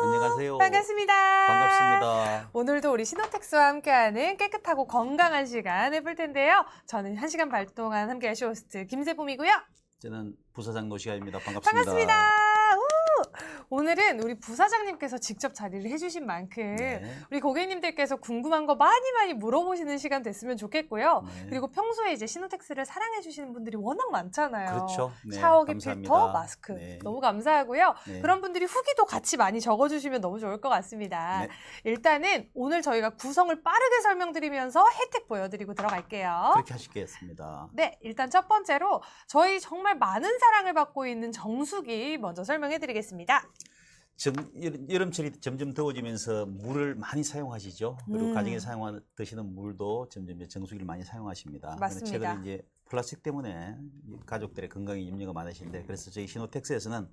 안녕하세요. 반갑습니다. 반갑습니다. 오늘도 우리 시노텍스와 함께하는 깨끗하고 건강한 시간 해볼 텐데요. 저는 1시간 반 동안 함께할 쇼호스트 김세봄이고요. 저는 부사장 노시아입니다. 반갑습니다. 반갑습니다. 우! 오늘은 우리 부사장님께서 직접 자리를 해주신 만큼 네. 우리 고객님들께서 궁금한 거 많이 물어보시는 시간 됐으면 좋겠고요. 네. 그리고 평소에 이제 시노텍스를 사랑해주시는 분들이 워낙 많잖아요. 그렇죠. 네, 샤워기, 감사합니다. 필터, 마스크 네. 너무 감사하고요. 네. 그런 분들이 후기도 같이 많이 적어주시면 너무 좋을 것 같습니다. 네. 일단은 오늘 저희가 구성을 빠르게 설명드리면서 혜택 보여드리고 들어갈게요. 그렇게 하시겠습니다. 네, 일단 첫 번째로 저희 정말 많은 사랑을 받고 있는 정수기 먼저 설명해드리겠습니다. 여름철이 점점 더워지면서 물을 많이 사용하시죠. 그리고 가정에 드시는 물도 점점 이제 정수기를 많이 사용하십니다. 맞습니다. 최근에 이제 플라스틱 때문에 가족들의 건강에 염려가 많으신데, 그래서 저희 시노텍스에서는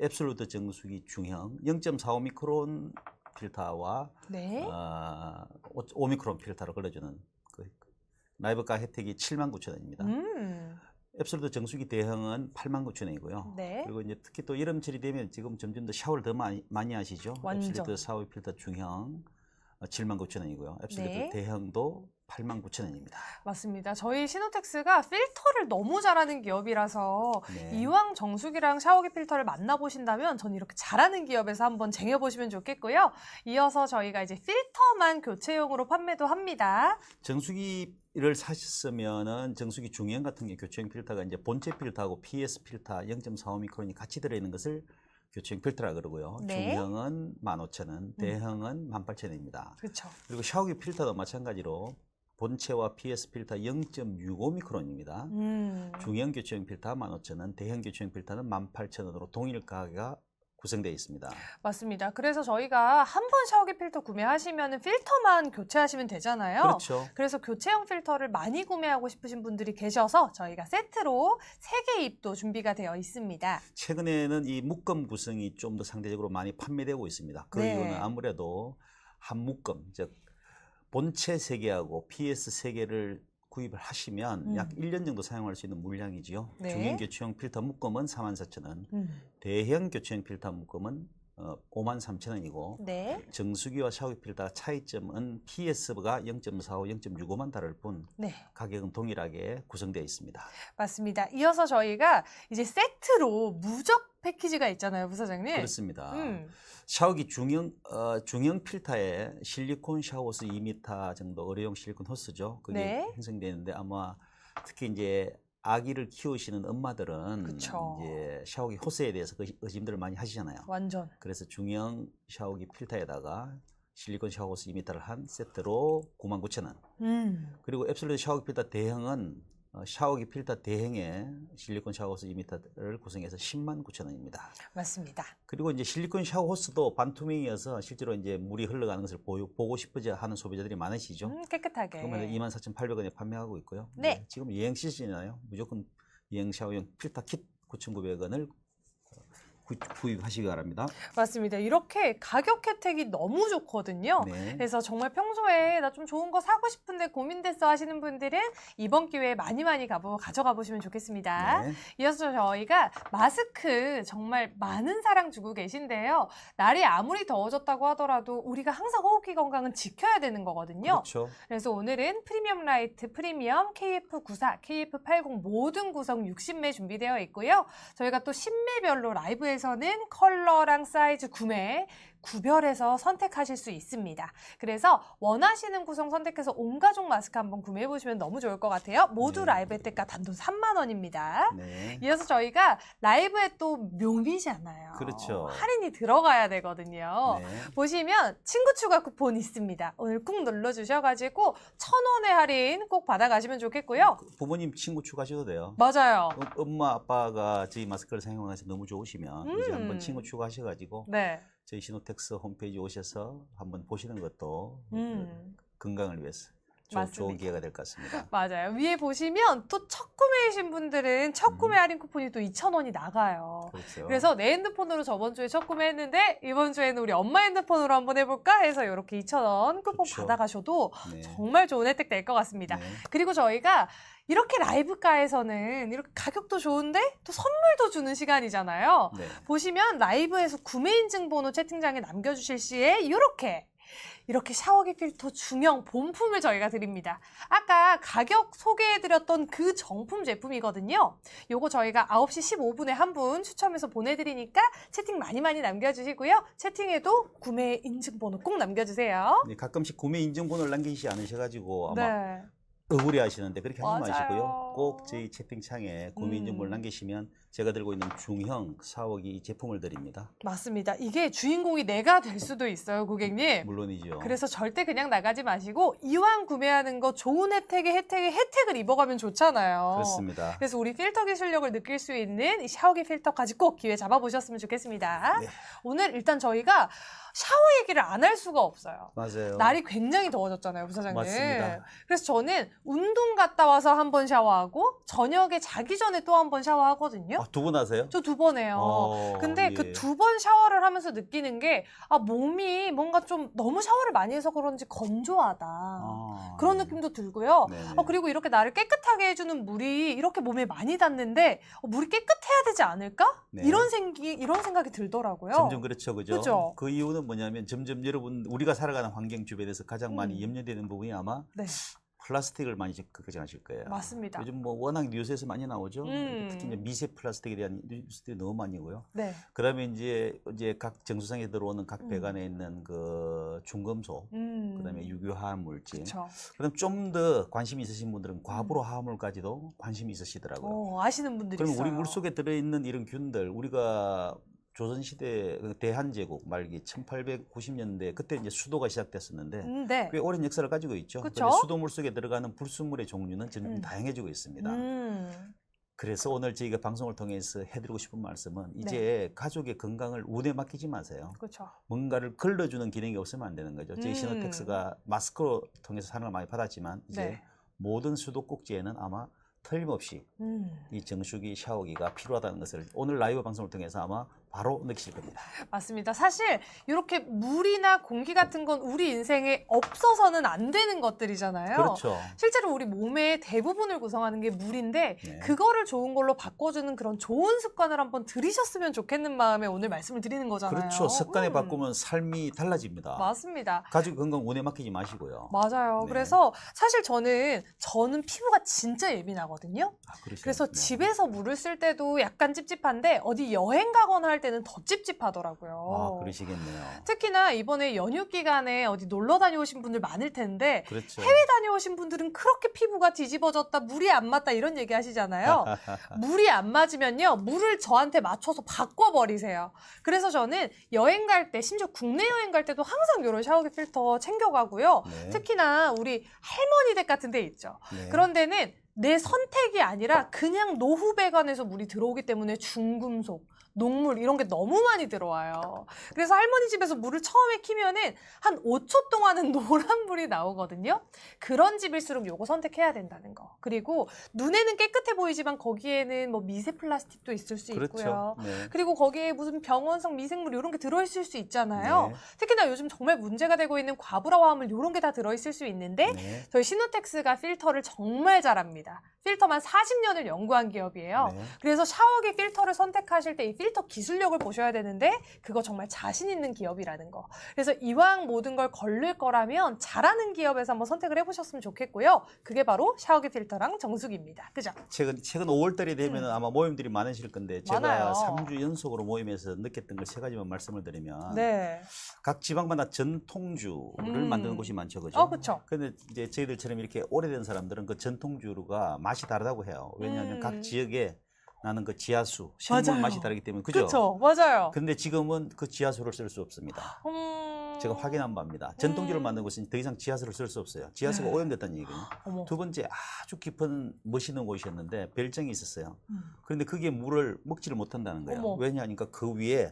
앱솔루트 정수기 중형 0.45 미크론 필터와 네. 5 미크론 필터를 걸어주는 그 라이브가 혜택이 79,000원입니다. 앱솔루트 정수기 대형은 89,000원이고요. 네. 그리고 이제 특히 또 여름철이 되면 지금 점점 더 샤워를 더 많이 하시죠. 완전. 앱솔루트 샤워 필터 중형 79,000원이고요. 앱솔루트 네. 대형도 89,000원입니다. 맞습니다. 저희 시노텍스가 필터를 너무 잘하는 기업이라서 네. 이왕 정수기랑 샤워기 필터를 만나보신다면 저는 이렇게 잘하는 기업에서 한번 쟁여보시면 좋겠고요. 이어서 저희가 이제 필터만 교체용으로 판매도 합니다. 정수기를 사셨으면은 정수기 중형 같은 게 교체용 필터가 이제 본체 필터하고 PS 필터 0.45 미크론이 같이 들어있는 것을 교체용 필터라 그러고요. 네. 중형은 15,000원, 대형은 18,000원입니다. 그렇죠. 그리고 샤워기 필터도 마찬가지로 본체와 PS 필터 0.65 미크론입니다. 중형 교체용 필터 15,000원, 대형 교체용 필터는 18,000원으로 동일 가격이 구성되어 있습니다. 맞습니다. 그래서 저희가 한 번 샤워기 필터 구매하시면 필터만 교체하시면 되잖아요. 그렇죠. 그래서 교체형 필터를 많이 구매하고 싶으신 분들이 계셔서 저희가 세트로 3개 입도 준비가 되어 있습니다. 최근에는 이 묶음 구성이 좀 더 상대적으로 많이 판매되고 있습니다. 그 네. 이유는 아무래도 한 묶음, 즉 본체 3개하고 PS 3개를 구입을 하시면 약 1년 정도 사용할 수 있는 물량이지요. 네. 중형 교체용 필터 묶음은 44,000원, 대형 교체용 필터 묶음은 53,000원이고 네. 정수기와 샤워기 필터 차이점은 PS가 0.45, 0.65만 다를 뿐 네. 가격은 동일하게 구성되어 있습니다. 맞습니다. 이어서 저희가 이제 세트로 무적 패키지가 있잖아요, 부사장님. 그렇습니다. 음. 샤워기 중형 필터에 실리콘 샤워호스 2m 정도 의료용 실리콘 호스죠. 그게 네. 형성되어 있는데 아마 특히 이제 아기를 키우시는 엄마들은 그쵸. 이제 샤워기 호스에 대해서 의심들을 많이 하시잖아요. 완전. 그래서 중형 샤워기 필터에다가 실리콘 샤워호스 2m를 한 세트로 99,000원. 그리고 앱솔루트 샤워기 필터 대형은 샤워기 필터 대형에 실리콘 샤워호스 2m를 구성해서 109,000원입니다. 맞습니다. 그리고 이제 실리콘 샤워호스도 반투명이어서 실제로 이제 물이 흘러가는 것을 보고 싶어져 하는 소비자들이 많으시죠. 깨끗하게. 그러면 24,800원에 판매하고 있고요. 네. 지금 여행 시즌이나요. 무조건 여행 샤워용 필터 킷 9,900원을 구입하시기 바랍니다. 맞습니다. 이렇게 가격 혜택이 너무 좋거든요. 네. 그래서 정말 평소에 나 좀 좋은 거 사고 싶은데 고민됐어 하시는 분들은 이번 기회에 많이 가져가 보시면 좋겠습니다. 네. 이어서 저희가 마스크 정말 많은 사랑 주고 계신데요. 날이 아무리 더워졌다고 하더라도 우리가 항상 호흡기 건강은 지켜야 되는 거거든요. 그렇죠. 그래서 오늘은 프리미엄 라이트, 프리미엄, KF94, KF80 모든 구성 60매 준비되어 있고요. 저희가 또 10매별로 라이브에서는 컬러랑 사이즈 구매 구별해서 선택하실 수 있습니다. 그래서 원하시는 구성 선택해서 온 가족 마스크 한번 구매해 보시면 너무 좋을 것 같아요. 모두 네. 라이브 혜택가 단돈 3만 원입니다. 네. 이어서 저희가 라이브에 또 묘미잖아요. 그렇죠. 할인이 들어가야 되거든요. 네. 보시면 친구 추가 쿠폰 있습니다. 오늘 꾹 눌러주셔가지고 1,000원의 할인 꼭 받아가시면 좋겠고요. 부모님 친구 추가하셔도 돼요. 맞아요. 엄마 아빠가 저희 마스크를 사용해서 너무 좋으시면 이제 한번 친구 추가하셔가지고 네. 저희 시노텍스 홈페이지 오셔서 한번 보시는 것도 음. 건강을 위해서 좋은 기회가 될 것 같습니다. 맞아요. 위에 보시면 또 첫 구매이신 분들은 첫 구매 할인 쿠폰이 또 2,000원이 나가요. 그렇죠. 그래서 내 핸드폰으로 저번 주에 첫 구매했는데 이번 주에는 우리 엄마 핸드폰으로 한번 해볼까 해서 이렇게 2,000원 쿠폰 그렇죠. 받아가셔도 네. 정말 좋은 혜택 될 것 같습니다. 네. 그리고 저희가 이렇게 라이브가에서는 이렇게 가격도 좋은데 또 선물도 주는 시간이잖아요. 네. 보시면 라이브에서 구매 인증 번호 채팅창에 남겨주실 시에 이렇게 샤워기 필터 중형 본품을 저희가 드립니다. 아까 가격 소개해드렸던 그 정품 제품이거든요. 요거 저희가 9시 15분에 한 분 추첨해서 보내드리니까 채팅 많이 남겨주시고요. 채팅에도 구매 인증 번호 꼭 남겨주세요. 네, 가끔씩 구매 인증번호를 남기시지 않으셔가지고 아마 네. 억울해 하시는데 그렇게 하지 맞아요. 마시고요. 꼭 저희 채팅창에 구매 인증번호를 남기시면 제가 들고 있는 중형 샤워기 제품을 드립니다. 맞습니다. 이게 주인공이 내가 될 수도 있어요, 고객님. 물론이죠. 그래서 절대 그냥 나가지 마시고 이왕 구매하는 거 좋은 혜택을 입어가면 좋잖아요. 그렇습니다. 그래서 우리 필터기 실력을 느낄 수 있는 이 샤워기 필터까지 꼭 기회 잡아보셨으면 좋겠습니다. 네. 오늘 일단 저희가 샤워 얘기를 안 할 수가 없어요. 맞아요. 날이 굉장히 더워졌잖아요, 부사장님. 맞습니다. 그래서 저는 운동 갔다 와서 한 번 샤워하고 저녁에 자기 전에 또 한 번 샤워하거든요. 아, 두 번 하세요? 저 2번 해요. 근데 예. 그 2번 샤워를 하면서 느끼는 게 몸이 뭔가 좀 너무 샤워를 많이 해서 그런지 건조하다. 그런 네. 느낌도 들고요. 네네. 그리고 이렇게 나를 깨끗하게 해주는 물이 이렇게 몸에 많이 닿는데 물이 깨끗해야 되지 않을까? 네. 이런 생각이 들더라고요. 점점 그렇죠, 그죠? 그죠? 그 이유는 뭐냐면 점점 여러분 우리가 살아가는 환경 주변에서 가장 많이 염려되는 부분이 아마 네. 플라스틱을 많이 걱정하실 거예요. 맞습니다. 요즘 뭐 워낙 뉴스에서 많이 나오죠. 특히 이제 음. 미세 플라스틱에 대한 뉴스들이 너무 많이 오고요. 네. 그다음에 이제 각 정수성에 들어오는 각 배관에 있는 그 중금속, 그다음에 유효화학 물질. 그쵸. 그럼 좀 더 관심이 있으신 분들은 과부로 화합물까지도 관심이 있으시더라고요. 아시는 분들이 그럼 있어요. 우리 물속에 들어있는 이런 균들, 우리가 조선시대 대한제국 말기 1890년대 그때 이제 수도가 시작됐었는데 네. 꽤 오랜 역사를 가지고 있죠. 그쵸? 근데 수도물 속에 들어가는 불순물의 종류는 점점 다양해지고 있습니다. 그래서 오늘 저희가 방송을 통해서 해드리고 싶은 말씀은 이제 가족의 건강을 운에 맡기지 마세요. 그렇죠. 뭔가를 걸러주는 기능이 없으면 안 되는 거죠. 저희 시노텍스가 마스크로 통해서 사랑을 많이 받았지만 이제 네. 모든 수도꼭지에는 아마 틀림없이 이 정수기 샤워기가 필요하다는 것을 오늘 라이브 방송을 통해서 아마 바로 느끼실 겁니다. 맞습니다. 사실 이렇게 물이나 공기 같은 건 우리 인생에 없어서는 안 되는 것들이잖아요. 그렇죠. 실제로 우리 몸의 대부분을 구성하는 게 물인데 네. 그거를 좋은 걸로 바꿔주는 그런 좋은 습관을 한번 들이셨으면 좋겠는 마음에 오늘 말씀을 드리는 거잖아요. 그렇죠. 습관에 바꾸면 삶이 달라집니다. 맞습니다. 가족 건강 운에 맡기지 마시고요. 맞아요. 네. 그래서 사실 저는 피부가 진짜 예민하거든요. 그러시죠. 그래서 네. 집에서 물을 쓸 때도 약간 찝찝한데 어디 여행 가거나 할 때는 더 찝찝하더라고요. 그러시겠네요. 특히나 이번에 연휴 기간에 어디 놀러 다녀오신 분들 많을 텐데 그렇죠. 해외 다녀오신 분들은 그렇게 피부가 뒤집어졌다, 물이 안 맞다 이런 얘기 하시잖아요. 물이 안 맞으면요, 물을 저한테 맞춰서 바꿔버리세요. 그래서 저는 여행 갈 때, 심지어 국내 여행 갈 때도 항상 이런 샤워기 필터 챙겨가고요. 네. 특히나 우리 할머니 댁 같은 데 있죠. 네. 그런 데는 내 선택이 아니라 그냥 노후 배관에서 물이 들어오기 때문에 중금속, 녹물 이런 게 너무 많이 들어와요. 그래서 할머니 집에서 물을 처음에 키면은 한 5초 동안은 노란불이 나오거든요. 그런 집일수록 요거 선택해야 된다는 거. 그리고 눈에는 깨끗해 보이지만 거기에는 뭐 미세 플라스틱도 있을 수 그렇죠. 있고요. 네. 그리고 거기에 무슨 병원성 미생물 이런 게 들어있을 수 있잖아요. 네. 특히나 요즘 정말 문제가 되고 있는 과부라 화합물 이런 게 다 들어있을 수 있는데 네. 저희 시노텍스가 필터를 정말 잘합니다. 필터만 40년을 연구한 기업이에요. 네. 그래서 샤워기 필터를 선택하실 때 이 필터 기술력을 보셔야 되는데 그거 정말 자신 있는 기업이라는 거. 그래서 이왕 모든 걸 걸릴 거라면 잘하는 기업에서 한번 선택을 해보셨으면 좋겠고요. 그게 바로 샤워기 필터랑 정수기입니다. 그죠? 최근 5월달이 되면 아마 모임들이 많으실 건데 제가 많아요. 3주 연속으로 모임에서 느꼈던 걸 3가지만 말씀을 드리면 네. 각 지방마다 전통주를 만드는 곳이 많죠. 그죠? 그렇죠. 근데 이제 저희들처럼 이렇게 오래된 사람들은 그 전통주가 맛이 다르다고 해요. 왜냐하면 각 지역에 나는 그 지하수, 식물 맞아요. 맛이 다르기 때문에. 그죠? 그렇죠. 맞아요. 근데 지금은 그 지하수를 쓸 수 없습니다. 제가 확인한 바입니다. 전통주를 만든 곳은 더 이상 지하수를 쓸 수 없어요. 지하수가 오염됐다는 얘기거든요. 어머. 두 번째, 아주 깊은 멋있는 곳이었는데 별정이 있었어요. 그런데 그게 물을 먹지를 못한다는 거예요. 어머. 왜냐하니까 그 위에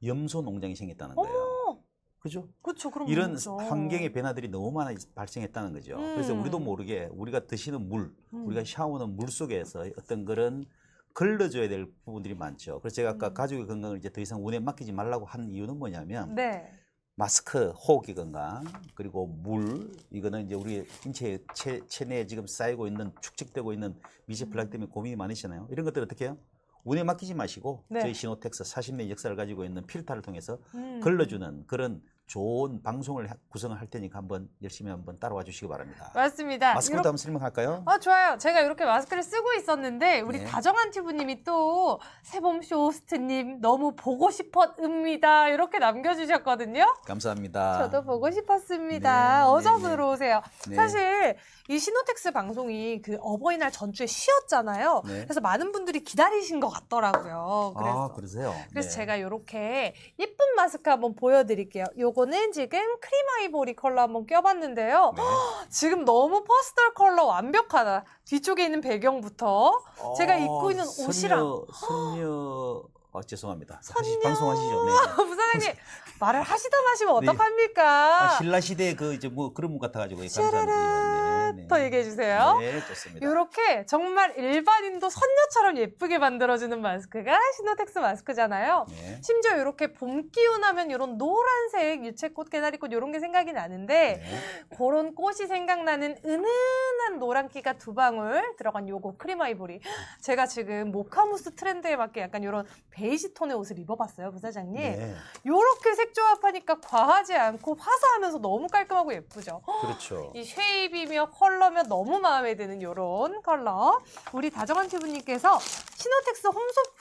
염소 농장이 생겼다는 거예요. 어머. 그죠? 그렇죠. 그럼 이런 먹죠. 환경의 변화들이 너무 많이 발생했다는 거죠. 그래서 우리도 모르게 우리가 드시는 물, 우리가 샤워하는 물 속에서 어떤 그런 걸러줘야 될 부분들이 많죠. 그래서 제가 아까 가족의 건강을 이제 더 이상 운에 맡기지 말라고 한 이유는 뭐냐면 네. 마스크, 호흡기 건강, 그리고 물, 이거는 이제 우리 인체 체내에 지금 쌓이고 있는 축적되고 있는 미세 플라스틱 때문에 고민이 많으시잖아요. 이런 것들 어떻게 해요? 운에 맡기지 마시고 네. 저희 시노텍스 40년 역사를 가지고 있는 필터를 통해서 걸러주는 그런 좋은 방송을 구성을 할 테니까 한번 열심히 한번 따라와 주시기 바랍니다. 맞습니다. 마스크부터 한번 설명할까요? 좋아요. 제가 이렇게 마스크를 쓰고 있었는데 우리 네. 다정한 튜브님이 또 세범쇼 호스트님 너무 보고 싶었습니다. 이렇게 남겨주셨거든요. 감사합니다. 저도 보고 싶었습니다. 네, 어서 네, 네. 들어오세요. 네. 사실 이 시노텍스 방송이 그 어버이날 전주에 쉬었잖아요. 네. 그래서 많은 분들이 기다리신 것 같더라고요. 그러세요? 그래서 네. 제가 이렇게 예쁜 마스크 한번 보여드릴게요. 요거는 지금 크림 아이보리 컬러 한번 껴봤는데요. 네. 지금 너무 퍼스널 컬러 완벽하다. 뒤쪽에 있는 배경부터 제가 입고 있는 옷이랑 선녀 죄송합니다. 선녀. 방송하시죠. 네. 부사장님 말을 하시다 마시면 네. 어떡합니까? 신라 시대 그 이제 뭐 그런 분 같아가지고 샤라라 네, 네. 더 얘기해 주세요. 네, 좋습니다. 이렇게 정말 일반인도 선녀처럼 예쁘게 만들어주는 마스크가 시노텍스 마스크잖아요. 네. 심지어 이렇게 봄 기운하면 이런 노란색 유채꽃, 개나리꽃 이런 게 생각이 나는데 네. 그런 꽃이 생각나는 은은한 노란기가 두 방울 들어간 요거 크림 아이보리. 제가 지금 모카무스 트렌드에 맞게 약간 이런 베이지 톤의 옷을 입어봤어요, 부사장님. 네. 요렇게 색 조합하니까 과하지 않고 화사하면서 너무 깔끔하고 예쁘죠. 그렇죠. 이 쉐입이며 컬러며 너무 마음에 드는 요런 컬러. 우리 다정한 튜브님께서 시노텍스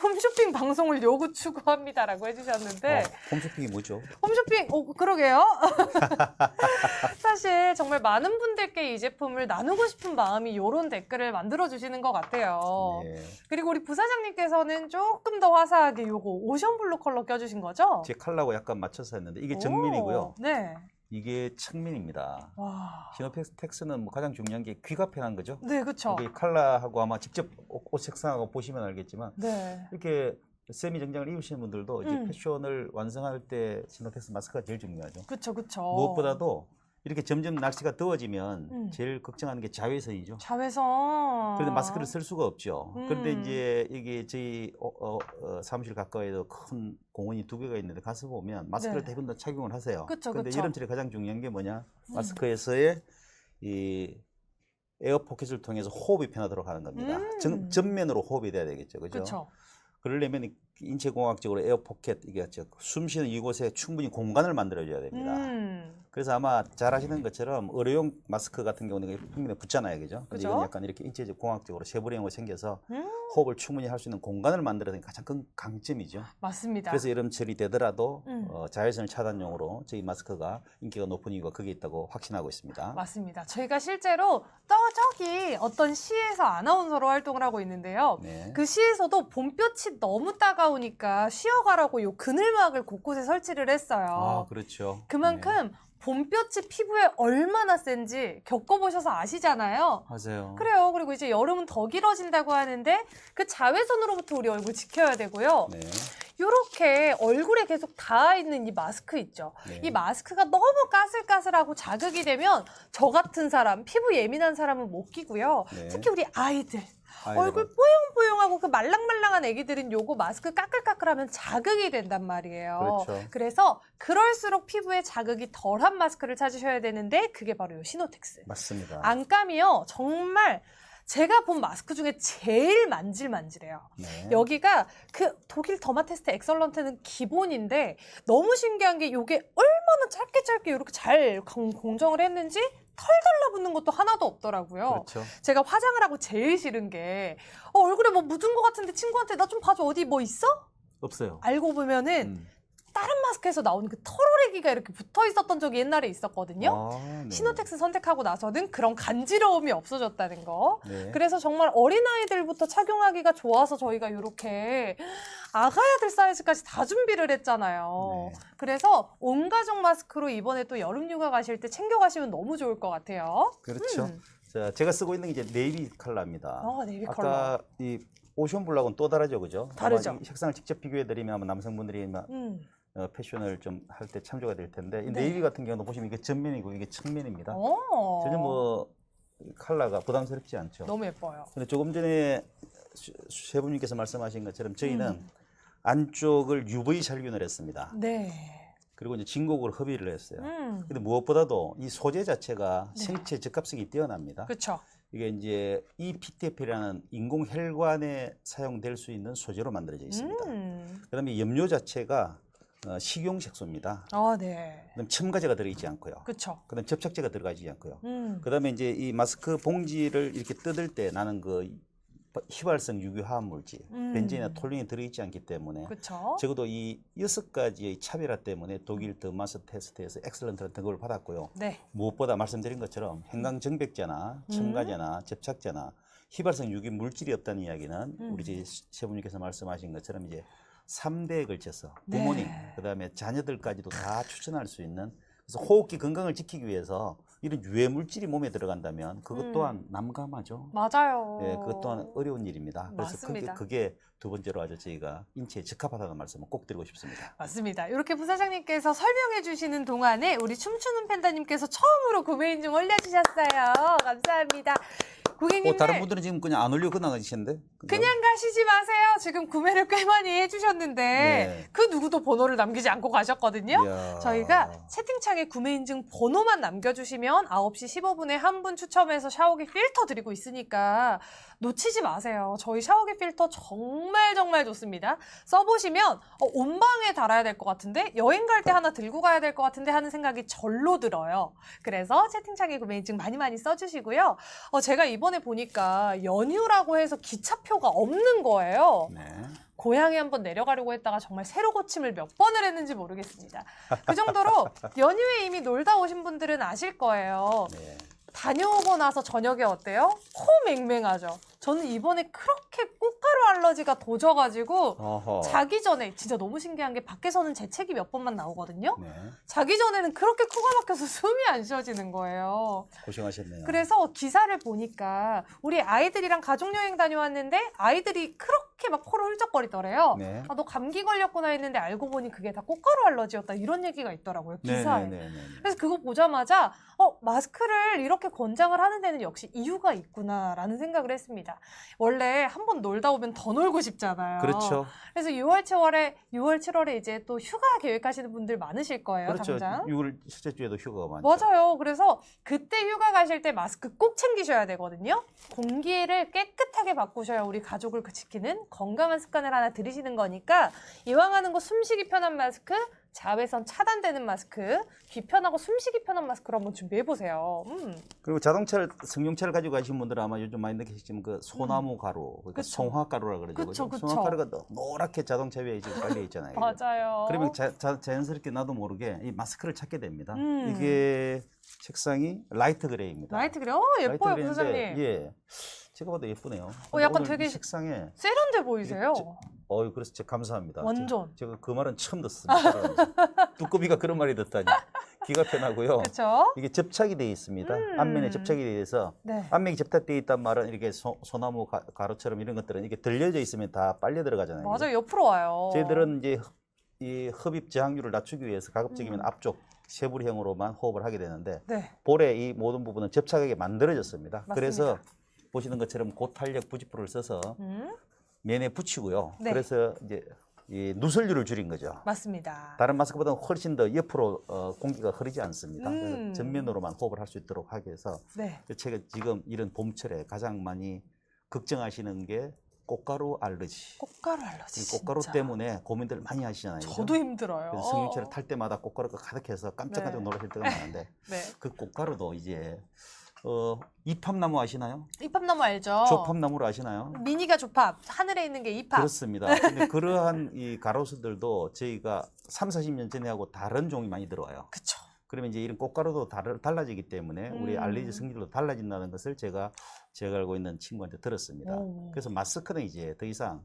홈쇼핑 방송을 요구 추구합니다라고 해주셨는데 홈쇼핑이 뭐죠? 홈쇼핑, 그러게요. 사실 정말 많은 분들께 이 제품을 나누고 싶은 마음이 요런 댓글을 만들어주시는 것 같아요. 네. 그리고 우리 부사장님께서는 조금 더 화사하게 요거 오션블루 컬러 껴주신 거죠? 제 컬러하고 약간 맞춰서 했는데 이게 정민이고요. 네. 이게 청민입니다. 와. 시노텍스는 뭐 가장 중요한 게 귀가 편한 거죠. 네, 그쵸. 이게 컬러하고 아마 직접 옷 색상하고 보시면 알겠지만 네. 이렇게 세미 정장을 입으시는 분들도 이제 패션을 완성할 때 시노텍스 마스크가 제일 중요하죠. 그쵸, 그쵸. 무엇보다도 이렇게 점점 날씨가 더워지면 제일 걱정하는 게 자외선이죠. 자외선. 그런데 마스크를 쓸 수가 없죠. 그런데 음. 이제 이게 저희 사무실 가까이에도 큰 공원이 2개가 있는데 가서 보면 마스크를 네. 대부분 다 착용을 하세요. 그쵸, 그런데 그쵸. 여름철에 가장 중요한 게 뭐냐? 마스크에서의 이 에어 포켓을 통해서 호흡이 편하도록 하는 겁니다. 전면으로 호흡이 돼야 되겠죠. 그죠? 그쵸. 그러려면 인체공학적으로 에어 포켓, 이게 숨 쉬는 이곳에 충분히 공간을 만들어줘야 됩니다. 그래서 아마 잘 아시는 것처럼 의료용 마스크 같은 경우는 평면에 붙잖아요. 그죠? 근데 그죠? 이건 약간 이렇게 인체적 공학적으로 쉐보리형으로 생겨서 호흡을 충분히 할 수 있는 공간을 만들어내는 가장 큰 강점이죠. 맞습니다. 그래서 여름철이 되더라도 자외선을 차단용으로 저희 마스크가 인기가 높은 이유가 거기에 있다고 확신하고 있습니다. 맞습니다. 저희가 실제로 저기 어떤 시에서 아나운서로 활동을 하고 있는데요. 네. 그 시에서도 봄볕이 너무 따가우니까 쉬어가라고 요 그늘막을 곳곳에 설치를 했어요. 그렇죠. 그만큼 봄볕이 피부에 얼마나 센지 겪어보셔서 아시잖아요. 맞아요. 그래요. 그리고 이제 여름은 더 길어진다고 하는데 그 자외선으로부터 우리 얼굴 지켜야 되고요. 네. 이렇게 얼굴에 계속 닿아 있는 이 마스크 있죠. 네. 이 마스크가 너무 까슬까슬하고 자극이 되면 저 같은 사람, 피부 예민한 사람은 못 끼고요. 네. 특히 우리 아이들. 아이들은. 얼굴 뽀용뽀용하고 그 말랑말랑한 애기들은 요거 마스크 까끌까끌하면 자극이 된단 말이에요. 그렇죠. 그래서 그럴수록 피부에 자극이 덜한 마스크를 찾으셔야 되는데 그게 바로 요 시노텍스. 맞습니다. 안감이요. 정말 제가 본 마스크 중에 제일 만질만질해요. 네. 여기가 그 독일 더마테스트 엑설런트는 기본인데 너무 신기한 게 이게 얼마나 짧게 이렇게 잘 공정을 했는지 털 달라붙는 것도 하나도 없더라고요. 그렇죠. 제가 화장을 하고 제일 싫은 게 얼굴에 뭐 묻은 것 같은데 친구한테 나 좀 봐줘 어디 뭐 있어? 없어요. 알고 보면은 다른 마스크에서 나오는 그 털오레기가 이렇게 붙어 있었던 적이 옛날에 있었거든요. 네. 시노텍스 선택하고 나서는 그런 간지러움이 없어졌다는 거. 네. 그래서 정말 어린아이들부터 착용하기가 좋아서 저희가 이렇게 아가야들 사이즈까지 다 준비를 했잖아요. 네. 그래서 온 가족 마스크로 이번에 또 여름 휴가 가실 때 챙겨가시면 너무 좋을 것 같아요. 그렇죠. 자, 제가 쓰고 있는 게 이제 네이비 컬러입니다. 네이비 아까 컬러. 이 오션 블랙하고는 또 다르죠, 그죠? 다르죠. 아마 이 색상을 직접 비교해 드리면 아마 남성분들이 패션을 좀 할 때 참조가 될 텐데 이 네. 네이비 같은 경우도 보시면 이게 전면이고 이게 측면입니다. 오. 전혀 뭐 컬러가 부담스럽지 않죠. 너무 예뻐요. 근데 조금 전에 셰프님께서 말씀하신 것처럼 저희는 안쪽을 UV 살균을 했습니다. 네. 그리고 이제 진공으로 흡입을 했어요. 음. 근데 무엇보다도 이 소재 자체가 네. 생체 적합성이 뛰어납니다. 그렇죠. 이게 이제 EPTF라는 인공 혈관에 사용될 수 있는 소재로 만들어져 있습니다. 그다음에 염료 자체가 식용 색소입니다. 아, 네. 그다음 첨가제가 들어있지 않고요. 그렇죠. 그다음 접착제가 들어가지 않고요. 그다음에 이제 이 마스크 봉지를 이렇게 뜯을 때 나는 그 휘발성 유기 화합 물질, 벤젠이나 톨린이 들어있지 않기 때문에 그렇죠. 적어도 이 6가지의 차별화 때문에 독일 더마스 테스트에서 엑셀런트라는 등급을 받았고요. 네. 무엇보다 말씀드린 것처럼 형광정백제나 첨가제나 접착제나 휘발성 유기 물질이 없다는 이야기는 우리 셰프님께서 말씀하신 것처럼 이제 3대에 걸쳐서 부모님, 네. 그다음에 자녀들까지도 다 추천할 수 있는, 그래서 호흡기 건강을 지키기 위해서 이런 유해 물질이 몸에 들어간다면 그것 또한 난감하죠. 맞아요. 예, 그것 또한 어려운 일입니다. 그래서 맞습니다. 그게 두 번째로 아주 저희가 인체에 적합하다는 말씀을 꼭 드리고 싶습니다. 맞습니다. 이렇게 부사장님께서 설명해 주시는 동안에 우리 춤추는 팬다님께서 처음으로 구매 인증 올려주셨어요. 감사합니다. 고객님들 다른 분들은 지금 그냥 안 올려 끝나가시는데? 그냥 가시지 마세요. 지금 구매를 꽤 많이 해주셨는데 네. 그 누구도 번호를 남기지 않고 가셨거든요. 이야. 저희가 채팅창에 구매 인증 번호만 남겨주시면 9시 15분에 한 분 추첨해서 샤워기 필터 드리고 있으니까 놓치지 마세요. 저희 샤워기 필터 정말 정말 좋습니다. 써보시면 온방에 달아야 될 것 같은데 여행 갈 때 하나 들고 가야 될 것 같은데 하는 생각이 절로 들어요. 그래서 채팅창에 구매 인증 많이 많이 써주시고요. 제가 이번에 보니까 연휴라고 해서 기차표가 없는 거예요. 네. 고향에 한번 내려가려고 했다가 정말 새로 고침을 몇 번을 했는지 모르겠습니다. 그 정도로 연휴에 이미 놀다 오신 분들은 아실 거예요. 네. 다녀오고 나서 저녁에 어때요? 코 맹맹하죠. 저는 이번에 그렇게 꽃가루 알러지가 도져가지고 어허. 자기 전에 진짜 너무 신기한 게 밖에서는 재채기 몇 번만 나오거든요. 네. 자기 전에는 그렇게 코가 막혀서 숨이 안 쉬어지는 거예요. 고생하셨네요. 그래서 기사를 보니까 우리 아이들이랑 가족여행 다녀왔는데 아이들이 그렇게 막 코를 훌쩍거리더래요. 네. 너 감기 걸렸구나 했는데 알고 보니 그게 다 꽃가루 알러지였다 이런 얘기가 있더라고요. 기사에. 네. 그래서 그거 보자마자 마스크를 이렇게 권장을 하는 데는 역시 이유가 있구나라는 생각을 했습니다. 원래 한번 놀다 오면 더 놀고 싶잖아요. 그렇죠. 그래서 6월, 7월에 이제 또 휴가 계획하시는 분들 많으실 거예요. 그렇죠. 당장. 6월 첫째 주에도 휴가가 많죠. 맞아요. 그래서 그때 휴가 가실 때 마스크 꼭 챙기셔야 되거든요. 공기를 깨끗하게 바꾸셔야 우리 가족을 지키는 건강한 습관을 하나 들이시는 거니까 이왕 하는 거 숨쉬기 편한 마스크, 자외선 차단되는 마스크, 귀 편하고 숨쉬기 편한 마스크로 한번 준비해보세요. 그리고 자동차를 승용차를 가지고 가신 분들은 아마 요즘 많이 느끼시지만 그 소나무 가루, 그러니까 그쵸. 송화가루라 그러죠. 그쵸. 송화가루가 노랗게 자동차 위에 지금 깔려 있잖아요. 맞아요. 그러면 자연스럽게 나도 모르게 이 마스크를 찾게 됩니다. 음. 이게 색상이 라이트 그레이입니다. 라이트 그래? 예뻐요, 라이트 부사장님. 그레이인데, 예. 제가 봐도 예쁘네요. 약간 오늘 되게 이 색상에 세련돼 보이세요. 그래서 제가 감사합니다. 완전. 제가 그 말은 처음 듣습니다. 두꺼비가 그런 말이 듣다니 기가 편하고요. 그렇죠? 이게 접착이 되어 있습니다. 앞면에 접착이 되어 있어서 네. 앞면이 접착되어 있단 말은 이렇게 소나무 가루처럼 이런 것들은 이게 들려져 있으면 다 빨려 들어가잖아요. 맞아요. 옆으로 와요. 저희들은 이제 이 흡입 저항률을 낮추기 위해서 가급적이면 앞쪽 세부리형으로만 호흡을 하게 되는데 네. 볼의 이 모든 부분은 접착하게 만들어졌습니다. 맞습니다. 그래서 보시는 것처럼 고탄력 부직포를 써서 면에 붙이고요. 네. 그래서 이제 이 누설율을 줄인 거죠. 맞습니다. 다른 마스크보다는 훨씬 더 옆으로 공기가 흐르지 않습니다. 음. 그래서 전면으로만 호흡을 할 수 있도록 하기 위해서 네. 제가 지금 이런 봄철에 가장 많이 걱정하시는 게 꽃가루 알러지. 꽃가루 알러지. 이 꽃가루 진짜. 때문에 고민들 많이 하시잖아요. 그죠? 저도 힘들어요. 그래서 승용차를 탈 때마다 꽃가루가 가득해서 깜짝깜짝 네. 놀라실 때가 많은데 네. 그 꽃가루도 이제 이팝나무 아시나요? 이팝나무 알죠? 조팝나무를 아시나요? 미니가 조팝, 하늘에 있는 게 이팝. 그렇습니다. 근데 그러한 이 가로수들도 저희가 3, 40년 전에 하고 다른 종이 많이 들어와요. 그쵸. 그러면 이제 이런 꽃가루도 달라지기 때문에 우리 알레르기 성질도 달라진다는 것을 제가 알고 있는 친구한테 들었습니다. 오. 그래서 마스크는 이제 더 이상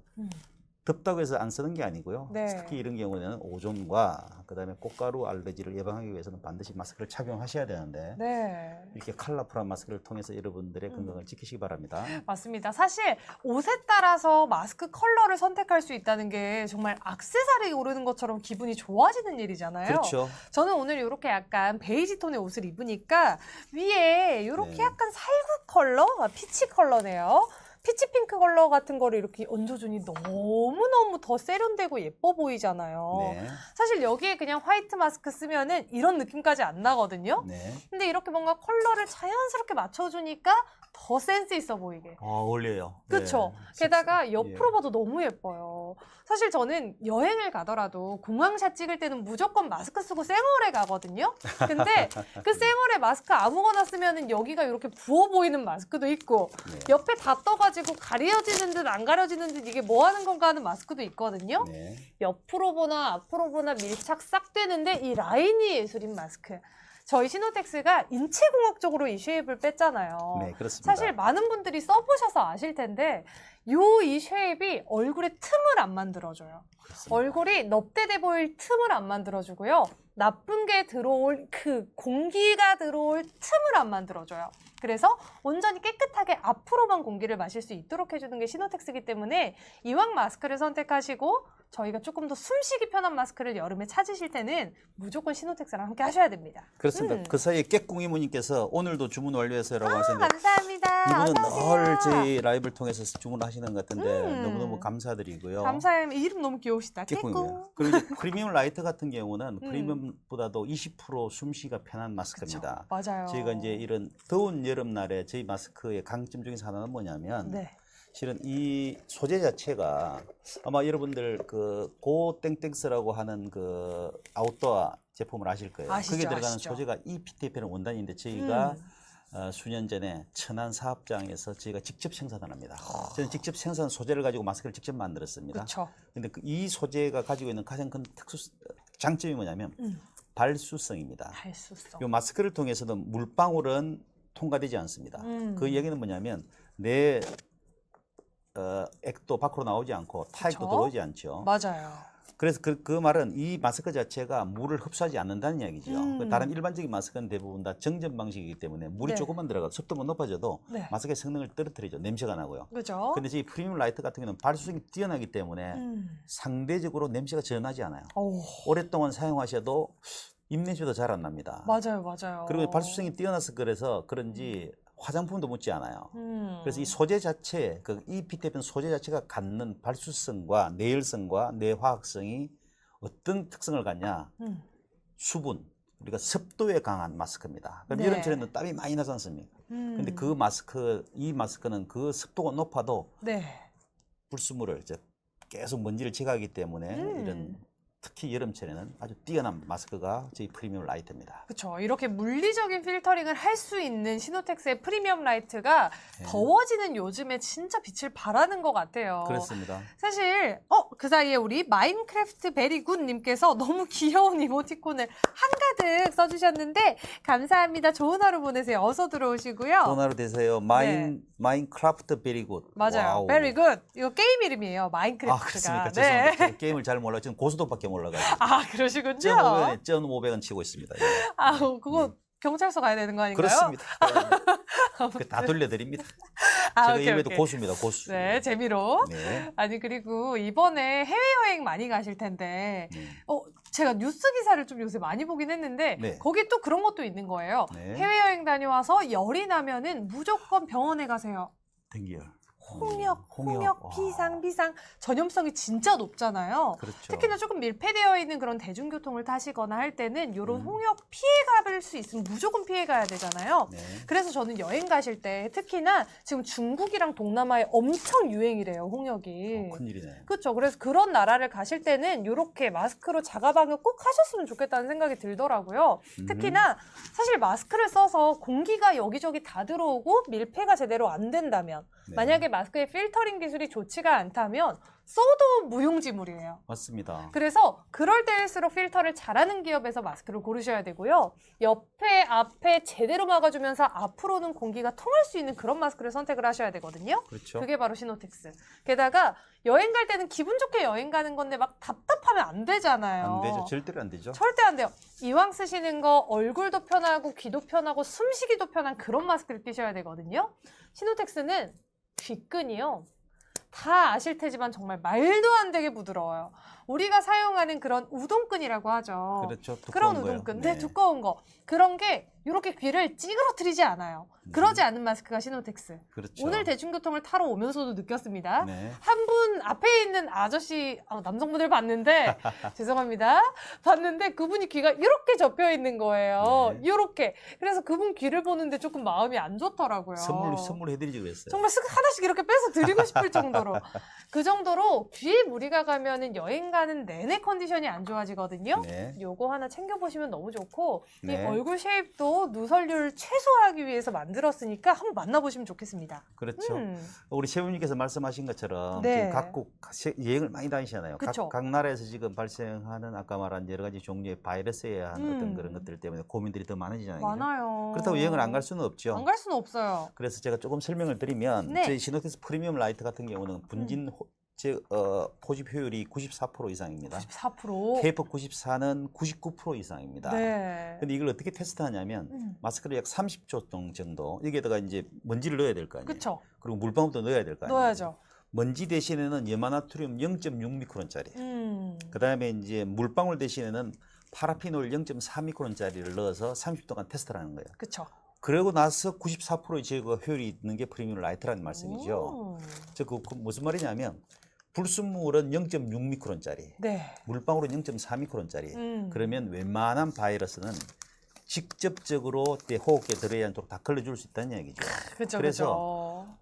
덥다고 해서 안 쓰는 게 아니고요. 네. 특히 이런 경우에는 오존과 그다음에 꽃가루 알레르기를 예방하기 위해서는 반드시 마스크를 착용하셔야 되는데 네. 이렇게 컬러풀한 마스크를 통해서 여러분들의 건강을 지키시기 바랍니다. 맞습니다. 사실 옷에 따라서 마스크 컬러를 선택할 수 있다는 게 정말 액세서리 오르는 것처럼 기분이 좋아지는 일이잖아요. 그렇죠. 저는 오늘 이렇게 약간 베이지 톤의 옷을 입으니까 위에 이렇게 네. 약간 살구 컬러, 피치 컬러네요. 피치 핑크 컬러 같은 거를 이렇게 얹어주니 너무너무 더 세련되고 예뻐 보이잖아요. 네. 사실 여기에 그냥 화이트 마스크 쓰면은 이런 느낌까지 안 나거든요. 네. 근데 이렇게 뭔가 컬러를 자연스럽게 맞춰주니까 더 센스 있어 보이게. 어울려요. 그렇죠. 네. 게다가 예. 옆으로 봐도 너무 예뻐요. 사실 저는 여행을 가더라도 공항샷 찍을 때는 무조건 마스크 쓰고 쌩얼에 가거든요. 근데 그 쌩얼에 마스크 아무거나 쓰면은 여기가 이렇게 부어 보이는 마스크도 있고 네. 옆에 다 떠가지고 가려지는 듯 안 가려지는 듯 이게 뭐 하는 건가 하는 마스크도 있거든요. 네. 옆으로 보나 앞으로 보나 밀착 싹 되는데 이 라인이 예술인 마스크. 저희 시노텍스가 인체공학적으로 이 쉐입을 뺐잖아요. 네, 그렇습니다. 사실 많은 분들이 써보셔서 아실 텐데 이 쉐입이 얼굴에 틈을 안 만들어줘요. 그렇습니다. 얼굴이 넙대대 보일 틈을 안 만들어주고요. 나쁜 게 들어올 그 공기가 들어올 틈을 안 만들어줘요. 그래서 온전히 깨끗하게 앞으로만 공기를 마실 수 있도록 해주는 게 시노텍스이기 때문에 이왕 마스크를 선택하시고 저희가 조금 더 숨쉬기 편한 마스크를 여름에 찾으실 때는 무조건 시노텍스랑 함께 하셔야 됩니다. 그렇습니다. 그 사이에 깨꿍이모님께서 오늘도 주문 완료했어요라고 하셨는데 감사합니다. 이분은 어서 오세요. 늘 저희 라이브를 통해서 주문하시는 것 같은데 너무너무 감사드리고요. 감사해요. 이름 너무 귀여우시다. 깨꿍이고요. 깨꿍. 그리고 이제 프리미엄 라이트 같은 경우는 음. 프리미엄보다도 20% 숨쉬기가 편한 마스크입니다. 그쵸, 맞아요. 저희가 이제 이런 더운 여름날에 저희 마스크의 강점 중에 하나는 뭐냐면 네. 실은 이 소재 자체가 아마 여러분들 그 고땡땡스라고 하는 그 아웃도어 제품을 아실 거예요. 아시죠, 거기에 들어가는 아시죠. 소재가 EPTF라는 원단인데 저희가 수년 전에 천안 사업장에서 저희가 직접 생산을 합니다. 저는 직접 생산 소재를 가지고 마스크를 직접 만들었습니다. 그렇죠. 근데 이 소재가 가지고 있는 가장 큰 장점이 뭐냐면 발수성입니다. 발수성. 이 마스크를 통해서는 물방울은 통과되지 않습니다. 그 얘기는 뭐냐면 내 액도 밖으로 나오지 않고 타액도 그쵸? 들어오지 않죠. 맞아요. 그래서 그 말은 이 마스크 자체가 물을 흡수하지 않는다는 이야기죠. 다른 일반적인 마스크는 대부분 다 정전 방식이기 때문에 물이 네. 조금만 들어가도 습도만 높아져도 네. 마스크의 성능을 떨어뜨리죠. 냄새가 나고요. 그죠? 근데 이 프리미엄 라이트 같은 경우는 발수성이 뛰어나기 때문에 상대적으로 냄새가 전하지 않아요. 오, 오랫동안 사용하셔도 입냄새도 잘 안 납니다. 맞아요, 맞아요. 그리고 발수성이 뛰어나서 그래서 그런지 화장품도 묻지 않아요. 그래서 이 소재 자체, 그 EPTF는 소재 자체가 갖는 발수성과 내열성과 내화학성이 어떤 특성을 갖냐? 수분, 우리가 습도에 강한 마스크입니다. 그럼 네. 여름철에는 땀이 많이 나지 않습니까? 근데 그 마스크, 이 마스크는 그 습도가 높아도 네. 불순물을 이제 계속 먼지를 제거하기 때문에 이런 특히 여름철에는 아주 뛰어난 마스크가 저희 프리미엄 라이트입니다. 그렇죠. 이렇게 물리적인 필터링을 할 수 있는 시노텍스의 프리미엄 라이트가 네. 더워지는 요즘에 진짜 빛을 발하는 것 같아요. 그렇습니다. 사실 그 사이에 우리 마인크래프트 베리굿님께서 너무 귀여운 이모티콘을 한가득 써주셨는데 감사합니다. 좋은 하루 보내세요. 어서 들어오시고요. 좋은 하루 되세요. 마인크래프트 베리굿. 맞아요. 베리굿. 이거 게임 이름이에요. 마인크래프트가. 아, 그렇습니까? 네. 죄송합니다. 제가 게임을 잘 몰라요. 지금 고수도밖에 몰라가지고. 아, 그러시군요. 1,500원 치고 있습니다. 예. 아, 그거 경찰서 가야 되는 거 아닌가요? 그렇습니다. 다 돌려드립니다. 아, 제가 오케이, 이외에도 오케이. 고수입니다. 고수. 네, 재미로. 네. 아니, 그리고 이번에 해외여행 많이 가실 텐데, 네. 제가 뉴스 기사를 좀 요새 많이 보긴 했는데, 네. 거기 또 그런 것도 있는 거예요. 네. 해외여행 다녀와서 열이 나면은 무조건 병원에 가세요. 댕기열. 홍역, 와. 비상 전염성이 진짜 높잖아요. 그렇죠. 특히나 조금 밀폐되어 있는 그런 대중교통을 타시거나 할 때는 이런 홍역 피해갈 수 있으면 무조건 피해가야 되잖아요. 네. 그래서 저는 여행 가실 때 특히나 지금 중국이랑 동남아에 엄청 유행이래요, 홍역이. 큰일이네. 그렇죠. 그래서 그런 나라를 가실 때는 이렇게 마스크로 자가방역 꼭 하셨으면 좋겠다는 생각이 들더라고요. 특히나 사실 마스크를 써서 공기가 여기저기 다 들어오고 밀폐가 제대로 안 된다면 네. 만약에 마스크의 필터링 기술이 좋지가 않다면 써도 무용지물이에요. 맞습니다. 그래서 그럴 때일수록 필터를 잘하는 기업에서 마스크를 고르셔야 되고요. 옆에, 앞에 제대로 막아주면서 앞으로는 공기가 통할 수 있는 그런 마스크를 선택을 하셔야 되거든요. 그렇죠. 그게 바로 시노텍스. 게다가 여행 갈 때는 기분 좋게 여행 가는 건데 막 답답하면 안 되잖아요. 안 되죠. 절대로 안 되죠. 절대 안 돼요. 이왕 쓰시는 거 얼굴도 편하고 귀도 편하고 숨쉬기도 편한 그런 마스크를 끼셔야 되거든요. 시노텍스는 귓근이요. 다 아실 테지만 정말 말도 안 되게 부드러워요. 우리가 사용하는 그런 우동끈이라고 하죠. 그렇죠. 그런 두꺼운 우동끈. 거요. 네, 두꺼운 거. 그런 게 이렇게 귀를 찌그러뜨리지 않아요. 그러지 않은 마스크가 시노텍스. 그렇죠. 오늘 대중교통을 타러 오면서도 느꼈습니다. 네. 한 분 앞에 있는 아저씨, 남성분을 봤는데 죄송합니다. 봤는데 그분이 귀가 이렇게 접혀 있는 거예요. 네. 이렇게. 그래서 그분 귀를 보는데 조금 마음이 안 좋더라고요. 선물해드리지 그랬어요. 정말 하나씩 이렇게 빼서 드리고 싶을 정도로. 그 정도로 귀에 무리가 가면은 여행 가는 내내 컨디션이 안 좋아지거든요. 네. 요거 하나 챙겨보시면 너무 좋고 이 네. 얼굴 쉐입도 누설률 최소화하기 위해서 만들었으니까 한번 만나보시면 좋겠습니다. 그렇죠. 우리 세훈님께서 말씀하신 것처럼 네. 지금 각국 여행을 많이 다니시잖아요. 그쵸. 각 나라에서 지금 발생하는 아까 말한 여러 가지 종류의 바이러스에 의한 어떤 그런 것들 때문에 고민들이 더 많아지잖아요. 그죠? 많아요. 그렇다고 여행을 안 갈 수는 없죠. 안 갈 수는 없어요. 그래서 제가 조금 설명을 드리면 네. 저희 시노텍스 프리미엄 라이트 같은 경우는 분진 포집 효율이 94% 이상입니다. 94%. KF 94는 99% 이상입니다. 네. 근데 이걸 어떻게 테스트하냐면 마스크를 약 30초 정도 여기에다가 이제 먼지를 넣어야 될 거 아니에요. 그쵸. 그리고 물방울도 넣어야 될 거 아니에요. 넣어야죠. 먼지 대신에는 염화나트륨 0.6미크론짜리. 그다음에 이제 물방울 대신에는 파라피놀 0.4미크론짜리를 넣어서 30도간 테스트를 하는 거예요. 그쵸. 그러고 나서 94%의 제거 효율이 있는 게 프리미엄 라이트라는 말씀이죠. 즉 그 무슨 말이냐면 불순물은 0.6미크론짜리, 네. 물방울은 0.4미크론짜리. 그러면 웬만한 바이러스는 직접적으로 내 호흡기에 들어야 않도록 다 걸러줄 수 있다는 얘기죠. 그쵸, 그래서 그쵸.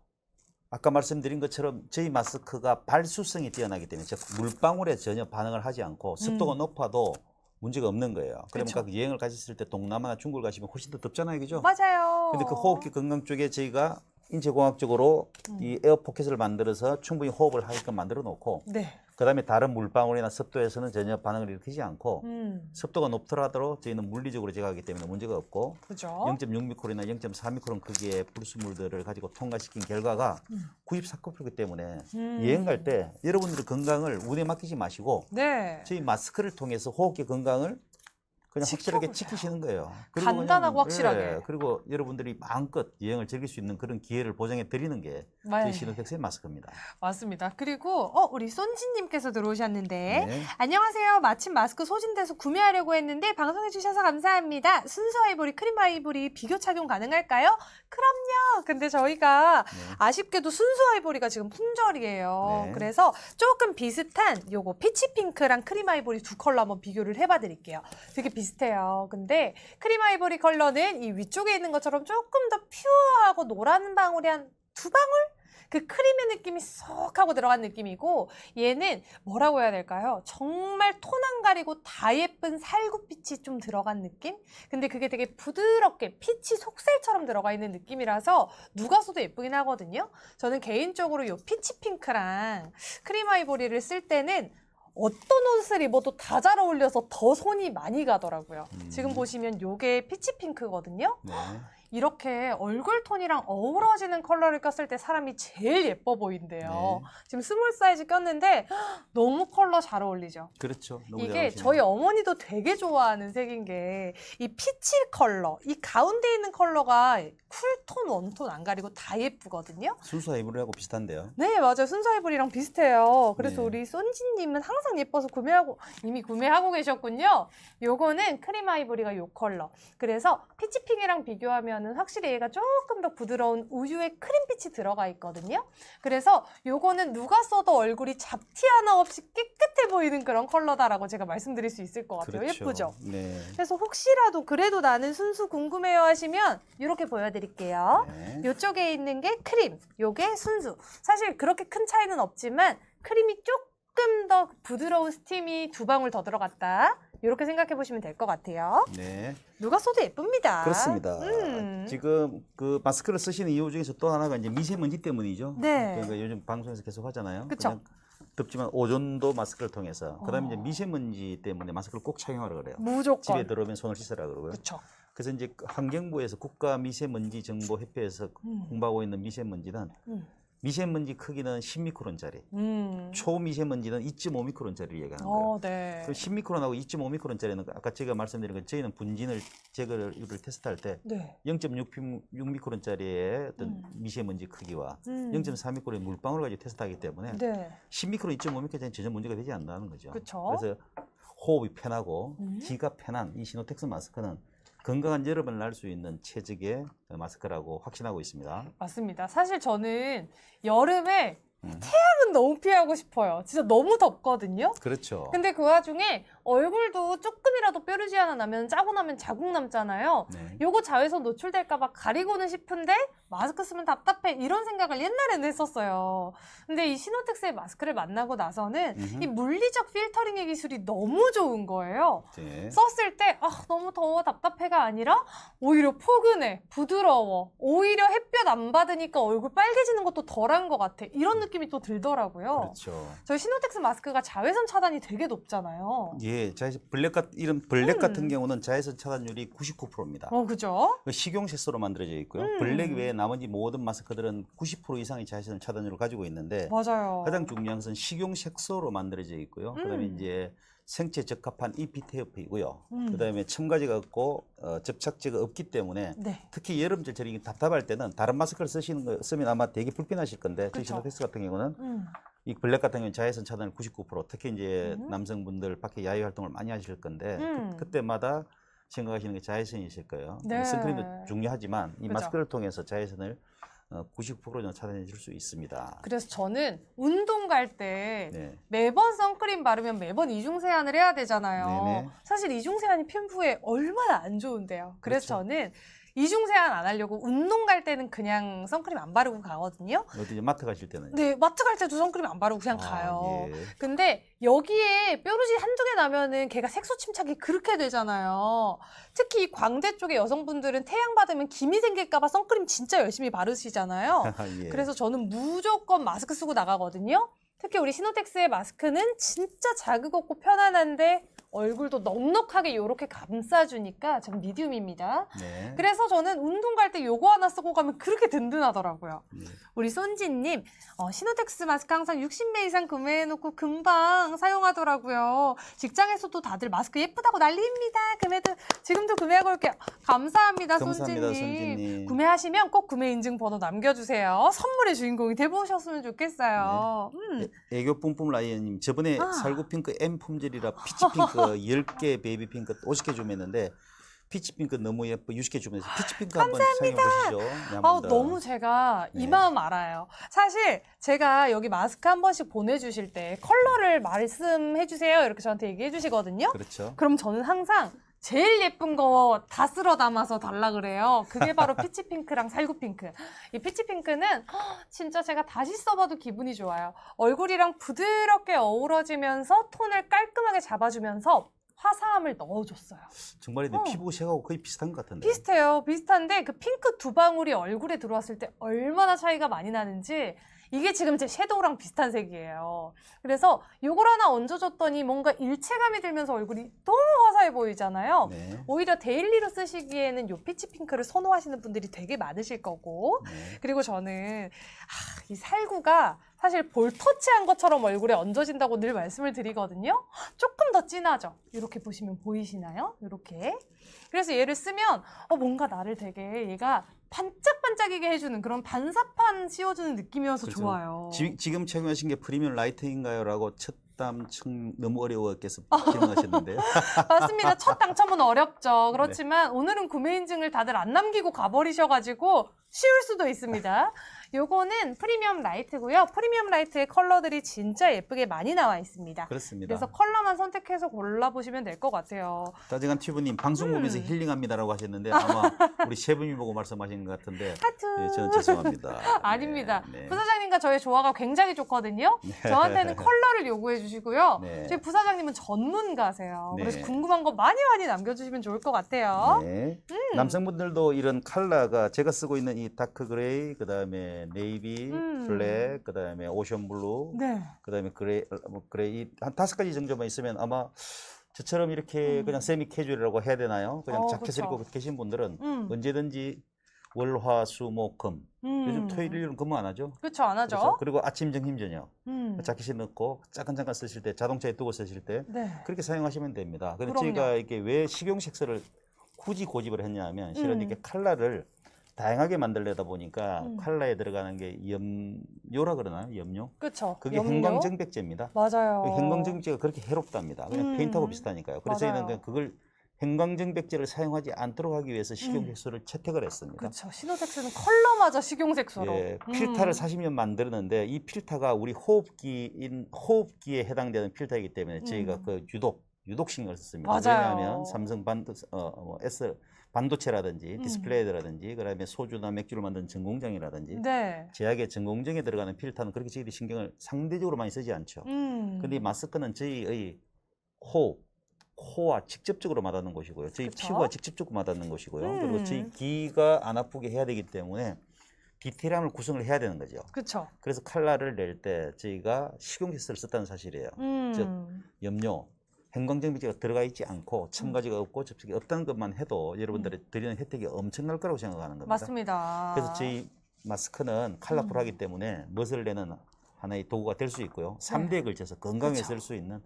아까 말씀드린 것처럼 저희 마스크가 발수성이 뛰어나기 때문에 즉 물방울에 전혀 반응을 하지 않고 습도가 높아도 문제가 없는 거예요. 그러니까 그 여행을 가셨을 때 동남아나 중국을 가시면 훨씬 더 덥잖아요. 그죠? 맞아요. 근데 그 호흡기 건강 쪽에 저희가 인체공학적으로 이 에어 포켓을 만들어서 충분히 호흡을 하게끔 만들어 놓고 네. 그다음에 다른 물방울이나 습도에서는 전혀 반응을 일으키지 않고 습도가 높더라도 저희는 물리적으로 제거하기 때문에 문제가 없고 그죠. 0.6미크론이나 0.4미크론 크기의 불순물들을 가지고 통과시킨 결과가 94%이기 때문에 여행 갈 때 여러분들의 건강을 운에 맡기지 마시고 네. 저희 마스크를 통해서 호흡기 건강을 그냥 확실하게 지켜보세요. 지키시는 거예요. 간단하고 확실하게. 예, 그리고 여러분들이 마음껏 여행을 즐길 수 있는 그런 기회를 보장해 드리는 게 저희 시노텍스의 마스크입니다. 맞습니다. 그리고 우리 손지님께서 들어오셨는데 네. 안녕하세요. 마침 마스크 소진돼서 구매하려고 했는데 방송해 주셔서 감사합니다. 순수 아이보리, 크림 아이보리 비교 착용 가능할까요? 그럼요. 근데 저희가 아쉽게도 순수 아이보리가 지금 품절이에요. 네. 그래서 조금 비슷한 요거 피치 핑크랑 크림 아이보리 두 컬러 한번 비교를 해봐 드릴게요. 되게 비슷해요. 근데 크림 아이보리 컬러는 이 위쪽에 있는 것처럼 조금 더 퓨어하고 노란 방울이 한 두 방울? 그 크림의 느낌이 쏙 하고 들어간 느낌이고 얘는 뭐라고 해야 될까요? 정말 톤 안 가리고 다 예쁜 살구빛이 좀 들어간 느낌? 근데 그게 되게 부드럽게 빛이 속살처럼 들어가 있는 느낌이라서 누가 써도 예쁘긴 하거든요. 저는 개인적으로 이 피치 핑크랑 크림 아이보리를 쓸 때는 어떤 옷을 입어도 다 잘 어울려서 더 손이 많이 가더라고요. 지금 보시면 이게 피치 핑크거든요. 네. 이렇게 얼굴 톤이랑 어우러지는 컬러를 꼈을 때 사람이 제일 예뻐 보인대요. 네. 지금 스몰 사이즈 꼈는데 너무 컬러 잘 어울리죠. 그렇죠. 너무 이게 잘하시네요. 저희 어머니도 되게 좋아하는 색인 게 이 피치 컬러, 이 가운데 있는 컬러가 쿨톤, 웜톤 안 가리고 다 예쁘거든요. 순수 아이보리하고 비슷한데요. 네, 맞아요. 순수 아이보리랑 비슷해요. 그래서 네. 우리 손지님은 항상 예뻐서 이미 구매하고 계셨군요. 요거는 크림 아이보리가 요 컬러. 그래서 피치핑이랑 비교하면은 확실히 얘가 조금 더 부드러운 우유의 크림빛이 들어가 있거든요. 그래서 요거는 누가 써도 얼굴이 잡티 하나 없이 깨끗해 보이는 그런 컬러다라고 제가 말씀드릴 수 있을 것 같아요. 그렇죠. 예쁘죠? 네. 그래서 혹시라도 그래도 나는 순수 궁금해요 하시면 이렇게 보여드릴게요. 네. 이쪽에 있는 게 크림, 요게 순수. 사실 그렇게 큰 차이는 없지만 크림이 조금 더 부드러운 스팀이 두 방울 더 들어갔다. 이렇게 생각해 보시면 될 것 같아요. 네. 누가 써도 예쁩니다. 그렇습니다. 지금 그 마스크를 쓰시는 이유 중에서 또 하나가 이제 미세먼지 때문이죠. 네. 그러니까 요즘 방송에서 계속 하잖아요. 그쵸. 그냥 덥지만 오존도 마스크를 통해서 그다음에 이제 미세먼지 때문에 마스크를 꼭 착용하라 그래요. 무조건. 집에 들어오면 손을 씻으라 그러고요. 그렇죠. 그래서 이제 환경부에서 국가 미세먼지 정보 협회에서 공부하고 있는 미세먼지는 미세먼지 크기는 10미크론짜리, 초미세먼지는 2.5미크론짜리를 얘기하는 거예요. 네. 그 10미크론하고 2.5미크론짜리는 아까 제가 말씀드린 건 저희는 분진을 제거를 테스트할 때 네. 0.6미크론짜리의 어떤 미세먼지 크기와 0.4미크론의 물방울을 가지고 테스트하기 때문에 네. 10미크론, 2.5미크론짜리는 전혀 문제가 되지 않는다는 거죠. 그쵸. 그래서 호흡이 편하고 기가 편한 이 시노텍스 마스크는 건강한 여름을 날 수 있는 최적의 마스크라고 확신하고 있습니다. 맞습니다. 사실 저는 여름에 태양은 너무 피하고 싶어요. 진짜 너무 덥거든요. 그렇죠. 근데 그 와중에 얼굴도 조금이라도 뾰루지 하나 나면 짜고 나면 자국 남잖아요. 네. 요거 자외선 노출될까봐 가리고는 싶은데 마스크 쓰면 답답해 이런 생각을 옛날에는 했었어요. 근데 이 시노텍스의 마스크를 만나고 나서는 이 물리적 필터링의 기술이 너무 좋은 거예요. 네. 썼을 때 너무 더워 답답해가 아니라 오히려 포근해, 부드러워, 오히려 햇볕 안 받으니까 얼굴 빨개지는 것도 덜한 것 같아. 이런 느낌이 또 들더라고요. 그렇죠. 저희 시노텍스 마스크가 자외선 차단이 되게 높잖아요. 예, 블랙 같은 경우는 자외선 차단율이 99%입니다. 그죠? 식용 색소로 만들어져 있고요. 블랙 외에 나머지 모든 마스크들은 90% 이상의 자외선 차단율을 가지고 있는데 맞아요. 가장 중요한 것은 식용 색소로 만들어져 있고요. 그다음에 이제 생체 적합한 EPTF이고요. 그다음에 첨가제가 없고 접착제가 없기 때문에 네. 특히 여름철 이게 답답할 때는 다른 마스크를 쓰면 아마 되게 불편하실 건데 저희 그쵸. 시노텍스 같은 경우는 이 블랙 같은 경우는 자외선 차단율 99%, 특히 이제 남성분들 밖에 야외 활동을 많이 하실 건데 그때마다 생각하시는 게 자외선이 있을 거예요. 네. 선크림도 중요하지만 이 그죠. 마스크를 통해서 자외선을 99% 정도 차단해 줄 수 있습니다. 그래서 저는 운동 갈 때 네. 매번 선크림 바르면 매번 이중 세안을 해야 되잖아요. 네네. 사실 이중 세안이 피부에 얼마나 안 좋은데요. 그래서 그렇죠. 저는 이중 세안 안 하려고 운동 갈 때는 그냥 선크림 안 바르고 가거든요. 어디 이제 마트 가실 때는 네, 마트 갈 때도 선크림 안 바르고 그냥 가요. 예. 근데 여기에 뾰루지 한두 개 나면은 걔가 색소 침착이 그렇게 되잖아요. 특히 이 광대 쪽의 여성분들은 태양 받으면 기미 생길까봐 선크림 진짜 열심히 바르시잖아요. 예. 그래서 저는 무조건 마스크 쓰고 나가거든요. 특히 우리 시노텍스의 마스크는 진짜 자극 없고 편안한데 얼굴도 넉넉하게 이렇게 감싸주니까 전 미디움입니다. 네. 그래서 저는 운동 갈 때 요거 하나 쓰고 가면 그렇게 든든하더라고요. 네. 우리 손지님, 시노텍스 마스크 항상 60매 이상 구매해놓고 금방 사용하더라고요. 직장에서도 다들 마스크 예쁘다고 난리입니다. 지금도 구매하고 올게요. 감사합니다, 감사합니다, 손지님. 손지님. 구매하시면 꼭 구매 인증 번호 남겨주세요. 선물의 주인공이 돼보셨으면 좋겠어요. 애교 뿜뿜 라이언님, 저번에 살구핑크 M 품절이라 피치핑크 10개, 베이비핑크 50개 주문했는데 피치핑크 너무 예뻐 60개 주문해서 피치핑크 한번 사용해 보시죠. 네, 한번 더. 너무 제가 이 네. 마음 알아요. 사실 제가 여기 마스크 한 번씩 보내주실 때 컬러를 말씀해 주세요. 이렇게 저한테 얘기해 주시거든요. 그렇죠. 그럼 저는 항상 제일 예쁜 거 다 쓸어 담아서 달라 그래요. 그게 바로 피치핑크랑 살구핑크. 이 피치핑크는 진짜 제가 다시 써봐도 기분이 좋아요. 얼굴이랑 부드럽게 어우러지면서 톤을 깔끔하게 잡아주면서 화사함을 넣어줬어요. 정말 내 피부 색하고 거의 비슷한 것 같은데. 비슷해요. 비슷한데 그 핑크 두 방울이 얼굴에 들어왔을 때 얼마나 차이가 많이 나는지 이게 지금 제 섀도우랑 비슷한 색이에요. 그래서 이걸 하나 얹어줬더니 뭔가 일체감이 들면서 얼굴이 너무 화사해 보이잖아요. 네. 오히려 데일리로 쓰시기에는 이 피치 핑크를 선호하시는 분들이 되게 많으실 거고 네. 그리고 저는 이 살구가 사실 볼터치한 것처럼 얼굴에 얹어진다고 늘 말씀을 드리거든요. 조금 더 진하죠? 이렇게 보시면 보이시나요? 이렇게. 그래서 얘를 쓰면 뭔가 나를 되게 얘가 반짝반짝이게 해주는 그런 반사판 씌워주는 느낌이어서 그렇죠. 좋아요. 지금 착용하신 게 프리미엄 라이트인가요? 라고 첫 당첨 너무 어려워서 질문하셨는데요. 맞습니다. 첫 당첨은 어렵죠. 그렇지만 오늘은 구매 인증을 다들 안 남기고 가버리셔가지고 쉬울 수도 있습니다. 요거는 프리미엄 라이트고요. 프리미엄 라이트의 컬러들이 진짜 예쁘게 많이 나와 있습니다. 그렇습니다. 그래서 컬러만 선택해서 골라보시면 될 것 같아요. 따뜻한 튜브님 방송 보면서 힐링합니다라고 하셨는데 아마 우리 셰프님 보고 말씀하시는 것 같은데 하트. 예, 저는 죄송합니다. 아닙니다. 네, 네. 부사장님과 저의 조화가 굉장히 좋거든요. 네. 저한테는 컬러를 요구해 주시고요. 네. 저희 부사장님은 전문가세요. 네. 그래서 궁금한 거 많이 남겨주시면 좋을 것 같아요. 네. 남성분들도 이런 컬러가 제가 쓰고 있는 이 다크 그레이, 그다음에 네이비, 블랙, 그다음에 오션 블루, 네. 그다음에 그레이 한 5가지 정도만 있으면 아마 저처럼 이렇게 그냥 세미 캐주얼이라고 해야 되나요? 그냥 자켓을 그쵸. 입고 계신 분들은 언제든지 월, 화, 수, 목, 금. 요즘 토요일, 일요일은 근무 안 하죠? 그렇죠, 안 하죠. 그렇죠? 그리고 아침, 점심, 저녁. 음. 자켓에 넣고 잠깐 쓰실 때, 자동차에 두고 쓰실 때 네. 그렇게 사용하시면 됩니다. 근데 그럼요. 저희가 이게 왜 식용 색소를 굳이 고집을 했냐면 실은 이렇게 컬러를 다양하게 만들려다 보니까 컬러에 들어가는 게 염료라 그러나요? 염료? 그렇죠. 그게 염료? 형광증백제입니다. 맞아요. 형광증백제가 그렇게 해롭답니다. 그냥 페인트하고 비슷하니까요. 그래서 맞아요. 저희는 그냥 그걸 형광증백제를 사용하지 않도록 하기 위해서 식용색소를 채택을 했습니다. 그렇죠. 신호색소는 컬러마저 식용색소로. 예, 필터를 40년 만들었는데 이 필터가 우리 호흡기에 해당되는 필터이기 때문에 저희가 그 유독 신경을 썼습니다. 맞아요. 왜냐하면 삼성 반도체라든지 디스플레이라든지 그다음에 소주나 맥주를 만드는 전공장이라든지 네. 제약의 전공정에 들어가는 필터는 그렇게 저희들이 신경을 상대적으로 많이 쓰지 않죠. 근데 이 마스크는 저희의 코와 직접적으로 맞닿는 곳이고요. 저희 그쵸? 피부와 직접적으로 맞닿는 곳이고요. 그리고 저희 귀가 안 아프게 해야 되기 때문에 디테일함을 구성을 해야 되는 거죠. 그렇죠. 그래서 컬러를 낼 때 저희가 식용색소를 썼다는 사실이에요. 즉 염료, 형광증백제가 들어가 있지 않고 첨가제가 없고 접촉이 없다는 것만 해도 여러분들이 드리는 혜택이 엄청날 거라고 생각하는 겁니다. 맞습니다. 그래서 저희 마스크는 컬러풀하기 때문에 멋을 내는 하나의 도구가 될 수 있고요. 3대에 걸쳐서 건강에 그쵸. 쓸 수 있는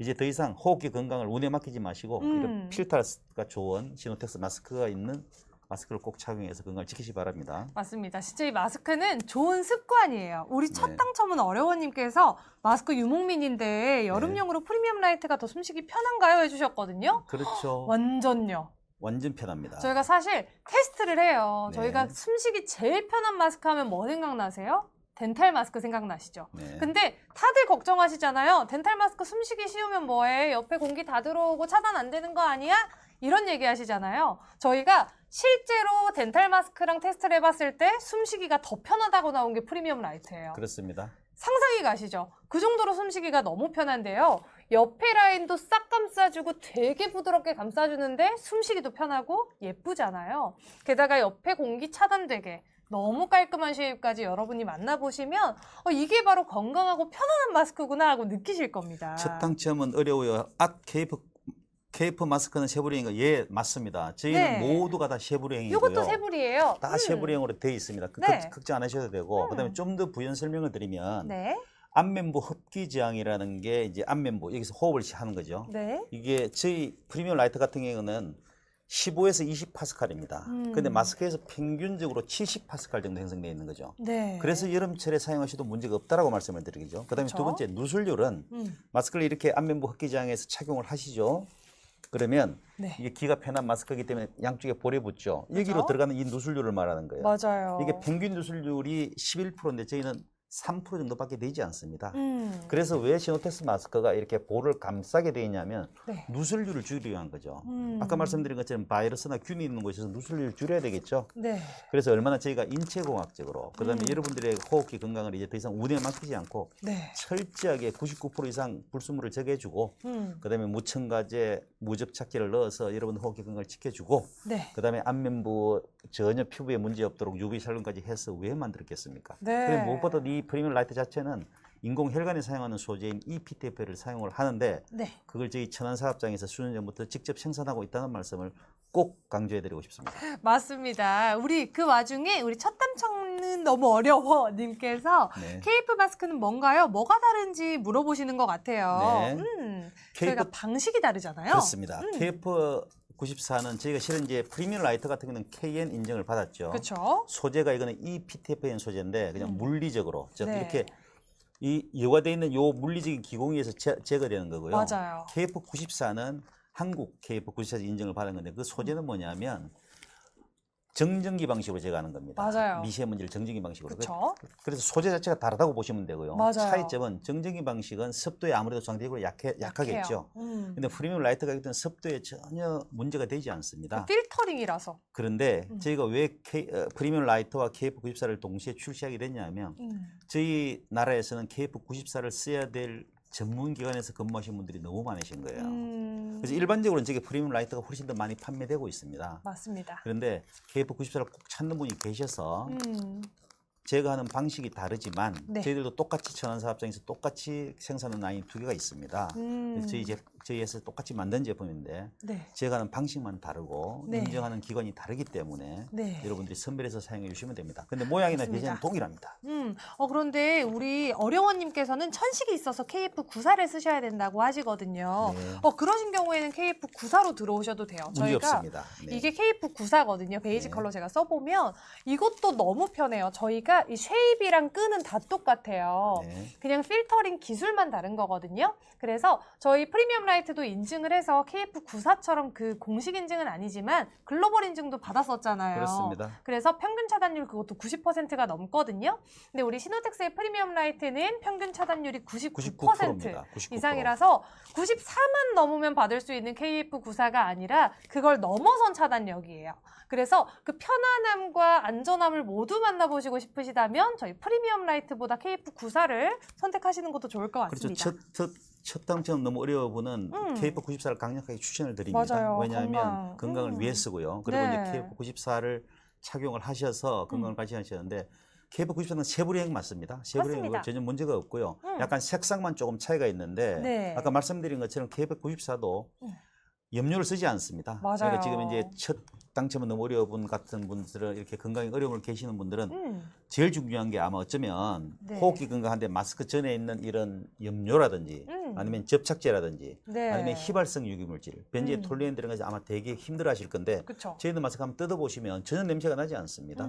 이제 더 이상 호흡기 건강을 운에 맡기지 마시고 이런 필터가 좋은 시노텍스 마스크가 있는 마스크를 꼭 착용해서 건강을 지키시 바랍니다. 맞습니다. 진짜 이 마스크는 좋은 습관이에요. 우리 첫 네. 당첨은 어려워님께서 마스크 유목민인데 여름용으로 프리미엄 라이트가 더 숨쉬기 편한가요? 해주셨거든요. 그렇죠. 완전요. 완전 편합니다. 저희가 사실 테스트를 해요. 네. 저희가 숨쉬기 제일 편한 마스크 하면 뭐 생각나세요? 덴탈 마스크 생각나시죠? 네. 근데 다들 걱정하시잖아요. 덴탈 마스크 숨쉬기 쉬우면 뭐해? 옆에 공기 다 들어오고 차단 안 되는 거 아니야? 이런 얘기 하시잖아요. 저희가 실제로 덴탈 마스크랑 테스트를 해봤을 때 숨쉬기가 더 편하다고 나온 게 프리미엄 라이트예요. 그렇습니다. 상상이 가시죠? 그 정도로 숨쉬기가 너무 편한데요. 옆에 라인도 싹 감싸주고 되게 부드럽게 감싸주는데 숨쉬기도 편하고 예쁘잖아요. 게다가 옆에 공기 차단되게 너무 깔끔한 쉐입까지 여러분이 만나보시면 이게 바로 건강하고 편안한 마스크구나 하고 느끼실 겁니다. 첫 당첨은 어려워요. KF 마스크는 쉐브리행인가? 예, 맞습니다. 저희는 네. 모두가 다 쉐브리행이고요. 이것도 쉐브리예요. 다 쉐브리행으로 되어 있습니다. 네. 걱정 안 하셔도 되고 그다음에 좀 더 부연 설명을 드리면 네. 안면부 흡기 저항이라는 게 이제 안면부 여기서 호흡을 하는 거죠. 네. 이게 저희 프리미엄 라이트 같은 경우는 15에서 20파스칼입니다. 근데 마스크에서 평균적으로 70파스칼 정도 형성되어 있는 거죠. 네. 그래서 여름철에 사용하셔도 문제가 없다라고 말씀을 드리죠. 그다음에 그렇죠. 두 번째 누설율은 마스크를 이렇게 안면부 흡기 저항해서 착용을 하시죠. 그러면 네. 이게 귀가 편한 마스크이기 때문에 양쪽에 볼에 붙죠. 여기로 그렇죠. 들어가는 이 누설율을 말하는 거예요. 맞아요. 이게 평균 누설율이 11%인데 저희는 3% 정도밖에 되지 않습니다. 그래서 왜 시노텍스 마스크가 이렇게 볼을 감싸게 되어 있냐면 네. 누설율을 줄이기 위한 거죠. 아까 말씀드린 것처럼 바이러스나 균이 있는 곳에서 누설율을 줄여야 되겠죠. 네. 그래서 얼마나 저희가 인체공학적으로 그다음에 여러분들의 호흡기 건강을 이제 더 이상 운에 맡기지 않고 네. 철저하게 99% 이상 불순물을 제거해주고 그다음에 무첨가제, 무접착제를 넣어서 여러분 호흡기 건강을 지켜주고 네. 그다음에 안면부 전혀 피부에 문제 없도록 UV 촬영까지 해서 왜 만들었겠습니까? 네. 그리고 무엇보다 이 프리미엄 라이트 자체는 인공 혈관에 사용하는 소재인 EPTF를 사용을 하는데 네. 그걸 저희 천안사업장에서 수년 전부터 직접 생산하고 있다는 말씀을 꼭 강조해드리고 싶습니다. 맞습니다. 우리 그 와중에 우리 첫 당첨은 너무 어려워 님께서 네. KF 마스크는 뭔가요? 뭐가 다른지 물어보시는 것 같아요. 네. 저희가 방식이 다르잖아요. 그렇습니다. KF94는 저희가 실은 이제 프리미엄 라이터 같은 경우는 KN 인증을 받았죠. 그렇죠. 소재가 이거는 EPTFN 소재인데 그냥 물리적으로 즉 네. 이렇게 이 여과되어 있는 요 물리적인 기공에 의해서 제거되는 거고요. 맞아요. KF94는 한국 KF94에서 인증을 받은 건데 그 소재는 뭐냐면 정전기 방식으로 제거하는 겁니다. 맞아요. 미세먼지를 정전기 방식으로. 그렇죠. 그래서 소재 자체가 다르다고 보시면 되고요. 맞아요. 차이점은 정전기 방식은 습도에 아무래도 상대적으로 약하겠죠. 근데 프리미엄 라이트가 있던 습도에 전혀 문제가 되지 않습니다. 필터링이라서. 그런데 저희가 왜 프리미엄 라이트와 KF94를 동시에 출시하게 됐냐면 저희 나라에서는 KF94를 써야 될 전문 기관에서 근무하신 분들이 너무 많으신 거예요. 그래서 일반적으로는 저게 프리미엄 라이트가 훨씬 더 많이 판매되고 있습니다. 맞습니다. 그런데 KF94를 꼭 찾는 분이 계셔서 제가 하는 방식이 다르지만 네. 저희들도 똑같이 천안사업장에서 똑같이 생산하는 라인 두 개가 있습니다. 그래서 저희 회사 똑같이 만든 제품인데 네. 제가 하는 방식만 다르고 네. 인정하는 기관이 다르기 때문에 네. 여러분들이 선별해서 사용해 주시면 됩니다. 근데 모양이나 맞습니다. 디자인은 동일합니다. 그런데 우리 어려원님께서는 천식이 있어서 KF94를 쓰셔야 된다고 하시거든요. 네. 그러신 경우에는 KF94로 들어오셔도 돼요. 문제 저희가 없습니다. 네. 이게 KF94거든요. 베이지 네. 컬러 제가 써보면 이것도 너무 편해요. 저희가 이 쉐입이랑 끈은 다 똑같아요. 네. 그냥 필터링 기술만 다른 거거든요. 그래서 저희 프리미엄 라이트도 인증을 해서 KF94처럼 그 공식 인증은 아니지만 글로벌 인증도 받았었잖아요. 그렇습니다. 그래서 평균 차단율 그것도 90%가 넘거든요. 근데 우리 시노텍스의 프리미엄 라이트는 평균 차단율이 99% 이상이라서 94만 넘으면 받을 수 있는 KF94가 아니라 그걸 넘어선 차단력이에요. 그래서 그 편안함과 안전함을 모두 만나보시고 싶으시다면 저희 프리미엄 라이트보다 KF94를 선택하시는 것도 좋을 것 같습니다. 그렇죠. 첫 당처럼 너무 어려워 보는 KF94를 강력하게 추천을 드립니다. 맞아요. 왜냐하면 건강을 위해 쓰고요. 그리고 네. 이제 KF94를 착용을 하셔서 건강을 관리하시는데 KF94는 세부리행 맞습니다. 세부리행이고 전혀 문제가 없고요. 약간 색상만 조금 차이가 있는데 네. 아까 말씀드린 것처럼 KF94도 염료를 쓰지 않습니다. 맞아요. 그러니까 지금 이제 첫 당첨은 너무 어려운 같은 분들은 이렇게 건강에 어려움을 계시는 분들은 제일 중요한 게 아마 어쩌면 네. 호흡기 건강한데 마스크 전에 있는 이런 염료라든지 아니면 접착제라든지 네. 아니면 휘발성 유기물질, 벤지에 톨루엔 들어간 것이 아마 되게 힘들어하실 건데 그쵸. 저희도 마스크 한번 뜯어보시면 전혀 냄새가 나지 않습니다.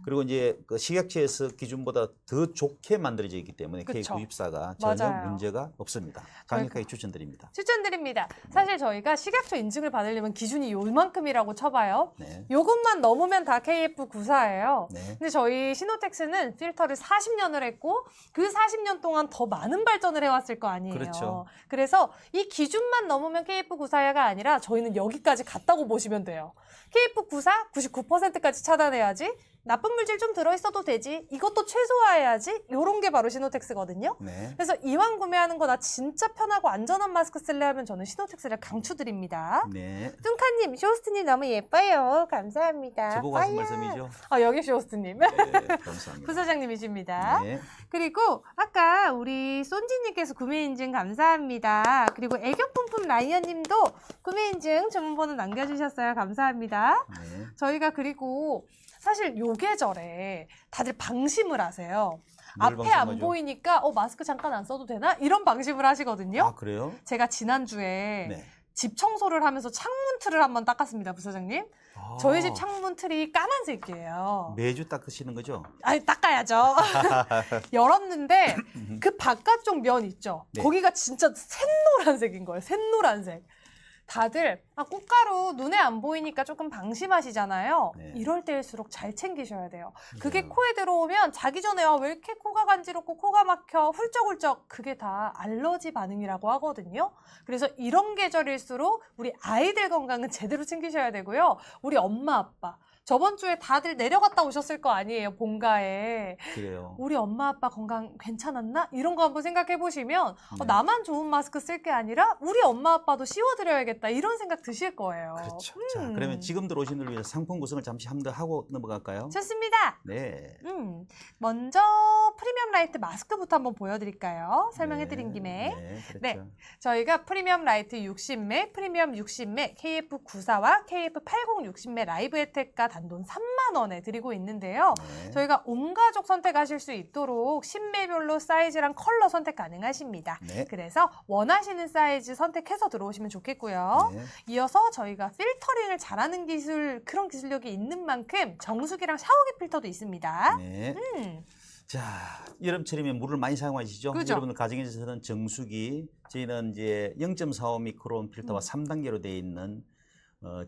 그리고 이제 그 식약처에서 기준보다 더 좋게 만들어져 있기 때문에 그쵸. K94가 전혀 맞아요. 문제가 없습니다. 강력하게 추천드립니다. 추천드립니다. 사실 저희가 식약처 인증을 받으려면 기준이 요만큼이라고 쳐봐요. 네. 요것만 넘으면 다 KF94예요. 네. 근데 저희 시노텍스는 필터를 40년을 했고 그 40년 동안 더 많은 발전을 해왔을 거 아니에요. 그렇죠. 그래서 이 기준만 넘으면 KF94가 아니라 저희는 여기까지 갔다고 보시면 돼요. KF94 99%까지 차단해야지. 나쁜 물질 좀 들어있어도 되지. 이것도 최소화해야지. 요런 게 바로 시노텍스거든요. 네. 그래서 이왕 구매하는 거 나 진짜 편하고 안전한 마스크 쓸래 하면 저는 시노텍스를 강추드립니다. 네. 뚱카님, 쇼호스트님 너무 예뻐요. 감사합니다. 저보고 하신 말씀이죠? 여기 쇼호스트님. 네, 감사합니다. 부사장님이십니다. 네. 그리고 아까 우리 쏜지님께서 구매 인증 감사합니다. 그리고 애교품품 라이언님도 구매 인증 주문번호 남겨주셨어요. 감사합니다. 네. 저희가 그리고 사실 요 계절에 다들 방심을 하세요. 뭘 앞에 안 방심하죠? 보이니까 마스크 잠깐 안 써도 되나? 이런 방심을 하시거든요. 아, 그래요? 제가 지난주에 네. 집 청소를 하면서 창문 틀을 한번 닦았습니다, 부사장님. 아, 저희 집 창문 틀이 까만색이에요. 매주 닦으시는 거죠? 아니, 닦아야죠. 열었는데 그 바깥쪽 면 있죠? 네. 거기가 진짜 샛노란색인 거예요. 샛노란색. 다들 꽃가루 눈에 안 보이니까 조금 방심하시잖아요. 네. 이럴 때일수록 잘 챙기셔야 돼요. 그게 맞아요. 코에 들어오면 자기 전에 왜 이렇게 코가 간지럽고 코가 막혀 훌쩍훌쩍 그게 다 알러지 반응이라고 하거든요. 그래서 이런 계절일수록 우리 아이들 건강은 제대로 챙기셔야 되고요. 우리 엄마 아빠 저번 주에 다들 내려갔다 오셨을 거 아니에요, 본가에. 그래요. 우리 엄마 아빠 건강 괜찮았나? 이런 거 한번 생각해 보시면 네. 나만 좋은 마스크 쓸 게 아니라 우리 엄마 아빠도 씌워드려야겠다 이런 생각 드실 거예요. 그렇죠. 자, 그러면 지금 들어오신 분을 위해서 상품 구성을 잠시 한 번 더 하고 넘어갈까요? 좋습니다. 네. 먼저 프리미엄 라이트 마스크부터 한번 보여드릴까요? 설명해드린 네. 김에. 네, 그렇죠. 네. 저희가 프리미엄 라이트 60매, 프리미엄 60매, KF94와 KF80 60매 라이브 혜택가 단돈 3만 원에 드리고 있는데요. 네. 저희가 온 가족 선택하실 수 있도록 신매별로 사이즈랑 컬러 선택 가능하십니다. 네. 그래서 원하시는 사이즈 선택해서 들어오시면 좋겠고요. 네. 이어서 저희가 필터링을 잘하는 기술, 그런 기술력이 있는 만큼 정수기랑 샤워기 필터도 있습니다. 네. 음. 자, 여름철이면 물을 많이 사용하시죠? 그죠? 여러분들 가정에서는 정수기, 저희는 이제 0.45 미크론 필터와 3단계로 되어 있는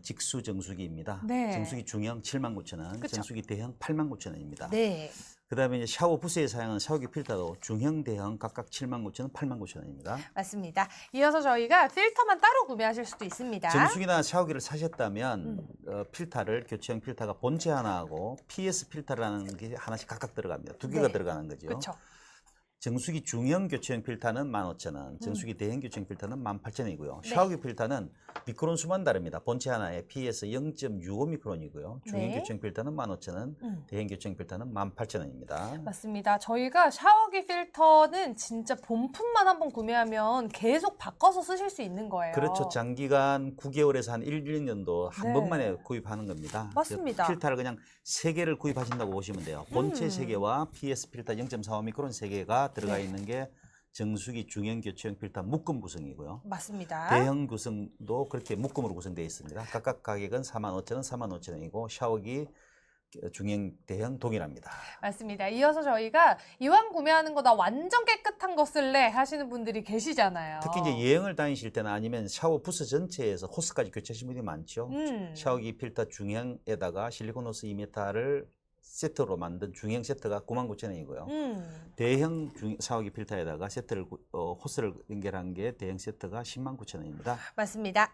직수 정수기입니다. 네. 정수기 중형 79,000원, 그쵸? 정수기 대형 89,000원입니다. 네. 그다음에 이제 샤워 부스에 사용하는 샤워기 필터도 중형, 대형 각각 79,000원, 89,000원입니다. 맞습니다. 이어서 저희가 필터만 따로 구매하실 수도 있습니다. 정수기나 샤워기를 사셨다면 필터를 교체형 필터가 본체 하나하고 PS 필터라는 게 하나씩 각각 들어갑니다. 두 개가 네. 들어가는 거죠. 그렇죠. 정수기 중형 교체형 필터는 15,000원, 정수기 대형 교체형 필터는 18,000원이고요. 네. 샤워기 필터는 미크론 수만 다릅니다. 본체 하나에 PS 0.65 미크론이고요. 중형 네. 교체형 필터는 15,000원, 대형 교체형 필터는 18,000원입니다. 맞습니다. 저희가 샤워기 필터는 진짜 본품만 한번 구매하면 계속 바꿔서 쓰실 수 있는 거예요. 그렇죠. 장기간 9개월에서 한 1, 2년도 한 네. 번만에 구입하는 겁니다. 맞습니다. 필터를 그냥 3개를 구입하신다고 보시면 돼요. 본체 3개와 PS 필터 0.45 미크론 3개가 들어가 네. 있는 게 정수기 중형 교체형 필터 묶음 구성이고요. 맞습니다. 대형 구성도 그렇게 묶음으로 구성되어 있습니다. 각각 가격은 45,000원, 45,000원이고 샤워기 중형, 대형 동일합니다. 맞습니다. 이어서 저희가 이왕 구매하는 거 나 완전 깨끗한 거 쓸래 하시는 분들이 계시잖아요. 특히 이제 여행을 다니실 때나 아니면 샤워 부스 전체에서 호스까지 교체하시는 분들이 많죠. 샤워기 필터 중형에다가 실리콘 호스 2m를 세트로 만든 중형 세트가 99,000원이고요. 대형 샤워기 필터에다가 세트를 호스를 연결한 게 대형 세트가 109,000원입니다. 맞습니다.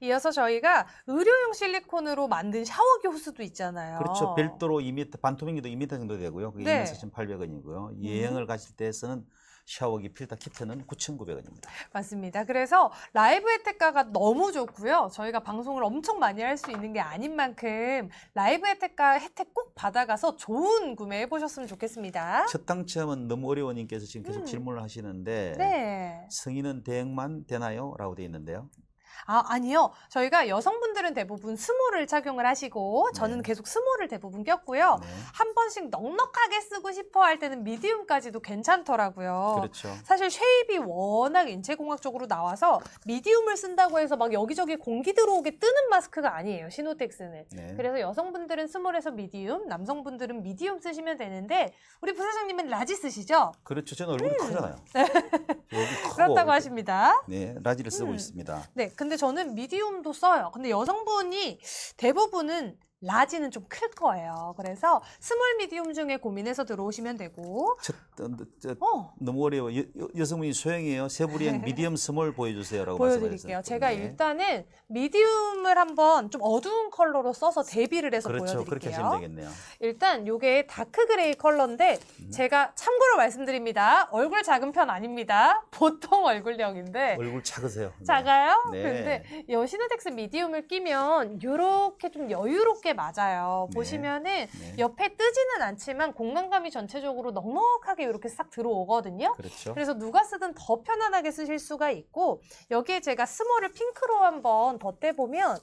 이어서 저희가 의료용 실리콘으로 만든 샤워기 호스도 있잖아요. 그렇죠. 별도로 2m, 반투명기도 2m 정도 되고요. 그게 네. 24,800원이고요. 여행을 가실 때 쓰는 샤워기 필터 키트는 9,900원입니다. 맞습니다. 그래서 라이브 혜택가가 너무 좋고요. 저희가 방송을 엄청 많이 할 수 있는 게 아닌 만큼 라이브 혜택가 혜택 꼭 받아가서 좋은 구매 해보셨으면 좋겠습니다. 첫 당첨은 너무 어려워님께서 지금 계속 질문을 하시는데 네. 성인은 대형만 되나요? 라고 되어 있는데요. 아니요. 저희가 여성분들은 대부분 스몰을 착용을 하시고 저는 네. 계속 스몰을 대부분 꼈고요. 네. 한 번씩 넉넉하게 쓰고 싶어 할 때는 미디움까지도 괜찮더라고요. 그렇죠. 사실 쉐입이 워낙 인체공학적으로 나와서 미디움을 쓴다고 해서 막 여기저기 공기 들어오게 뜨는 마스크가 아니에요. 시노텍스는. 네. 그래서 여성분들은 스몰에서 미디움, 남성분들은 미디움 쓰시면 되는데 우리 부사장님은 라지 쓰시죠? 그렇죠. 저는 얼굴이 크잖아요. 여기 크고 그렇다고 하십니다. 네, 라지를 쓰고 있습니다. 네, 근데 저는 미디움도 써요. 근데 여성분이 대부분은 라지는 좀 클 거예요. 그래서 스몰 미디움 중에 고민해서 들어오시면 되고. 너무 어려워. 여성분이 소형이에요. 세부리형 미디엄 스몰 보여주세요라고 보여드릴게요. 말씀하셨어요. 제가 일단은 미디움을 한번 좀 어두운 컬러로 써서 대비를 해서 그렇죠. 보여드릴게요. 그렇게 하시면 되겠네요. 일단 이게 다크 그레이 컬러인데 제가 참고로 말씀드립니다. 얼굴 작은 편 아닙니다. 보통 얼굴형인데. 얼굴 작으세요. 네. 작아요? 네. 근데 시노텍스 미디움을 끼면 이렇게 좀 여유롭게 맞아요. 네. 보시면은 네. 옆에 뜨지는 않지만 공간감이 전체적으로 넉넉하게 이렇게 싹 들어오거든요. 그렇죠. 그래서 누가 쓰든 더 편안하게 쓰실 수가 있고 여기에 제가 스몰을 핑크로 한번 덧대보면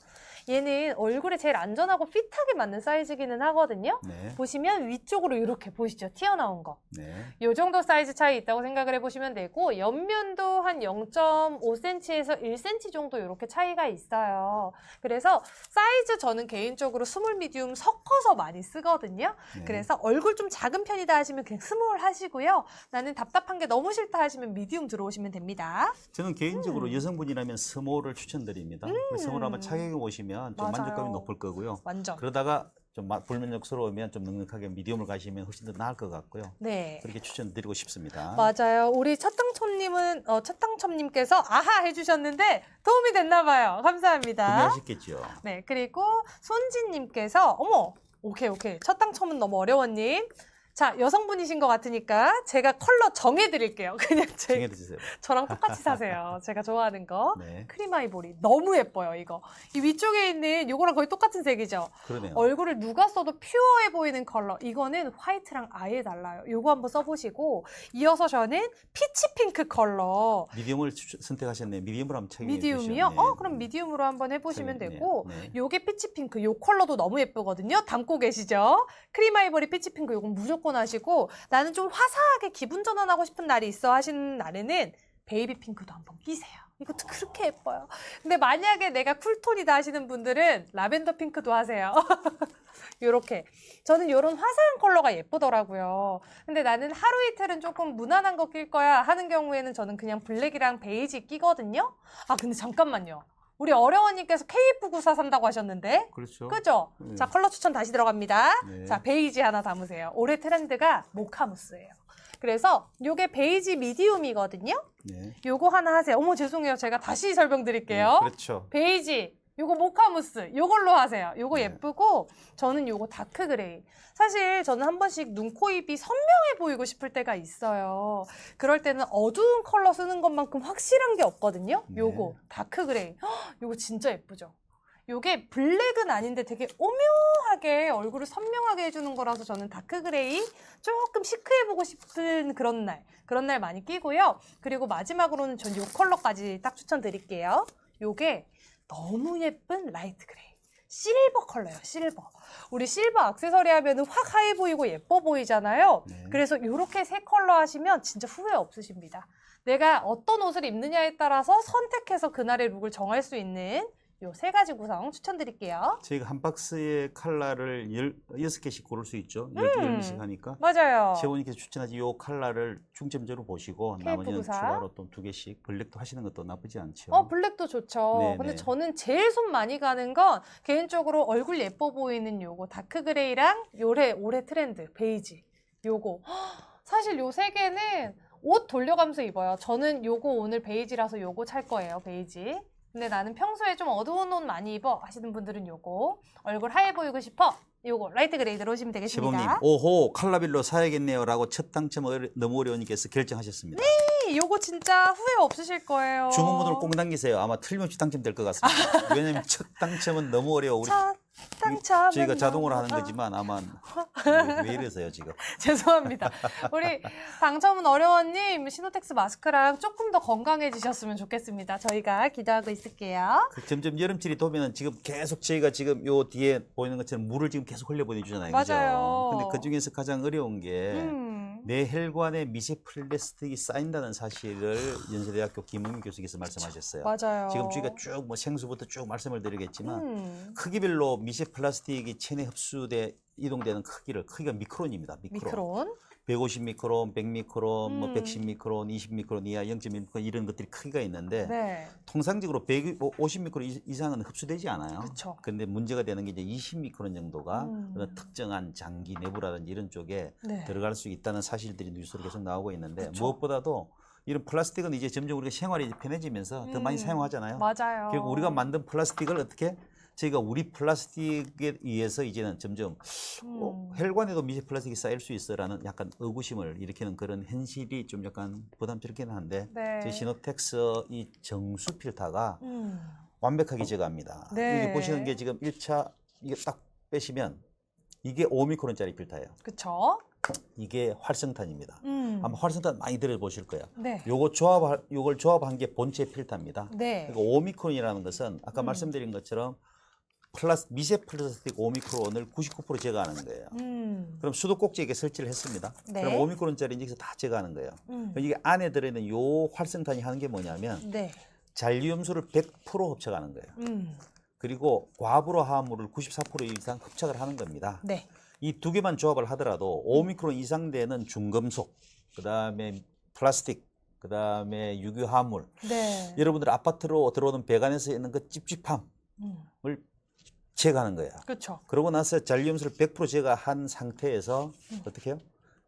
얘는 얼굴에 제일 안전하고 핏하게 맞는 사이즈기는 하거든요. 네. 보시면 위쪽으로 이렇게 보이시죠? 튀어나온 거. 네. 이 정도 사이즈 차이 있다고 생각을 해보시면 되고 옆면도 한 0.5cm에서 1cm 정도 이렇게 차이가 있어요. 그래서 사이즈 저는 개인적으로 스몰 미디움 섞어서 많이 쓰거든요. 네. 그래서 얼굴 좀 작은 편이다 하시면 그냥 스몰 하시고요. 나는 답답한 게 너무 싫다 하시면 미디움 들어오시면 됩니다. 저는 개인적으로 여성분이라면 스몰을 추천드립니다. 스몰 한번 착용해 보시면 좀 맞아요. 만족감이 높을 거고요. 완전. 그러다가 좀 불만족스러우면 좀 넉넉하게 미디움을 가시면 훨씬 더 나을 것 같고요. 네. 그렇게 추천드리고 싶습니다. 맞아요. 우리 첫당첨님께서 아하 해주셨는데 도움이 됐나 봐요. 감사합니다. 구매하셨겠죠. 네, 그리고 손진님께서 어머, 오케이. 첫 당첨은 너무 어려워님. 자, 여성분이신 것 같으니까 제가 컬러 정해드릴게요. 그냥 정해주세요. 저랑 똑같이 사세요. 제가 좋아하는 거. 네. 크림 아이보리. 너무 예뻐요, 이거. 이 위쪽에 있는 이거랑 거의 똑같은 색이죠. 그러네요. 얼굴을 누가 써도 퓨어해 보이는 컬러. 이거는 화이트랑 아예 달라요. 이거 한번 써보시고 이어서 저는 피치 핑크 컬러. 미디움을 선택하셨네요. 미디움으로 한번 착용해 미디움이요? 주시면. 그럼 미디움으로 한번 해보시면 착용이네요. 되고 네. 요게 피치핑크 요 컬러도 너무 예쁘거든요. 담고 계시죠? 크림 아이보리 피치핑크 요건 무조건 하시고 나는 좀 화사하게 기분 전환하고 싶은 날이 있어 하시는 날에는 베이비 핑크도 한번 끼세요. 이것도 그렇게 예뻐요. 근데 만약에 내가 쿨톤이다 하시는 분들은 라벤더 핑크도 하세요. 요렇게. 저는 요런 화사한 컬러가 예쁘더라고요. 근데 나는 하루 이틀은 조금 무난한 거 낄 거야 하는 경우에는 저는 그냥 블랙이랑 베이지 끼거든요. 아, 근데 잠깐만요. 우리 어려워님께서 KF94 산다고 하셨는데. 그렇죠. 그죠? 네. 자, 컬러 추천 다시 들어갑니다. 네. 자, 베이지 하나 담으세요. 올해 트렌드가 모카무스예요. 그래서 요게 베이지 미디움이거든요. 네. 요거 하나 하세요. 어머, 죄송해요. 제가 다시 설명드릴게요. 네, 그렇죠. 베이지 요거 모카무스 요걸로 하세요. 요거 네. 예쁘고 저는 요거 다크 그레이. 사실 저는 한 번씩 눈, 코, 입이 선명해 보이고 싶을 때가 있어요. 그럴 때는 어두운 컬러 쓰는 것만큼 확실한 게 없거든요. 네. 요거 다크 그레이. 헉, 요거 진짜 예쁘죠? 요게 블랙은 아닌데 되게 오묘하게 얼굴을 선명하게 해주는 거라서 저는 다크 그레이 조금 시크해보고 싶은 그런 날 많이 끼고요. 그리고 마지막으로는 전 요 컬러까지 딱 추천드릴게요. 요게 너무 예쁜 라이트 그레이. 실버 컬러예요, 실버. 우리 실버 액세서리 하면 확 하얘 보이고 예뻐 보이잖아요. 네. 그래서 이렇게 세 컬러 하시면 진짜 후회 없으십니다. 내가 어떤 옷을 입느냐에 따라서 선택해서 그날의 룩을 정할 수 있는 요 세 가지 구성 추천드릴게요. 저희가 한 박스의 컬러를 6개씩 고를 수 있죠. 12개씩 하니까. 맞아요. 최원님께서 추천하신 이 컬러를 중점적으로 보시고 나머지는 KF94. 추가로 또 2개씩 블랙도 하시는 것도 나쁘지 않죠. 블랙도 좋죠. 네, 근데 네. 저는 제일 손 많이 가는 건 개인적으로 얼굴 예뻐 보이는 요거 다크 그레이랑 올해 트렌드 베이지 요거. 사실 요 세 개는 옷 돌려가면서 입어요. 저는 요거 오늘 베이지라서 요거 찰 거예요. 베이지. 근데 나는 평소에 좀 어두운 옷 많이 입어 하시는 분들은 요거. 얼굴 하얘 보이고 싶어. 요거 라이트 그레이 들어오시면 되겠습니다. 시범님, 오호 컬러빌로 사야겠네요 라고 첫 당첨 너무 어려우님께서 결정하셨습니다. 네, 요거 진짜 후회 없으실 거예요. 주문번호를 꼭 남기세요. 아마 틀림없이 당첨될 것 같습니다. 왜냐면 첫 당첨은 너무 어려워. 우리 첫 당첨. 저희가 자동으로 하는 거지만 아마 왜 이러세요 지금? 죄송합니다. 우리 당첨은 어려워님 시노텍스 마스크랑 조금 더 건강해지셨으면 좋겠습니다. 저희가 기도하고 있을게요. 점점 여름철이 되면은 지금 계속 저희가 지금 요 뒤에 보이는 것처럼 물을 지금 계속 흘려 보내주잖아요. 맞아요. 그죠? 근데 그 중에서 가장 어려운 게 내 혈관에 미세 플라스틱이 쌓인다는 사실을 연세대학교 김웅민 교수께서 말씀하셨어요. 맞아요. 지금 저희가 쭉 뭐 생수부터 쭉 말씀을 드리겠지만 크기별로 미세 플라스틱이 체내 흡수돼 이동되는 크기가 미크론입니다. 미크론. 150 미크론, 100 미크론, 뭐 110 미크론, 20 미크론 이하 0.1 미크론 이런 것들이 크기가 있는데 네. 통상적으로 150 미크론 이상은 흡수되지 않아요. 그쵸. 근데 문제가 되는 게 이제 20 미크론 정도가 그런 특정한 장기 내부라든지 이런 쪽에 네. 들어갈 수 있다는 사실들이 뉴스로 계속 나오고 있는데 그쵸. 무엇보다도 이런 플라스틱은 이제 점점 우리가 생활이 편해지면서 더 많이 사용하잖아요. 맞아요. 결국 우리가 만든 플라스틱을 어떻게 저희가 우리 플라스틱에 의해서 이제는 점점 혈관에도 미세 플라스틱이 쌓일 수 있어라는 약간 의구심을 일으키는 그런 현실이 좀 약간 부담스럽기는 한데 네. 저희 시노텍스 이 정수 필터가 음. 완벽하게 제거합니다. 네. 여기 보시는 게 지금 1차 이게 딱 빼시면 이게 5미크론짜리 필터예요. 그쵸? 이게 활성탄입니다. 아마 활성탄 많이 들어보실 거예요. 네. 요걸 조합한 게 본체 필터입니다. 네. 그러니까 오미크론이라는 것은 아까 말씀드린 것처럼 미세 플라스틱 오미크론을 99% 제거하는 거예요. 그럼 수도꼭지에게 설치를 했습니다. 네. 그럼 오미크론짜리 여기서 다 제거하는 거예요. 이게 안에 들어있는 요 활성탄이 하는 게 뭐냐면 네. 잔류염수를 100% 흡착하는 거예요. 그리고 과부로 화합물을 94% 이상 흡착을 하는 겁니다. 네. 이 두 개만 조합을 하더라도 5미크론 이상 되는 중금속, 그다음에 플라스틱, 그다음에 유기 화합물. 네. 여러분들 아파트로 들어오는 배관에서 있는 그 찝찝함을 제거하는 거예요. 그렇죠. 그러고 나서 잔류염수를 100% 제거한 상태에서 어떻게 해요?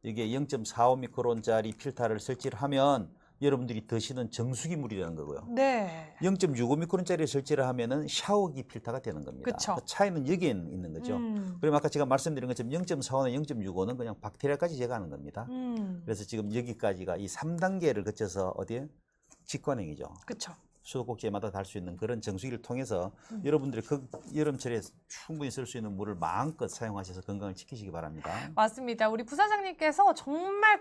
이게 0.45미크론짜리 필터를 설치를 하면 여러분들이 드시는 정수기 물이라는 거고요. 네. 0.65미크론짜리 설치를 하면은 샤워기 필터가 되는 겁니다. 그쵸. 그 차이는 여기에 있는 거죠. 그럼 아까 제가 말씀드린 것처럼 0.45나 0.65는 그냥 박테리아까지 제거하는 겁니다. 그래서 지금 여기까지가 이 3단계를 거쳐서 어디에? 직관행이죠. 그렇죠. 수도꼭지마다 달 수 있는 그런 정수기를 통해서 여러분들이 그 여름철에 충분히 쓸 수 있는 물을 마음껏 사용하셔서 건강을 지키시기 바랍니다. 맞습니다. 우리 부사장님께서 정말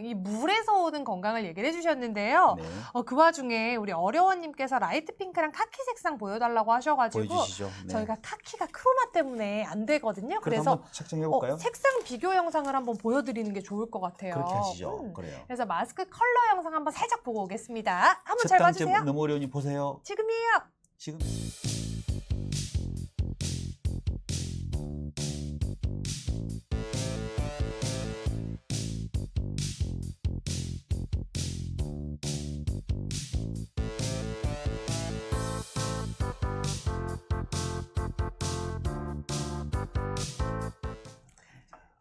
이 물에서 오는 건강을 얘기를 해주셨는데요. 네. 그 와중에 우리 어려원님께서 라이트 핑크랑 카키 색상 보여달라고 하셔가지고 보여주시죠. 네. 저희가 카키가 크로마 때문에 안 되거든요. 그래서 한번 착장해 볼까요? 색상 비교 영상을 한번 보여드리는 게 좋을 것 같아요. 그렇게 하시죠. 그래요. 그래서 마스크 컬러 영상 한번 살짝 보고 오겠습니다. 한번 첫 잘 단점 봐주세요. 너무 어려우니 보세요. 지금이에요. 지금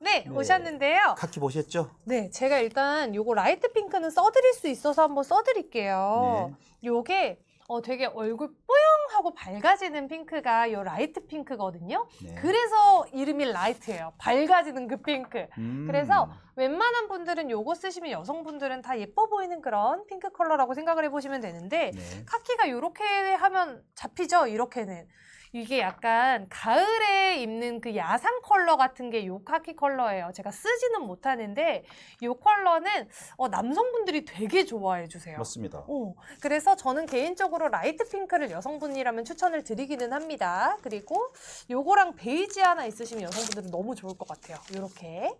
네, 네. 오셨는데요. 카키 보셨죠? 네, 제가 일단 요거 라이트 핑크는 써드릴 수 있어서 한번 써드릴게요. 네. 요게 되게 얼굴 뽀용하고 밝아지는 핑크가 이 라이트 핑크거든요. 네. 그래서 이름이 라이트예요. 밝아지는 그 핑크. 그래서 웬만한 분들은 요거 쓰시면 여성분들은 다 예뻐 보이는 그런 핑크 컬러라고 생각을 해보시면 되는데 네. 카키가 이렇게 하면 잡히죠? 이렇게는. 이게 약간 가을에 입는 그 야상 컬러 같은 게 요 카키 컬러예요. 제가 쓰지는 못하는데 요 컬러는 남성분들이 되게 좋아해 주세요. 맞습니다. 그래서 저는 개인적으로 라이트 핑크를 여성분이라면 추천을 드리기는 합니다. 그리고 요거랑 베이지 하나 있으시면 여성분들은 너무 좋을 것 같아요. 요렇게.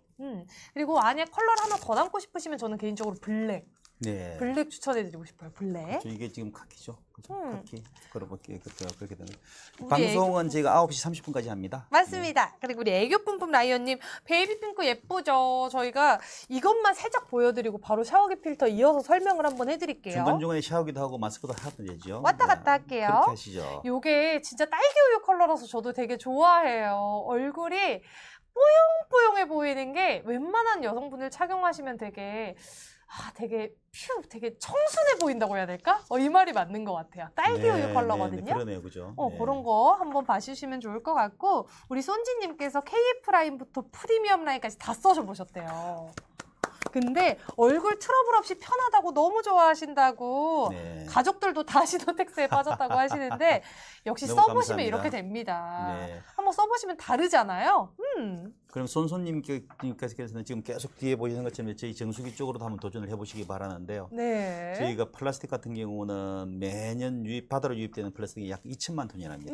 그리고 만약 컬러를 하나 더 담고 싶으시면 저는 개인적으로 블랙. 네. 블랙 추천해드리고 싶어요. 블랙. 그렇죠. 이게 지금 카키죠. 그렇죠? 카키. 그렇게 되는. 우리 방송은 저희가 9시 30분까지 합니다. 맞습니다. 그리고 우리 애교뿜뿜 라이언님 베이비 핑크 예쁘죠? 저희가 이것만 살짝 보여드리고 바로 샤워기 필터 이어서 설명을 한번 해드릴게요. 중간중간에 샤워기도 하고 마스크도 하면 되죠. 왔다 갔다 할게요. 그렇게 하시죠. 요게 진짜 딸기 우유 컬러라서 저도 되게 좋아해요. 얼굴이 뽀용뽀용해 보이는 게 웬만한 여성분들 착용하시면 되게 되게 청순해 보인다고 해야 될까? 이 말이 맞는 것 같아요. 딸기 우유 컬러거든요. 네, 그러네요, 그죠? 그런 거 한번 봐주시면 좋을 것 같고 우리 손지님께서 KF 라인부터 프리미엄 라인까지 다 써보셨대요. 근데 얼굴 트러블 없이 편하다고 너무 좋아하신다고 네. 가족들도 다 시노텍스에 빠졌다고 하시는데 역시 너무 써보시면 감사합니다. 이렇게 됩니다. 네. 한번 써보시면 다르잖아요. 그럼 손손님께서는 지금 계속 뒤에 보이는 것처럼 저희 정수기 쪽으로도 한번 도전을 해보시기 바라는데요. 네. 저희가 플라스틱 같은 경우는 매년 바다로 유입되는 플라스틱이 약 2천만 톤이 납니다.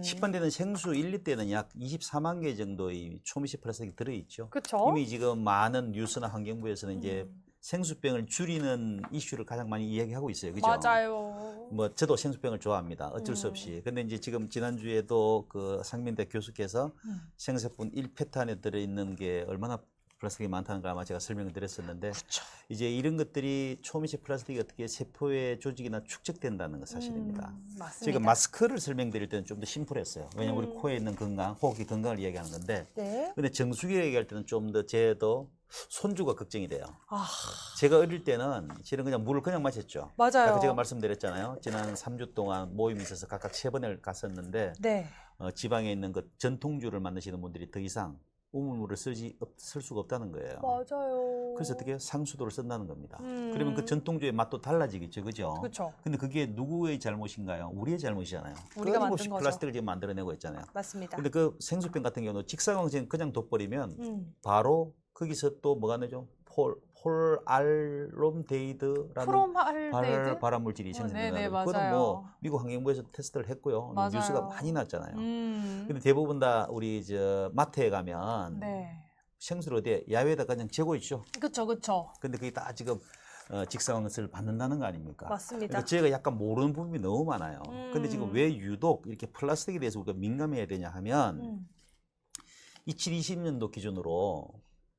10번 되는 생수 1리터에는 약 24만 개 정도의 초미세 플라스틱이 들어있죠. 그쵸? 이미 지금 많은 뉴스나 환경부에서는 이제 생수병을 줄이는 이슈를 가장 많이 이야기하고 있어요. 그죠? 맞아요. 뭐 저도 생수병을 좋아합니다. 어쩔 수 없이. 근데 이제 지금 지난주에도 그 상민대 교수께서 생수분 1페트 안에 들어있는 게 얼마나 플라스틱이 많다는 걸 아마 제가 설명을 드렸었는데 그쵸. 이제 이런 것들이 초미세 플라스틱이 어떻게 세포의 조직이나 축적된다는 건 사실입니다. 맞습니다. 제가 마스크를 설명드릴 때는 좀 더 심플했어요. 왜냐면 우리 코에 있는 건강, 호흡기 건강을 이야기하는 건데 네. 근데 정수기 얘기할 때는 좀 더 제도 손주가 걱정이 돼요. 아, 제가 어릴 때는 실은 그냥 물을 그냥 마셨죠. 맞아요. 아까 제가 말씀드렸잖아요. 지난 3주 동안 모임이 있어서 각각 3번을 갔었는데 네. 지방에 있는 그 전통주를 만드시는 분들이 더 이상 우물물을 쓸 수가 없다는 거예요. 맞아요. 그래서 어떻게 상수도를 쓴다는 겁니다. 그러면 그 전통주의 맛도 달라지겠죠, 그죠? 그렇죠. 근데 그게 누구의 잘못인가요? 우리의 잘못이잖아요. 우리가 만든 끊임없이 거죠. 플라스틱을 지금 만들어내고 있잖아요. 맞습니다. 근데 그 생수병 같은 경우는 직사광선 그냥 둬버리면 바로 거기서 또 뭐가 나죠? 폴알롬데이드라는 프롬알데이드? 발암물질이 네네, 생성되는 맞아요. 그거는 뭐 미국 환경부에서 테스트를 했고요. 맞아요. 뉴스가 많이 났잖아요. 근데 근데 대부분 다 우리 저 마트에 가면 네. 생수를 어디에 야외에다 그냥 재고 있죠. 그쵸, 그쵸. 근데 그게 다 지금 직사광선을 받는다는 거 아닙니까? 맞습니다. 그러니까 저희가 약간 모르는 부분이 너무 많아요. 근데 지금 음. 왜 유독 이렇게 플라스틱에 대해서 우리가 민감해야 되냐 하면 2020년도 기준으로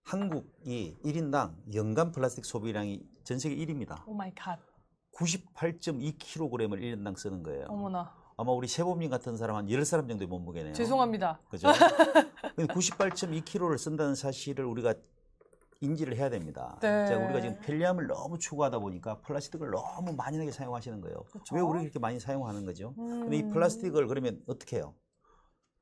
한국이 1인당 연간 플라스틱 소비량이 전 세계 1위입니다. 오 마이 갓. 98.2kg을 1인당 쓰는 거예요. 어머나. 아마 우리 세범님 같은 사람 한 10사람 정도의 몸무게네요. 죄송합니다. 그죠? 근데 98.2kg를 쓴다는 사실을 우리가 인지를 해야 됩니다. 네. 자, 우리가 지금 편리함을 너무 추구하다 보니까 플라스틱을 너무 만연하게 사용하시는 거예요. 그쵸? 왜 우리가 이렇게 많이 사용하는 거죠? 근데 이 플라스틱을 그러면 어떻게 해요?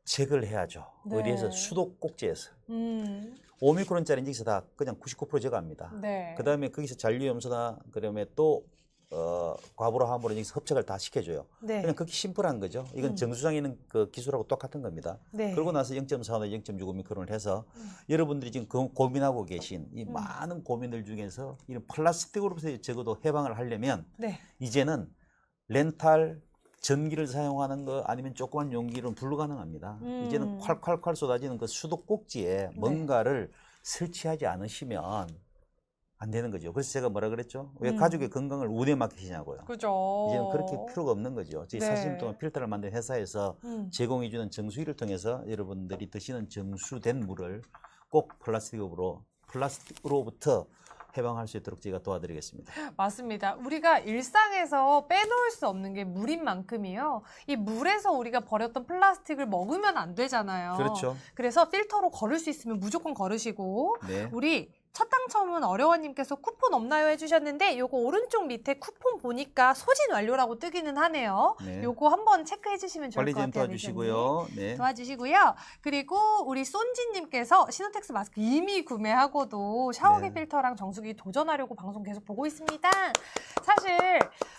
제거를 해야죠. 네. 어디에서? 수도꼭지에서. 음. 5미크론짜리 인직에서 다 그냥 99% 제거합니다. 네. 그 다음에 거기서 잔류염소나 그러면 또 과부로 함으로 인직에서 흡착을 다 시켜줘요. 네. 그냥 그렇게 심플한 거죠. 이건 정수장에 있는 그 기술하고 똑같은 겁니다. 네. 그러고 나서 0.45나 0.65미크론을 해서 여러분들이 지금 고민하고 계신 이 많은 고민들 중에서 이런 플라스틱으로부터 적어도 해방을 하려면 네. 이제는 렌탈 전기를 사용하는 거 아니면 조그만 용기로는 불가능합니다. 이제는 콸콸콸 쏟아지는 그 수도꼭지에 뭔가를 설치하지 않으시면 안 되는 거죠. 그래서 제가 뭐라 그랬죠? 왜 가족의 건강을 우대 맡기시냐고요. 그죠. 이제는 그렇게 필요가 없는 거죠. 저희 네. 40년 동안 필터를 만든 회사에서 제공해주는 정수기를 통해서 여러분들이 드시는 정수된 물을 꼭 플라스틱으로부터 해방할 수 있도록 제가 도와드리겠습니다. 맞습니다. 우리가 일상에서 빼놓을 수 없는 게 물인 만큼이요. 이 물에서 우리가 버렸던 플라스틱을 먹으면 안 되잖아요. 그렇죠. 그래서 필터로 걸을 수 있으면 무조건 걸으시고 네. 우리 첫 당첨은 어려워님께서 쿠폰 없나요 해주셨는데 요거 오른쪽 밑에 쿠폰 보니까 소진 완료라고 뜨기는 하네요. 네. 요거 한번 체크해 주시면 좋을 관리 것 좀 같아요. 도와주시고요. 네. 도와주시고요. 그리고 우리 쏜지님께서 시노텍스 마스크 이미 구매하고도 샤워기 네. 필터랑 정수기 도전하려고 방송 계속 보고 있습니다. 사실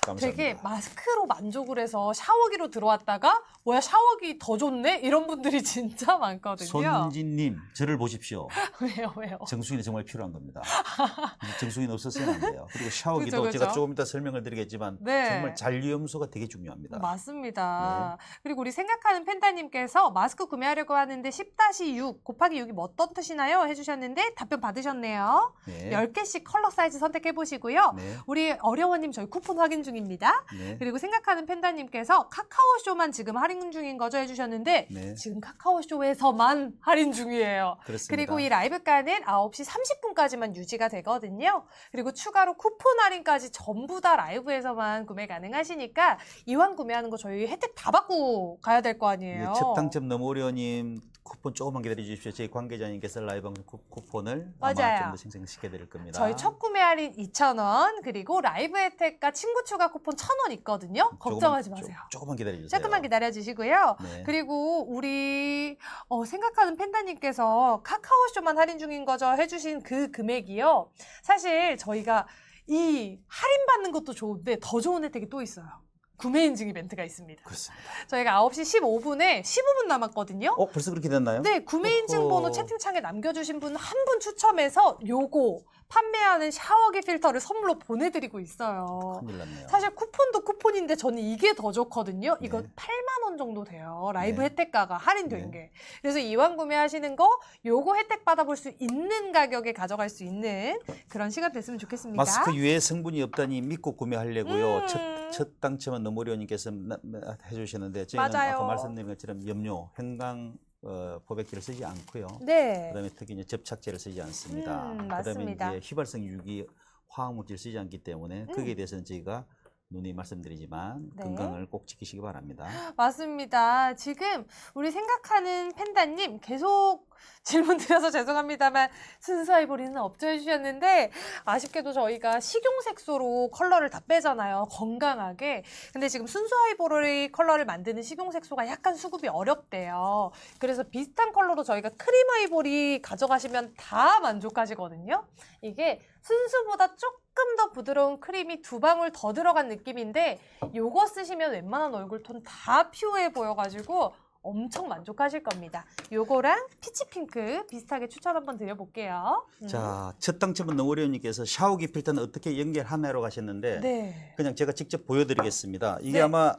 감사합니다. 되게 마스크로 만족을 해서 샤워기로 들어왔다가 뭐야 샤워기 더 좋네? 이런 분들이 진짜 많거든요. 손진님, 저를 보십시오. 왜요? 정수기는 정말 필요한 겁니다. 정수기는 없었으면 안 돼요. 그리고 샤워기도 그죠. 제가 조금 이따 설명을 드리겠지만 네. 정말 잔류염소가 되게 중요합니다. 맞습니다. 그리고 우리 생각하는 팬다님께서 마스크 구매하려고 하는데 10-6 곱하기 6이 어떤 뜻이나요? 해주셨는데 답변 받으셨네요. 네. 10개씩 컬러 사이즈 선택해보시고요. 네. 우리 어려워님 저희 쿠폰 확인 중입니다. 네. 그리고 생각하는 팬다님께서 카카오쇼만 지금 할인 중인 거죠 해주셨는데 네. 지금 카카오쇼에서만 할인 중이에요. 그렇습니다. 그리고 이 라이브가는 9시 30분까지만 유지가 되거든요. 그리고 추가로 쿠폰 할인까지 전부 다 라이브에서만 구매 가능하시니까 이왕 구매하는 거 저희 혜택 다 받고 가야 될 거 아니에요. 네, 첫 당첨 너무어려님 쿠폰 조금만 기다려 주십시오. 저희 관계자님께서 라이브 방송 쿠폰을 아마 맞아요. 좀 더 생성시켜 드릴 겁니다. 저희 첫 구매 할인 2,000원 그리고 라이브 혜택과 친구 추가 쿠폰 1,000원 있거든요. 걱정하지 마세요. 조금만 기다려 주세요. 조금만 기다려주시고요. 네. 그리고 우리 생각하는 팬다님께서 카카오쇼만 할인 중인 거죠 해주신 그 금액이요. 사실 저희가 이 할인받는 것도 좋은데 더 좋은 혜택이 또 있어요. 구매 인증 이벤트가 있습니다. 그렇습니다. 저희가 9시 15분에 15분 남았거든요. 벌써 그렇게 됐나요? 네, 구매 인증 번호 채팅창에 남겨주신 분 한 분 추첨해서 요거 판매하는 샤워기 필터를 선물로 보내드리고 있어요. 큰일 났네요. 사실 쿠폰도 쿠폰인데 저는 이게 더 좋거든요. 이거 네. 8만 원 정도 돼요. 라이브 네. 혜택가가 할인된 네. 게. 그래서 이왕 구매하시는 거 요거 혜택 받아볼 수 있는 가격에 가져갈 수 있는 그런 시간 됐으면 좋겠습니다. 마스크 유해 성분이 없다니 믿고 구매하려고요. 음. 첫 당첨은 너무어려님께서 해주셨는데 저희는 맞아요. 아까 말씀드린 것처럼 염료, hen강 보백기를 쓰지 않고요. 네. 그다음에 특히 이제 접착제를 쓰지 않습니다. 그다음에 맞습니다. 이제 휘발성 유기 화학물질 쓰지 않기 때문에 거기에 대해서는 저희가 누누이 말씀드리지만 네. 건강을 꼭 지키시기 바랍니다. 맞습니다. 지금 우리 생각하는 팬다님 계속 질문 드려서 죄송합니다만 순수 아이보리는 없죠 해주셨는데 아쉽게도 저희가 식용색소로 컬러를 다 빼잖아요. 건강하게. 근데 지금 순수 아이보리 컬러를 만드는 식용색소가 약간 수급이 어렵대요. 그래서 비슷한 컬러로 저희가 크림 아이보리 가져가시면 다 만족하시거든요. 이게 순수보다 조금 더 부드러운 크림이 2방울 더 들어간 느낌인데 요거 쓰시면 웬만한 얼굴톤 다 퓨어해 보여가지고 엄청 만족하실 겁니다. 요거랑 피치핑크 비슷하게 추천 한번 드려볼게요. 자, 첫 당첨은 너무어려님께서 샤워기 필터는 어떻게 연결하나로 가셨는데 네. 그냥 제가 직접 보여드리겠습니다. 이게 네. 아마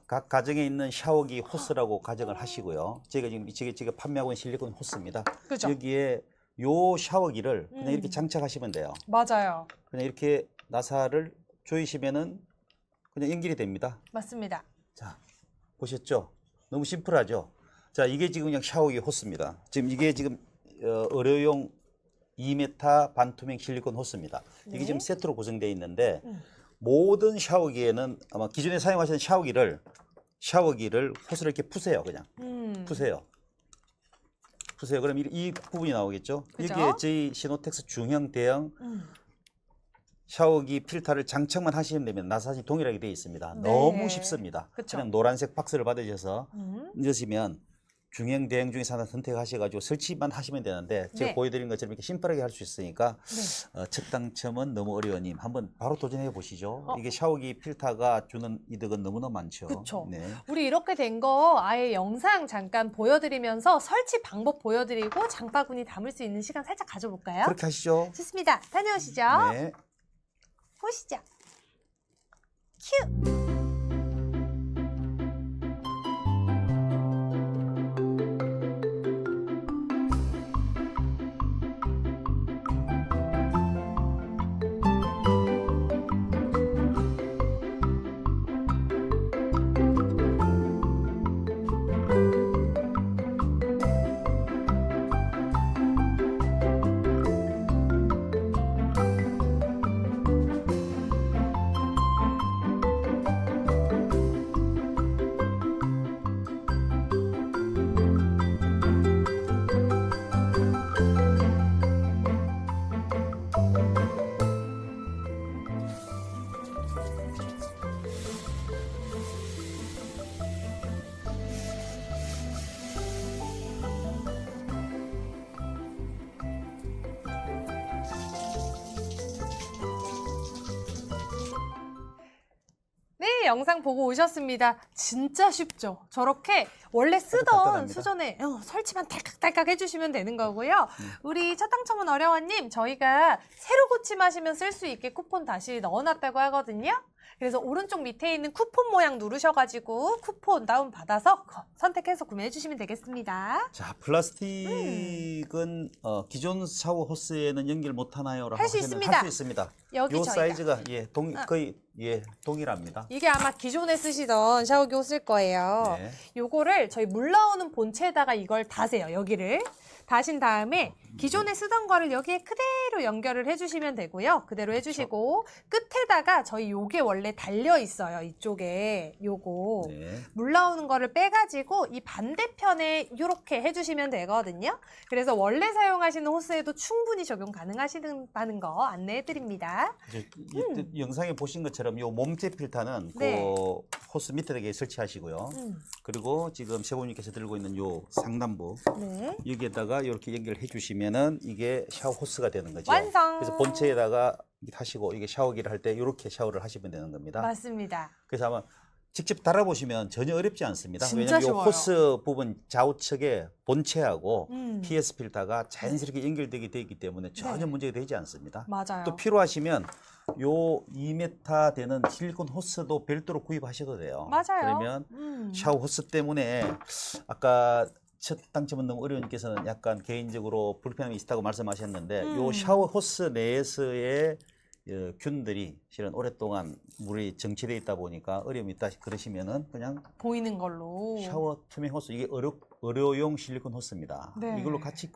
각 가정에 있는 샤워기 호스라고 가정을 하시고요. 제가 지금 판매하고 있는 실리콘 호스입니다. 그죠? 여기에 요 샤워기를 그냥 이렇게 음. 장착하시면 돼요. 맞아요. 그냥 이렇게 나사를 조이시면은 그냥 연결이 됩니다. 맞습니다. 자, 보셨죠? 너무 심플하죠? 자, 이게 지금 그냥 샤워기 호스입니다. 지금 이게 지금 의료용 2m 반투명 실리콘 호스입니다. 이게 네. 지금 세트로 구성되어 있는데 음. 모든 샤워기에는 아마 기존에 사용하시는 샤워기를 호스를 이렇게 푸세요. 그냥 푸세요. 그럼 이 부분이 나오겠죠? 그죠? 여기에 저희 시노텍스 중형, 대형 샤워기 필터를 장착만 하시면 되면 나사시 동일하게 되어 있습니다. 네. 너무 쉽습니다. 그쵸. 그냥 노란색 박스를 받으셔서 음. 넣으시면 중형, 대형 중에서 하나 선택하셔가지고 설치만 하시면 되는데 제가 네. 보여드린 것처럼 이렇게 심플하게 할 수 있으니까 네. 첫 당첨은 너무 어려워님 한번 바로 도전해 보시죠. 이게 샤워기 필터가 주는 이득은 너무나 많죠. 그쵸. 네. 우리 이렇게 된 거 아예 영상 잠깐 보여드리면서 설치 방법 보여드리고 장바구니 담을 수 있는 시간 살짝 가져볼까요? 그렇게 하시죠. 좋습니다. 다녀오시죠. 네. 보시죠. 큐! 영상 보고 오셨습니다. 진짜 쉽죠? 저렇게 원래 쓰던 간단합니다. 수전에 설치만 딸깍딸깍 해주시면 되는 거고요. 우리 첫 당첨은 어려워님, 저희가 새로 고침하시면 쓸 수 있게 쿠폰 다시 넣어놨다고 하거든요. 그래서 오른쪽 밑에 있는 쿠폰 모양 누르셔가지고 쿠폰 다운받아서 선택해서 구매해주시면 되겠습니다. 자, 플라스틱은 기존 샤워 호스에는 연결 못 하나요? 할 수 있습니다. 할 수 있습니다. 여기 요 저희가 사이즈가 거의 동일합니다. 이게 아마 기존에 쓰시던 샤워기 호스일 거예요. 네. 요거를 저희 물 나오는 본체에다가 이걸 다세요. 여기를. 다신 다음에 기존에 쓰던 거를 여기에 그대로 연결을 해주시면 되고요. 그대로 해주시고 끝에다가 저희 요게 원래 달려 있어요. 이쪽에 요거. 네. 물 나오는 거를 빼가지고 이 반대편에 이렇게 해주시면 되거든요. 그래서 원래 사용하시는 호스에도 충분히 적용 가능하시다는 거 안내해드립니다. 이 영상에 보신 것처럼 요 몸체 필터는 네. 그 호스 밑에 설치하시고요. 그리고 지금 세보님께서 들고 있는 요 상단부 네. 여기에다가 이렇게 연결해 주시면은 이게 샤워 호스가 되는 거죠. 완성! 그래서 본체에다가 하시고 이게 샤워기를 할 때 이렇게 샤워를 하시면 되는 겁니다. 맞습니다. 그래서 아마 직접 달아보시면 전혀 어렵지 않습니다. 진짜 왜냐하면 이 쉬워요. 호스 부분 좌우측에 본체하고 음. PS 필터가 자연스럽게 연결되게 되기 때문에 전혀 네. 문제가 되지 않습니다. 맞아요. 또 필요하시면 요 2m 되는 실리콘 호스도 별도로 구입하셔도 돼요. 맞아요. 그러면 샤워 호스 때문에 아까 첫 당첨은 너무 어려운께서는 약간 개인적으로 불편함이 있다고 말씀하셨는데 요 샤워 호스 내에서의 균들이 실은 오랫동안 물이 정체되어 있다 보니까 어려움이 있다 그러시면은 그냥 보이는 걸로. 샤워 투명 호스 이게 의료용 실리콘 호스입니다. 네. 이걸로 같이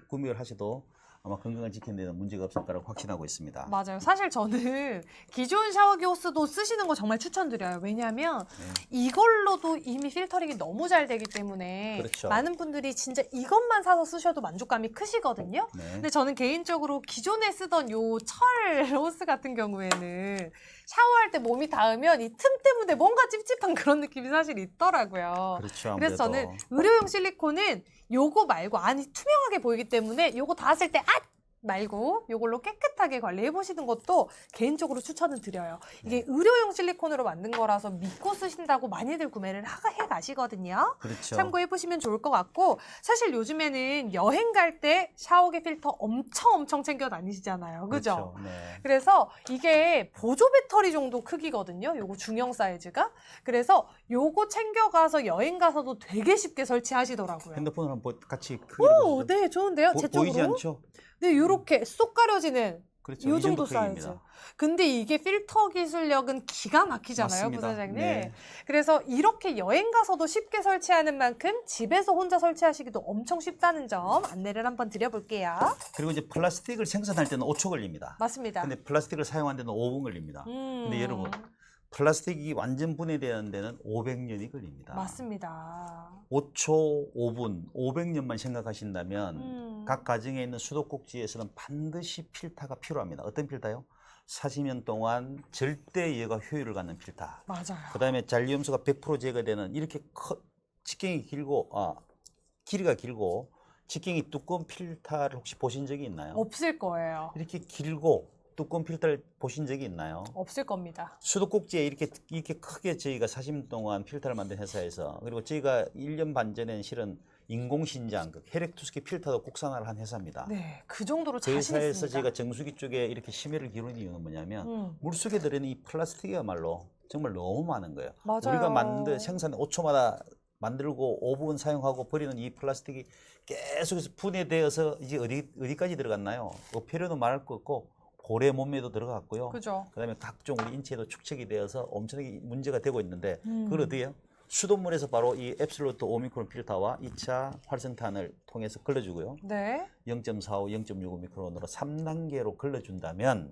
구매를 하셔도 아마 건강을 지키는 데는 문제가 없을 거라고 확신하고 있습니다. 맞아요. 사실 저는 기존 샤워기 호스도 쓰시는 거 정말 추천드려요. 왜냐하면 이걸로도 이미 필터링이 너무 잘 되기 때문에 그렇죠. 많은 분들이 진짜 이것만 사서 쓰셔도 만족감이 크시거든요. 네. 근데 저는 개인적으로 기존에 쓰던 요 철 호스 같은 경우에는 샤워할 때 몸이 닿으면 이 틈 때문에 뭔가 찝찝한 그런 느낌이 사실 있더라고요. 그렇죠. 아무래도. 그래서 저는 의료용 실리콘은 요거 말고 안이 투명하게 보이기 때문에 요거 닿았을 때 말고 요걸로 깨끗하게 관리해 보시는 것도 개인적으로 추천을 드려요. 이게 의료용 실리콘으로 만든 거라서 믿고 쓰신다고 많이들 구매를 해 가시거든요. 그렇죠. 참고해 보시면 좋을 것 같고 사실 요즘에는 여행 갈 때 샤워기 필터 엄청 챙겨 다니시잖아요. 그죠? 그렇죠. 네. 그래서 이게 보조 배터리 정도 크기거든요. 요거 중형 사이즈가. 그래서 요거 챙겨가서 여행 가서도 되게 쉽게 설치하시더라고요. 핸드폰을 한번 같이 크기로 오, 보시죠. 네, 좋은데요? 제 쪽으로. 보이지 않죠? 네, 요렇게 쏙 가려지는 그렇죠. 요 이 정도 크기입니다. 사이즈. 근데 이게 필터 기술력은 기가 막히잖아요, 맞습니다. 부사장님. 네. 그래서 이렇게 여행 가서도 쉽게 설치하는 만큼 집에서 혼자 설치하시기도 엄청 쉽다는 점 안내를 한번 드려볼게요. 그리고 이제 플라스틱을 생산할 때는 5초 걸립니다. 맞습니다. 근데 플라스틱을 사용하는 데는 5분 걸립니다. 근데 여러분 플라스틱이 완전 분해되는 데는 500년이 걸립니다. 맞습니다. 5초, 5분, 500년만 생각하신다면 각 가정에 있는 수도꼭지에서는 반드시 필터가 필요합니다. 어떤 필터요? 40년 동안 절대 예가 효율을 갖는 필터. 맞아요. 그 다음에 잔류염소가 100% 제거되는 이렇게 직경이 길고 길이가 길고 직경이 두꺼운 필터를 혹시 보신 적이 있나요? 없을 거예요. 이렇게 길고 두꺼운 필터를 보신 적이 있나요? 없을 겁니다. 수도꼭지에 이렇게 크게 저희가 40년 동안 필터를 만든 회사에서 그리고 저희가 1년 반 전에는 실은 인공신장, 혈액투스키 필터도 국산화를 한 회사입니다. 네, 그 정도로 그 자신 회사에서 있습니다. 저희가 정수기 쪽에 이렇게 심혈을 기울이는 이유는 뭐냐면 물속에 들어있는 이 플라스틱이야말로 정말 너무 많은 거예요. 맞아요. 우리가 생산 5초마다 만들고 5분 사용하고 버리는 이 플라스틱이 계속해서 분해되어서 이제 어디까지 들어갔나요? 어폐로는 말할 거 없고 고래 몸매도 들어갔고요. 그죠. 그다음에 각종 우리 인체에도 축적이 되어서 엄청나게 문제가 되고 있는데 그걸 어디에요? 수돗물에서 바로 이 앱솔루트 오미크론 필터와 2차 활성탄을 통해서 걸러주고요. 네. 0.45, 0.65 미크론으로 3단계로 걸러준다면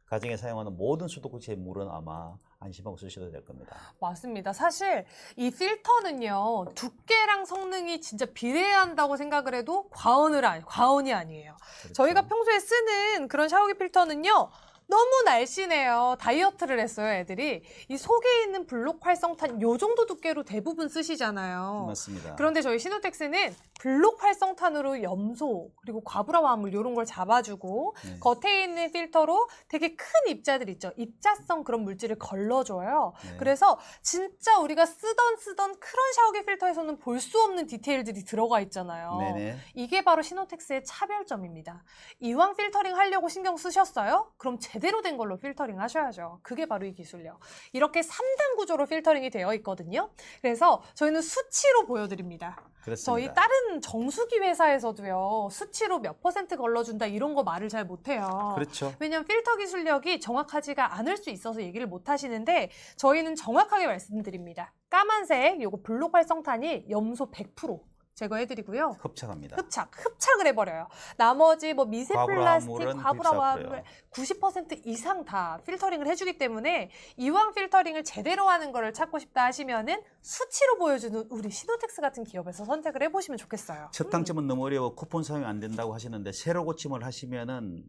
가정에 사용하는 모든 수도꼭지의 물은 아마 안심하고 쓰셔도 될 겁니다. 맞습니다. 사실 이 필터는요, 두께랑 성능이 진짜 비례한다고 생각을 해도 과언이 아니에요. 그렇죠. 저희가 평소에 쓰는 그런 샤워기 필터는요, 너무 날씬해요. 다이어트를 했어요, 애들이. 이 속에 있는 블록 활성탄 요 정도 두께로 대부분 쓰시잖아요. 맞습니다. 그런데 저희 시노텍스는 블록 활성탄으로 염소 그리고 과부라와 화물 이런 걸 잡아주고 네. 겉에 있는 필터로 되게 큰 입자들 있죠. 입자성 그런 물질을 걸러줘요. 네. 그래서 진짜 우리가 쓰던 그런 샤워기 필터에서는 볼 수 없는 디테일들이 들어가 있잖아요. 네네. 이게 바로 시노텍스의 차별점입니다. 이왕 필터링 하려고 신경 쓰셨어요? 그럼 제대로 된 걸로 필터링 하셔야죠. 그게 바로 이 기술력. 이렇게 3단 구조로 필터링이 되어 있거든요. 그래서 저희는 수치로 보여드립니다. 그렇습니다. 저희 다른 정수기 회사에서도요. 수치로 몇 % 걸러준다 이런 거 말을 잘 못해요. 그렇죠. 왜냐하면 필터 기술력이 정확하지가 않을 수 있어서 얘기를 못 하시는데 저희는 정확하게 말씀드립니다. 까만색 요거 블록 활성탄이 염소 100% 제거해드리고요. 흡착합니다. 흡착을 해버려요. 나머지 뭐 미세 플라스틱, 과부라물은 과부라물 90% 이상 다 필터링을 해주기 때문에 이왕 필터링을 제대로 하는 거를 찾고 싶다 하시면은 수치로 보여주는 우리 시노텍스 같은 기업에서 선택을 해보시면 좋겠어요. 첫 단점은 너무 어려워 쿠폰 사용이 안 된다고 하시는데 세로 고침을 하시면은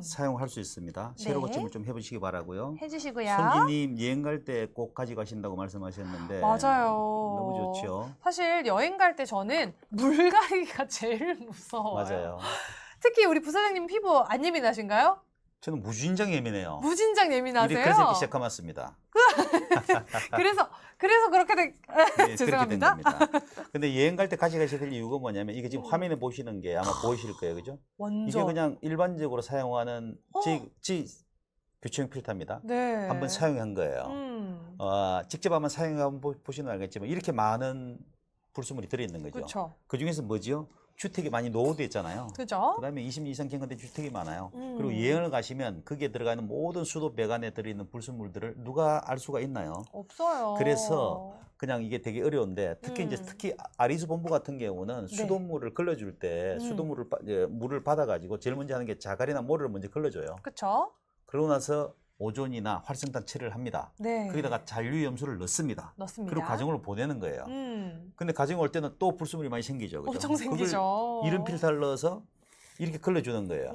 사용할 수 있습니다. 세로 네. 고침을 좀 해보시기 바라고요. 해주시고요. 선지님 여행 갈 때 꼭 가져가신다고 말씀하셨는데 맞아요. 너무 좋죠. 사실 여행 갈 때 저는 물갈이가 제일 무서워요. 맞아요. 특히 우리 부사장님 피부 안 예민하신가요? 저는 무진장 예민해요. 무진장 예민하세요? 그래서 이렇게 새까맣습니다. 그래서 그렇게 네, 그렇게 된 죄송합니다. 겁니다. 근데 여행 갈 때 가져가셔야 될 이유가 뭐냐면 이게 지금 화면에 보시는 게 아마 보이실 거예요. 그죠? 완전. 이게 그냥 일반적으로 사용하는 교체용 필터입니다. 네. 한번 사용한 거예요. 직접 한번 사용해 보시면 알겠지만 이렇게 많은 불순물이 들어있는 거죠. 그렇죠. 그 중에서 뭐지요? 주택이 많이 노후되어 있잖아요. 그죠? 그다음에 20년 이상 경과된 주택이 많아요. 음. 그리고 여행을 가시면 거기에 들어가는 모든 수도 배관에 들어있는 불순물들을 누가 알 수가 있나요? 없어요. 그래서 그냥 이게 되게 어려운데 특히 특히 아리수 본부 같은 경우는 네. 수돗물을 걸러줄 때 물을 받아가지고 제일 먼저 하는 게 자갈이나 모래를 먼저 걸러줘요. 그렇죠? 그러고 나서 오존이나 활성탄 처리를 합니다. 네. 거기다가 잔류염소를 넣습니다. 넣습니다. 그리고 가정으로 보내는 거예요. 음. 근데 가정 올 때는 또 불순물이 많이 생기죠. 그죠? 엄청 생기죠. 이런 필터를 넣어서 이렇게 걸러주는 거예요.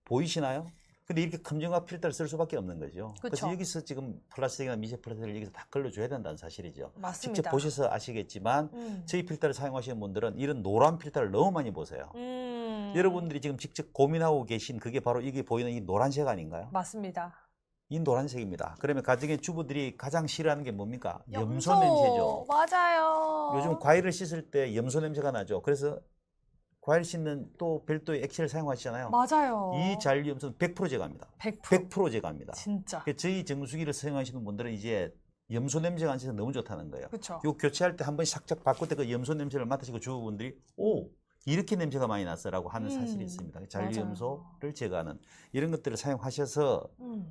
보이시나요? 근데 이렇게 검정화 필터를 쓸 수밖에 없는 거죠. 그쵸. 그래서 여기서 지금 플라스틱이나 미세 플라스틱을 여기서 다 걸러줘야 된다는 사실이죠. 맞습니다. 직접 보셔서 아시겠지만 저희 필터를 사용하시는 분들은 이런 노란 필터를 너무 많이 보세요. 여러분들이 지금 직접 고민하고 계신 그게 바로 이게 보이는 이 노란색 아닌가요? 맞습니다. 이 노란색입니다. 그러면 가정의 주부들이 가장 싫어하는 게 뭡니까? 염소 냄새죠. 맞아요. 요즘 과일을 씻을 때 염소 냄새가 나죠. 그래서 과일 씻는 또 별도의 액체를 사용하시잖아요. 맞아요. 이 잔류염소는 100% 제거합니다. 100% 제거합니다. 진짜. 저희 정수기를 사용하시는 분들은 이제 염소 냄새가 안 나서 너무 좋다는 거예요. 그렇죠. 요 교체할 때 한 번 싹싹 바꿀 때 그 염소 냄새를 맡으시고 주부분들이 오 이렇게 냄새가 많이 났어라고 하는 사실이 있습니다. 잔류염소를 제거하는 이런 것들을 사용하셔서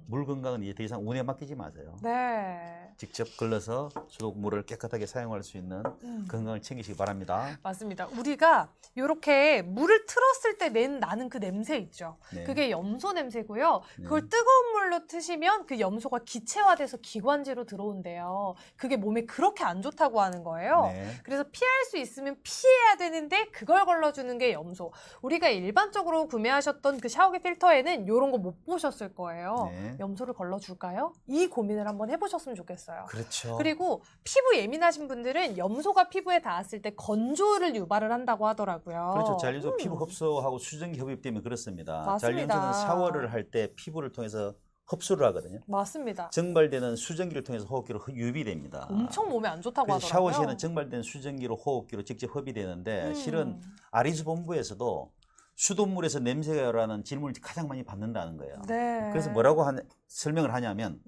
물 건강은 이제 더 이상 운에 맡기지 마세요. 네. 직접 걸러서 수돗물을 깨끗하게 사용할 수 있는 건강을 챙기시기 바랍니다. 맞습니다. 우리가 이렇게 물을 틀었을 때 나는 그 냄새 있죠. 네. 그게 염소 냄새고요. 네. 그걸 뜨거운 물로 트시면 그 염소가 기체화돼서 기관지로 들어온대요. 그게 몸에 그렇게 안 좋다고 하는 거예요. 네. 그래서 피할 수 있으면 피해야 되는데 그걸 걸러주는 게 염소. 우리가 일반적으로 구매하셨던 그 샤워기 필터에는 이런 거 못 보셨을 거예요. 네. 염소를 걸러줄까요? 이 고민을 한번 해보셨으면 좋겠어요. 그렇죠. 그리고 피부 예민하신 분들은 염소가 피부에 닿았을 때 건조를 유발을 한다고 하더라고요. 그렇죠. 잔류염소 피부 흡수하고 수증기 흡입 때문에 그렇습니다. 맞습니다. 잔류염소는 샤워를 할 때 피부를 통해서 흡수를 하거든요. 맞습니다. 증발되는 수증기를 통해서 호흡기로 유입이 됩니다. 엄청 몸에 안 좋다고 그래서 하더라고요. 샤워 시에는 증발된 수증기로 호흡기로 직접 흡입이 되는데 실은 아리수 본부에서도 수돗물에서 냄새가 라는 질문을 가장 많이 받는다는 거예요. 네. 그래서 뭐라고 설명을 하냐면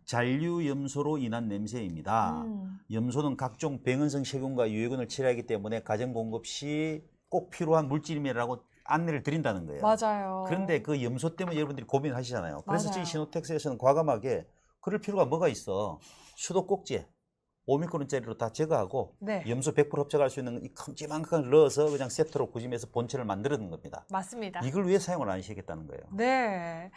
잔류염소로 인한 냄새입니다. 염소는 각종 병원성 세균과 유해균을 처리하기 때문에 가정 공급 시 꼭 필요한 물질이라고 안내를 드린다는 거예요. 맞아요. 그런데 그 염소 때문에 여러분들이 고민하시잖아요. 그래서 맞아요. 저희 시노텍스에서는 과감하게 그럴 필요가 뭐가 있어. 수도꼭지에 5미크론짜리로 다 제거하고 네. 염소 100% 흡착할 수 있는 이 큼지막한 걸 넣어서 그냥 세트로 구심해서 본체를 만들어낸 겁니다. 맞습니다. 이걸 왜 사용을 안 하시겠다는 거예요. 네.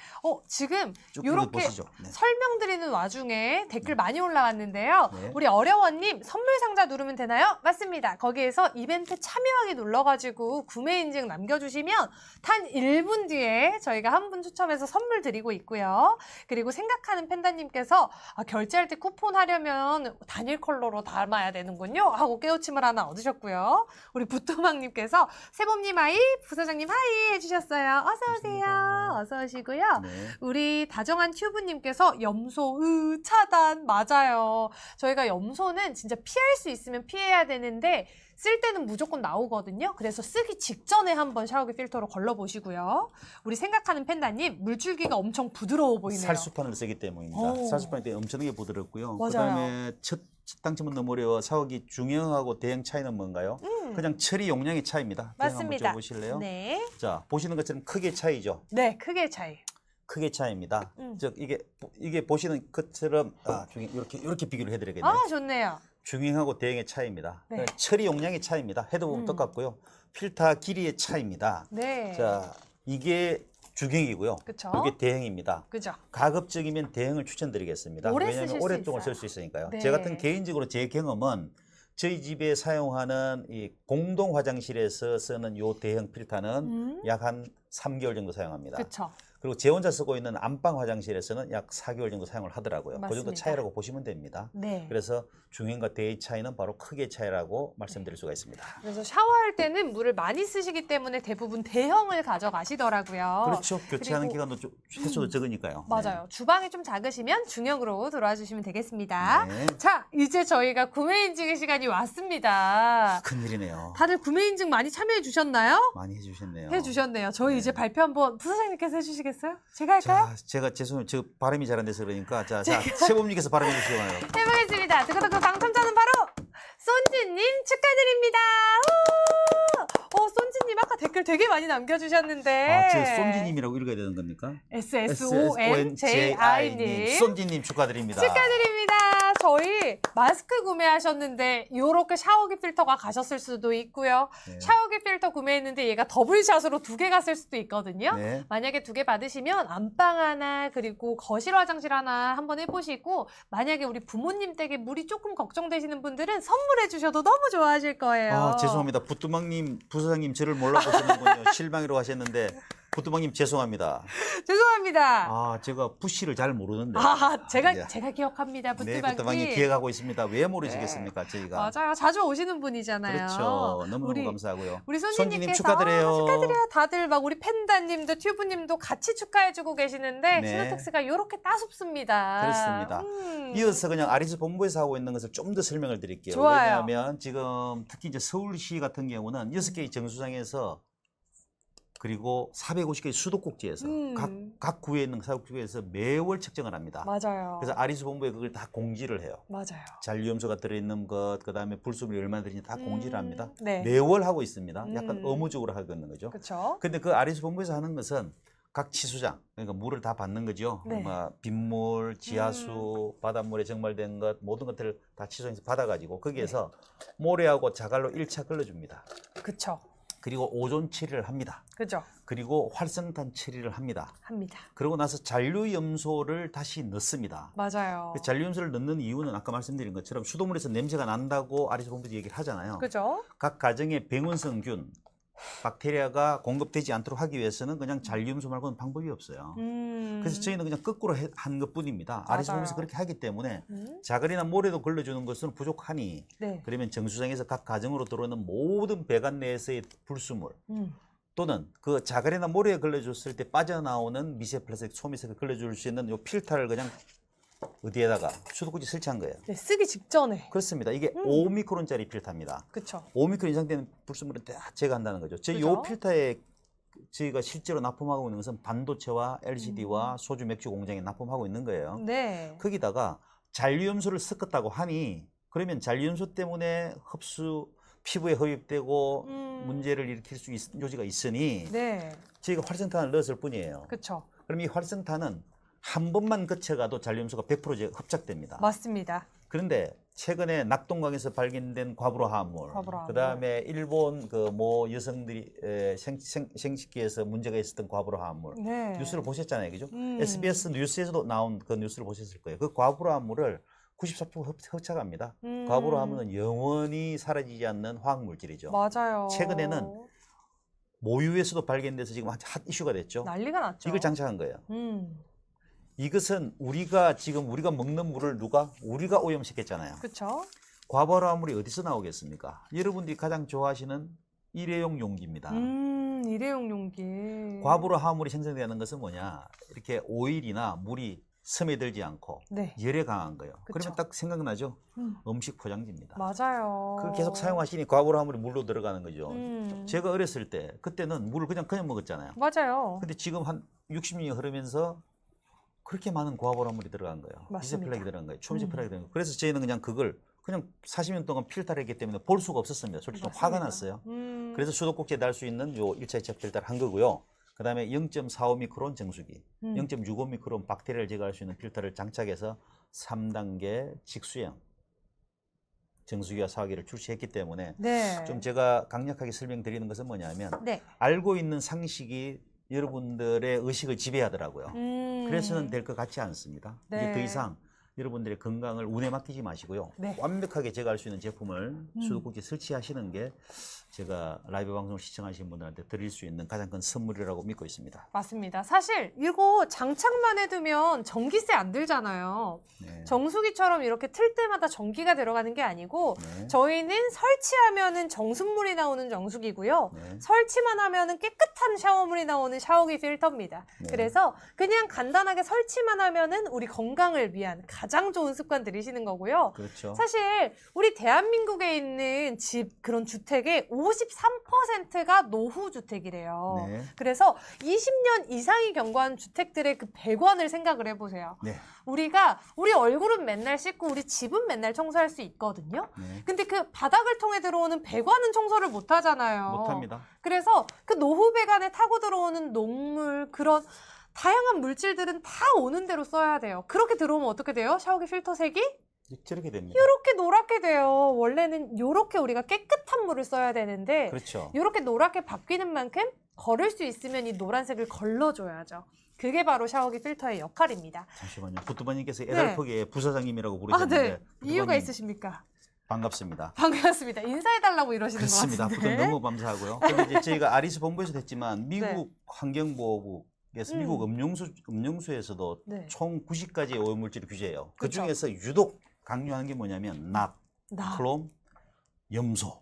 지금 쭉 이렇게 보시죠. 네. 설명드리는 와중에 댓글 많이 올라왔는데요. 네. 우리 어려워님 선물 상자 누르면 되나요? 맞습니다. 거기에서 이벤트 참여하기 눌러가지고 구매 인증 남겨주시면 단 1분 뒤에 저희가 한 분 추첨해서 선물 드리고 있고요. 그리고 생각하는 팬다님께서 결제할 때 쿠폰 하려면 단일 컬러로 담아야 되는군요 하고 깨우침을 하나 얻으셨고요. 우리 부뚜막님께서 세범님 하이, 부사장님 하이 해주셨어요. 어서오세요. 어서오시고요. 네. 우리 다정한 튜브님께서 염소 차단 맞아요. 저희가 염소는 진짜 피할 수 있으면 피해야 되는데 쓸 때는 무조건 나오거든요. 그래서 쓰기 직전에 한번 샤워기 필터로 걸러보시고요. 우리 생각하는 팬다님 물줄기가 엄청 부드러워 보이네요. 살수판을 쓰기 때문입니다. 살수판이 때문에 엄청나게 부드럽고요. 맞아요. 그다음에 첫 당첨은 너무 어려워. 샤워기 중형하고 대형 차이는 뭔가요? 그냥 처리 용량의 차이입니다. 맞습니다. 한번 보실래요? 네. 자, 보시는 것처럼 크기의 차이죠. 네, 크게 차이. 크기의 차이입니다. 즉 이게 보시는 것처럼 중형 이렇게 비교를 해드리겠네요. 좋네요. 중형하고 대형의 차이입니다. 네. 처리 용량의 차이입니다. 헤드 부분 똑같고요. 필터 길이의 차이입니다. 네. 자, 이게 중형이고요. 그쵸. 이게 대형입니다. 그죠. 가급적이면 대형을 추천드리겠습니다. 오래 왜냐하면 쓰실 수 오랫동안 있어요. 쓸 수 있으니까요. 네. 제 같은 개인적으로 제 경험은 저희 집에 사용하는 이 공동 화장실에서 쓰는 요 대형 필터는 약 한 3개월 정도 사용합니다. 그쵸. 그리고 제 혼자 쓰고 있는 안방 화장실에서는 약 4개월 정도 사용을 하더라고요. 그 정도 맞습니다. 차이라고 보시면 됩니다. 네. 그래서 중형과 대의 차이는 바로 크기의 차이라고 말씀드릴 수가 있습니다. 그래서 샤워할 때는 물을 많이 쓰시기 때문에 대부분 대형을 가져가시더라고요. 그렇죠. 교체하는 그리고 기간도 좀 최소 적으니까요. 맞아요. 주방이 좀 작으시면 중형으로 들어와 주시면 되겠습니다. 네. 자, 이제 저희가 구매 인증의 시간이 왔습니다. 큰일이네요. 다들 구매 인증 많이 참여해 주셨나요? 많이 해주셨네요. 해주셨네요. 저희 네. 이제 발표 한번 부사장님께서 해주시겠어요? 제가 할까요? 자, 제가 죄송해요. 저 발음이 잘 안 돼서 그러니까 자, 세범님께서 발음해 주시고요. 해보겠습니다. 두구두구 당첨자는 바로 쏜지님 축하드립니다. 쏜지님 아까 댓글 되게 많이 남겨주셨는데. 저 쏜지님이라고 읽어야 되는 겁니까? SSONJI님. 쏜지님 축하드립니다. 축하드립니다. 저희 마스크 구매하셨는데 이렇게 샤워기 필터가 가셨을 수도 있고요. 네. 샤워기 필터 구매했는데 얘가 더블샷으로 2개 갔을 수도 있거든요. 네. 만약에 2개 받으시면 안방 하나 그리고 거실 화장실 하나 한번 해보시고 만약에 우리 부모님 댁에 물이 조금 걱정되시는 분들은 선물해 주셔도 너무 좋아하실 거예요. 죄송합니다. 부뚜막님, 부사장님 저를 몰라보시는군요. 실망이라고 하셨는데 부뚜막님 죄송합니다. 죄송합니다. 제가 부시를 잘 모르는데. 제가 기억합니다. 네, 부뚜막님. 부뚜막님 기억하고 있습니다. 왜 모르시겠습니까, 저희가. 맞아요. 자주 오시는 분이잖아요. 그렇죠. 너무너무 감사하고요. 우리 손지님 손지님께서 축하드려요. 축하드려요. 다들 막 우리 팬다님도 튜브님도 같이 축하해주고 계시는데 네. 시노텍스가 이렇게 따숩습니다. 그렇습니다. 이어서 그냥 아리스 본부에서 하고 있는 것을 좀 더 설명을 드릴게요. 좋아요. 왜냐하면 지금 특히 이제 서울시 같은 경우는 6개의 정수장에서 그리고 450개의 수도꼭지에서 각 구에 있는 사육지에서 매월 측정을 합니다. 맞아요. 그래서 아리스 본부에 그걸 다 공지를 해요. 맞아요. 잔류염소가 들어있는 것, 그다음에 불순물이 얼마나 들어있는지 다 공지를 합니다. 네. 매월 하고 있습니다. 약간 의무적으로 하고 있는 거죠. 그렇죠. 근데 그 아리스 본부에서 하는 것은 각 치수장, 그러니까 물을 다 받는 거죠. 네. 빗물, 지하수, 바닷물에 정말된 것, 모든 것들을 다 치수장에서 받아가지고 거기에서 모래하고 자갈로 1차 걸러줍니다. 그렇죠. 그리고 오존 처리를 합니다. 그죠. 그리고 활성탄 처리를 합니다. 합니다. 그러고 나서 잔류염소를 다시 넣습니다. 맞아요. 그 잔류염소를 넣는 이유는 아까 말씀드린 것처럼 수돗물에서 냄새가 난다고 아리스 본부도 얘기를 하잖아요. 그죠. 각 가정에 병원성균, 박테리아가 공급되지 않도록 하기 위해서는 그냥 잔류염소 말고는 방법이 없어요. 그래서 저희는 그냥 거꾸로 한 것뿐입니다. 아리스 본부에서 그렇게 하기 때문에 자갈이나 모래도 걸러주는 것은 부족하니 네. 그러면 정수장에서 각 가정으로 들어오는 모든 배관 내에서의 불순물 또는 그 자갈이나 모래에 걸러줬을 때 빠져나오는 미세 플라스틱, 소미세를 걸러줄 수 있는 이 필터를 그냥 어디에다가 수도꼭지 설치한 거예요. 네, 쓰기 직전에. 그렇습니다. 이게 5미크론짜리 필터입니다. 그렇죠. 5미크론 이상 되는 불순물은 다 제거한다는 거죠. 저희 요 필터에 저희가 실제로 납품하고 있는 것은 반도체와 LCD와 소주 맥주 공장에 납품하고 있는 거예요. 네. 거기다가 잔류염소를 섞었다고 하니 그러면 잔류염소 때문에 피부에 흡입되고 문제를 일으킬 수 있는 요지가 있으니 네. 저희가 활성탄을 넣었을 뿐이에요. 그렇죠. 그럼 이 활성탄은 한 번만 거쳐가도 잔류염소가 100% 흡착됩니다. 맞습니다. 그런데 최근에 낙동강에서 발견된 과부로 화합물, 그다음에 일본 그 모 여성들이 생식기에서 문제가 있었던 과부로 화합물 네. 뉴스를 보셨잖아요, 그죠? SBS 뉴스에서도 나온 그 뉴스를 보셨을 거예요. 그 과부로 화합물을 94% 흡착합니다. 과부로 화합물은 영원히 사라지지 않는 화학 물질이죠. 맞아요. 최근에는 모유에서도 발견돼서 지금 핫 이슈가 됐죠. 난리가 났죠. 이걸 장착한 거예요. 이것은 우리가 먹는 물을 우리가 오염시켰잖아요. 그렇죠. 과부로 화합물이 어디서 나오겠습니까? 여러분들이 가장 좋아하시는 일회용 용기입니다. 일회용 용기. 과부로 화합물이 생성되는 것은 뭐냐? 이렇게 오일이나 물이 스며들지 않고 열에 강한 거예요. 그쵸. 그러면 딱 생각나죠? 음식 포장지입니다. 맞아요. 그걸 계속 사용하시니 과부로 화합물이 물로 들어가는 거죠. 제가 어렸을 때 그때는 물을 그냥 먹었잖아요. 맞아요. 근데 지금 한 60년이 흐르면서 그렇게 많은 과부로 화합물이 들어간 거예요. 미세플라기 들어간 거예요. 초미세플라기 들어간 거예요. 그래서 저희는 그냥 그걸 40년 동안 필터를 했기 때문에 볼 수가 없었습니다. 솔직히 좀 화가 났어요. 그래서 수도꼭지에 달 수 있는 요 1차, 2차 필터를 한 거고요. 그 다음에 0.45미크론 정수기, 0.65미크론 박테리아를 제거할 수 있는 필터를 장착해서 3단계 직수형 정수기와 사화기를 출시했기 때문에 좀 제가 강력하게 설명드리는 것은 뭐냐면 알고 있는 상식이 여러분들의 의식을 지배하더라고요. 그래서는 될 것 같지 않습니다. 이제 더 이상 여러분들의 건강을 운에 맡기지 마시고요. 완벽하게 제거할 수 있는 제품을 수도꼭지에 설치하시는 게 제가 라이브 방송을 시청하시는 분들한테 드릴 수 있는 가장 큰 선물이라고 믿고 있습니다. 맞습니다. 사실 이거 장착만 해두면 전기세 안 들잖아요. 정수기처럼 이렇게 틀 때마다 전기가 들어가는 게 아니고 저희는 설치하면은 정수물이 나오는 정수기고요. 설치만 하면은 깨끗한 샤워물이 나오는 샤워기 필터입니다. 그래서 그냥 간단하게 설치만 하면은 우리 건강을 위한 가장 좋은 습관 들이시는 거고요. 그렇죠. 사실 우리 대한민국에 있는 그런 주택의 53%가 노후주택이래요. 그래서 20년 이상이 경과한 주택들의 그 배관을 생각을 해보세요. 우리 얼굴은 맨날 씻고 우리 집은 맨날 청소할 수 있거든요. 근데 그 바닥을 통해 들어오는 배관은 청소를 못 하잖아요. 못합니다. 그래서 그 노후 배관에 타고 들어오는 녹물, 그런 다양한 물질들은 다 오는 대로 써야 돼요. 그렇게 들어오면 어떻게 돼요? 샤워기 필터 색이? 저렇게 됩니다. 이렇게 노랗게 돼요. 원래는 이렇게 우리가 깨끗한 물을 써야 되는데 이렇게 노랗게 바뀌는 만큼 걸을 수 있으면 이 노란색을 걸러줘야죠. 그게 바로 샤워기 필터의 역할입니다. 잠시만요. 부뚜바님께서 애달프게 부사장님이라고 부르셨는데 이유가 있으십니까? 반갑습니다. 반갑습니다. 인사해달라고 이러시는 것 그렇습니다. 같은데. 너무 감사하고요. 근데 이제 저희가 아리스 본부에서도 했지만 미국 환경보호국에서 미국 음료수에서도 총 90가지의 오염물질을 규제해요. 그 중에서 유독 강조하는 게 뭐냐면 낙, 크롬, 염소,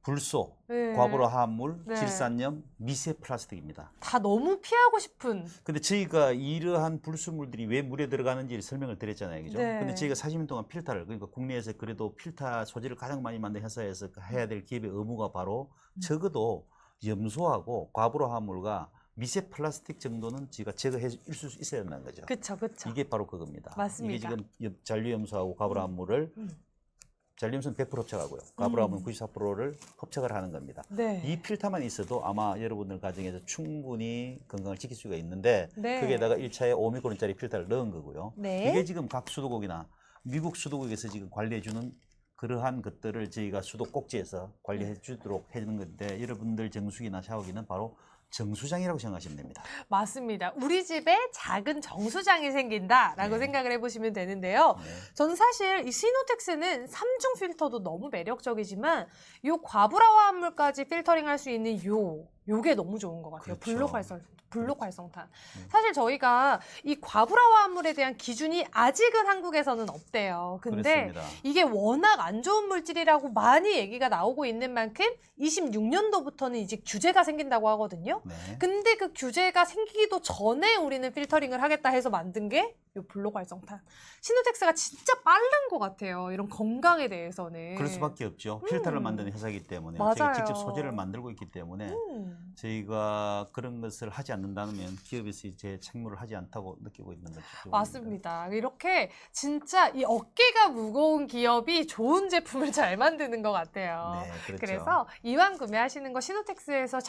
불소, 과부로 화합물, 질산염, 미세 플라스틱입니다. 다 너무 피하고 싶은. 근데 저희가 이러한 불순물들이 왜 물에 들어가는지 설명을 드렸잖아요. 그죠? 근데 저희가 40년 동안 필터를, 그러니까 국내에서 그래도 필터 소재를 가장 많이 만든 회사에서 해야 될 기업의 의무가 바로 적어도 염소하고 과부로 화합물과 미세 플라스틱 정도는 저희가 제거해 줄 수 있어야 된다는 거죠. 그렇죠. 이게 바로 그겁니다. 맞습니다. 이게 지금 잔류염소하고 과부로 화합물을 잔류염소는 100% 흡착하고요. 과부로 화합물은 94%를 흡착을 하는 겁니다. 이 필터만 있어도 아마 여러분들 가정에서 충분히 건강을 지킬 수가 있는데 거기에다가 1차에 5미크론짜리 필터를 넣은 거고요. 이게 지금 각 수도국이나 미국 수도국에서 지금 관리해주는 그러한 것들을 저희가 수도꼭지에서 관리해 주도록 해주는 건데 여러분들 정수기나 샤워기는 바로 정수장이라고 생각하시면 됩니다. 맞습니다. 우리 집에 작은 정수장이 생긴다라고 생각을 해보시면 되는데요. 저는 사실 이 시노텍스는 3중 필터도 너무 매력적이지만 이 과부라 화합물까지 필터링할 수 있는 요게 너무 좋은 것 같아요. 블록 활성탄. 사실 저희가 이 과부라 화합물에 대한 기준이 아직은 한국에서는 없대요. 근데 이게 워낙 안 좋은 물질이라고 많이 얘기가 나오고 있는 만큼 26년도부터는 이제 규제가 생긴다고 하거든요. 근데 그 규제가 생기기도 전에 우리는 필터링을 하겠다 해서 만든 게 이 블록 활성탄. 시노텍스가 진짜 빠른 것 같아요. 이런 건강에 대해서는. 그럴 수밖에 없죠. 필터를 만드는 회사이기 때문에. 제가 직접 소재를 만들고 있기 때문에 저희가 그런 것을 하지 않는다면 기업에서 이제 책무를 하지 않다고 느끼고 있는 거죠. 맞습니다. 이렇게 진짜 이 어깨가 무거운 기업이 좋은 제품을 잘 만드는 것 같아요. 네, 그렇죠. 그래서 이왕 구매하시는 거 시노텍스에서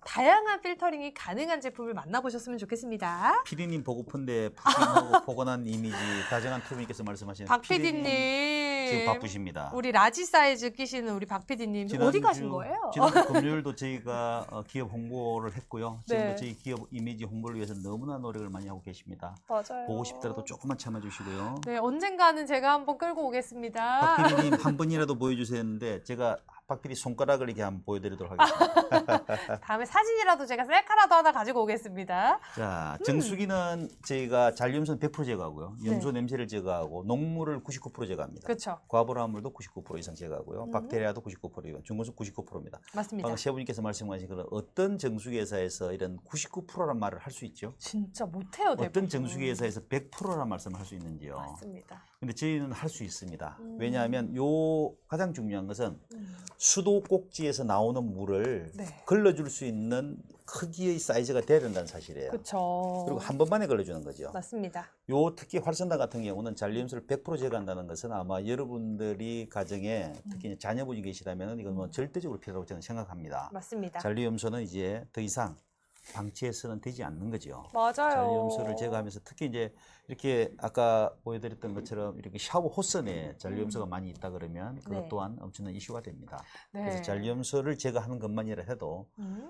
다양한 필터링이 가능한 제품을 만나보셨으면 좋겠습니다. 피디님 보고픈데 푸짐하고 포근한 이미지 다정한 투비님께서 말씀하시는 박 PD님 지금 바쁘십니다. 우리 라지 사이즈 끼시는 우리 박 PD님 어디 가신 거예요? 지난주 금요일도 저희가 기업 홍보를 했고요. 지금도 네. 저희 기업 이미지 홍보를 위해서 너무나 노력을 많이 하고 계십니다. 맞아요. 보고 싶더라도 조금만 참아주시고요. 네, 언젠가는 제가 한번 끌고 오겠습니다. 박 PD님 한 번이라도 보여주세요 했는데 제가 박 PD 손가락을 이렇게 한번 보여드리도록 하겠습니다. 다음에 사진이라도 제가 셀카라도 하나 가지고 오겠습니다. 자, 정수기는 저희가 잔류염소는 100% 제거하고요. 염소 네. 냄새를 제거하고 녹물을 99% 제거합니다. 그렇죠. 과부라물도 99% 이상 제거하고요. 박테리아도 99%이고 중금속 99%입니다. 맞습니다. 방금 셰프님께서 말씀하신 그런 어떤 정수기 회사에서 이런 99%란 말을 할 수 있죠? 진짜 못해요, 대부분. 어떤 정수기 회사에서 100%란 말씀을 할 수 있는지요? 맞습니다. 근데 저희는 할 수 있습니다. 왜냐하면 요 가장 중요한 것은 수도 꼭지에서 나오는 물을 네. 걸러줄 수 있는 크기의 사이즈가 돼야 된다는 사실이에요. 그렇죠. 그리고 한 번만에 걸러주는 거죠. 맞습니다. 요 특히 활성탄 같은 경우는 잔류염소를 100% 제거한다는 것은 아마 여러분들이 가정에 특히 이제 자녀분이 계시다면 이건 뭐 절대적으로 필요하다고 저는 생각합니다. 맞습니다. 잔류염소는 이제 더 이상 방치해서는 되지 않는 거죠. 맞아요. 잔류염소를 제거하면서 특히 이제 이렇게 아까 보여드렸던 것처럼 이렇게 샤워 호선에 잔류염소가 많이 있다 그러면 그것 네. 또한 엄청난 이슈가 됩니다. 네. 그래서 잔류염소를 제거하는 것만이라 해도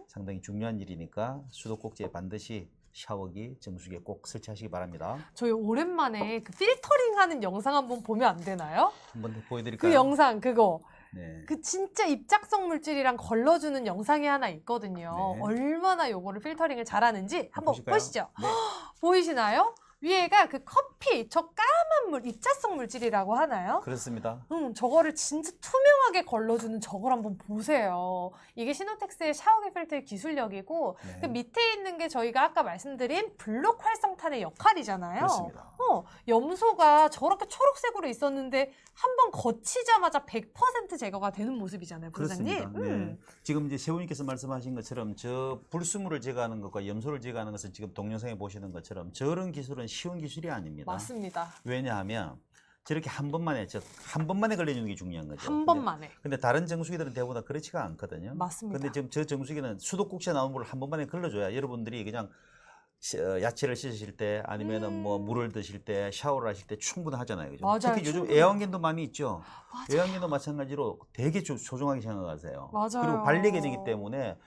상당히 중요한 일이니까 수도꼭지에 반드시 샤워기, 정수기에 꼭 설치하시기 바랍니다. 저희 오랜만에 그 필터링 하는 영상 한번 보면 안 되나요? 한번 더 보여드릴까요? 그 영상 그거. 네. 그 진짜 입작성 물질이랑 걸러주는 영상이 하나 있거든요. 네. 얼마나 요거를 필터링을 잘하는지 한번 보실까요? 보시죠. 네. 보이시나요? 위에가 그 커피, 저 까만 물, 입자성 물질이라고 하나요? 그렇습니다. 저거를 진짜 투명하게 걸러주는 저걸 한번 보세요. 이게 시노텍스의 샤워기 필터의 기술력이고 네. 그 밑에 있는 게 저희가 아까 말씀드린 블록 활성탄의 역할이잖아요. 그렇습니다. 염소가 저렇게 초록색으로 있었는데 한번 거치자마자 100% 제거가 되는 모습이잖아요, 부장님. 그렇습니다. 네. 지금 이제 세훈님께서 말씀하신 것처럼 저 불순물을 제거하는 것과 염소를 제거하는 것은 지금 동영상에 보시는 것처럼 저런 기술은 쉬운 기술이 아닙니다. 맞습니다. 왜냐하면 저렇게 한 번만에 한 번만에 걸려주는 게 중요한 거죠. 한 번만에. 근데 다른 정수기들은 대부분 그렇지가 않거든요. 맞습니다. 근데 지금 저 정수기는 수도꼭지에 나온 물을 한 번만에 걸러줘야 여러분들이 그냥 야채를 씻으실 때 아니면은 뭐 물을 드실 때 샤워를 하실 때 충분하잖아요. 그죠? 맞아요, 특히 요즘 충분해요. 애완견도 많이 있죠. 맞아요. 애완견도 마찬가지로 되게 소중하게 생각하세요. 맞아요. 그리고 반려견이기 때문에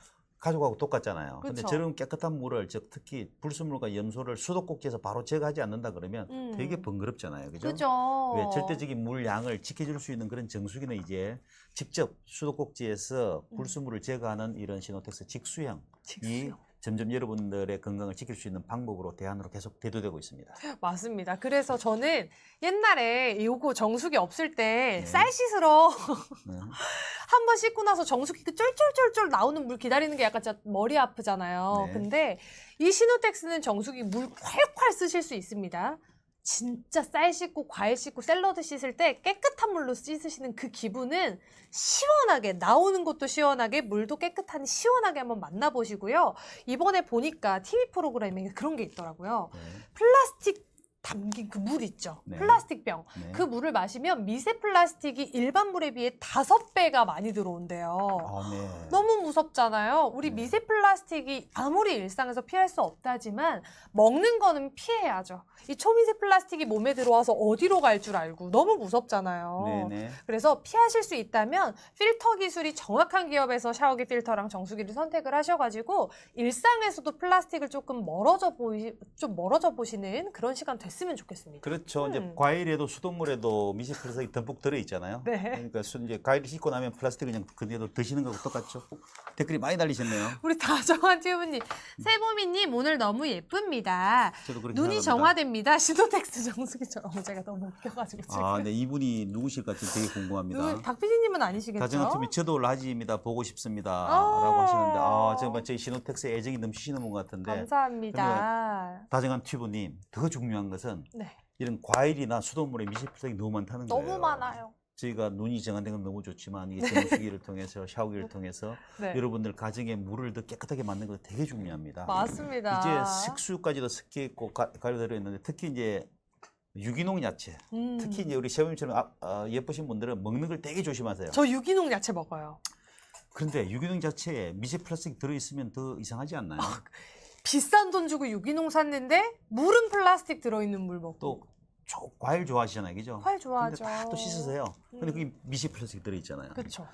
가족하고 똑같잖아요. 근데 그쵸. 저런 깨끗한 물을 즉 특히 불순물과 염소를 수도꼭지에서 바로 제거하지 않는다 그러면 되게 번거롭잖아요. 그죠? 그죠. 왜 절대적인 물 양을 지켜줄 수 있는 그런 정수기는 이제 직접 수도꼭지에서 불순물을 제거하는 이런 시노텍스 직수형이 직수형. 점점 여러분들의 건강을 지킬 수 있는 방법으로 대안으로 계속 대두되고 있습니다. 맞습니다. 그래서 저는 옛날에 요거 정수기 없을 때 네. 쌀 씻으러 네. 한 번 씻고 나서 정수기 그 쫄쫄쫄쫄 나오는 물 기다리는 게 약간 진짜 머리 아프잖아요. 네. 근데 이 시노텍스는 정수기 물 콸콸 쓰실 수 있습니다. 진짜 쌀 씻고 과일 씻고 샐러드 씻을 때 깨끗한 물로 씻으시는 그 기분은 시원하게 나오는 것도 시원하게 물도 깨끗하니 시원하게 한번 만나보시고요. 이번에 보니까 TV 프로그램에 그런 게 있더라고요. 네. 플라스틱 담긴 그 물 있죠. 네. 플라스틱 병. 네. 그 물을 마시면 미세 플라스틱이 일반 물에 비해 5배가 많이 들어온대요. 아, 네. 너무 무섭잖아요. 우리 네. 미세 플라스틱이 아무리 일상에서 피할 수 없다지만 먹는 거는 피해야죠. 이 초미세 플라스틱이 몸에 들어와서 어디로 갈 줄 알고 너무 무섭잖아요. 네네. 그래서 피하실 수 있다면 필터 기술이 정확한 기업에서 샤워기 필터랑 정수기를 선택을 하셔가지고 일상에서도 플라스틱을 조금 멀어져 보시는 그런 시간 됐으면 좋겠습니다. 그렇죠. 이제 과일에도 수돗물에도 미세 플라스틱이 듬뿍 들어 있잖아요. 네. 그러니까 이제 과일을 씻고 나면 플라스틱을 그냥 그대로 드시는 거하고 똑같죠. 댓글이 많이 달리셨네요. 우리 다정한 튜브님, 세보미님 오늘 너무 예쁩니다. 저도 그렇게 눈이 생각합니다. 정화됩니다. 시노텍스 정수기처럼. 제가 너무 웃겨가지고 지금. 아, 네, 이분이 누구실까 지금 되게 궁금합니다. 박PD님은 아니시겠죠? 다정한 TV 저도 라지입니다. 보고 싶습니다. 아. 라고 하시는데, 정말 저희 시노텍스에 애정이 넘치시는 분 같은데. 감사합니다. 다정한 튜브님, 더 중요한 것은 네, 이런 과일이나 수돗물에 미세 플라스틱이 너무 많다는 거예요. 너무 많아요. 저희가 눈이 정한된 건 너무 좋지만 이게 정수기를 통해서 샤워기를 통해서 네. 여러분들 가정에 물을 더 깨끗하게 만드는 거 되게 중요합니다. 맞습니다. 이제 색소까지도 섞여 있고 가루 들어 있는데 특히 이제 유기농 야채, 특히 이제 우리 셰프님처럼 예쁘신 분들은 먹는 걸 되게 조심하세요. 저 유기농 야채 먹어요. 그런데 유기농 야채에 미세 플라스틱 들어 있으면 더 이상하지 않나요? 비싼 돈 주고 유기농 샀는데 물은 플라스틱 들어있는 물 먹고. 또 과일 좋아하시잖아요, 그죠? 과일 좋아하죠. 또 씻으세요. 근데 그게 미세 플라스틱 들어 있잖아요. 그렇죠.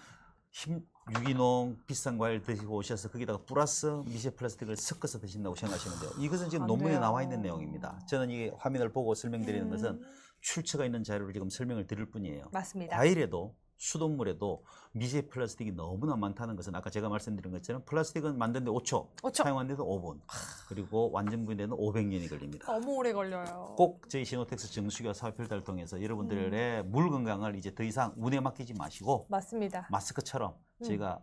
유기농 비싼 과일 드시고 오셔서 거기다가 플러스 미세 플라스틱을 섞어서 드신다고 생각하시면 돼요. 이것은 지금 안 논문에 돼요. 나와 있는 내용입니다. 저는 이 화면을 보고 설명드리는 것은 출처가 있는 자료를 지금 설명을 드릴 뿐이에요. 맞습니다. 과일에도 수돗물에도 미세 플라스틱이 너무나 많다는 것은 아까 제가 말씀드린 것처럼 플라스틱은 만드는데 5초, 5초. 사용하는데도 5분, 그리고 완전 분해는 500년이 걸립니다. 너무 오래 걸려요. 꼭 저희 시노텍스 정수기와 사필터를 통해서 여러분들의 물 건강을 이제 더 이상 운에 맡기지 마시고 맞습니다. 마스크처럼 저희가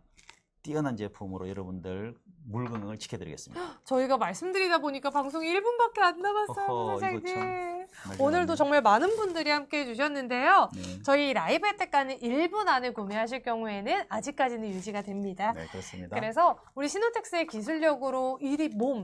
뛰어난 제품으로 여러분들 물 건강을 지켜드리겠습니다. 저희가 말씀드리다 보니까 방송이 1분밖에 안 남았어요, 어허, 이거 사장님. 참 오늘도 정말 많은 분들이 함께 해주셨는데요. 네. 저희 라이브 혜택가는 1분 안에 구매하실 경우에는 아직까지는 유지가 됩니다. 네, 그렇습니다. 그래서 우리 시노텍스의 기술력으로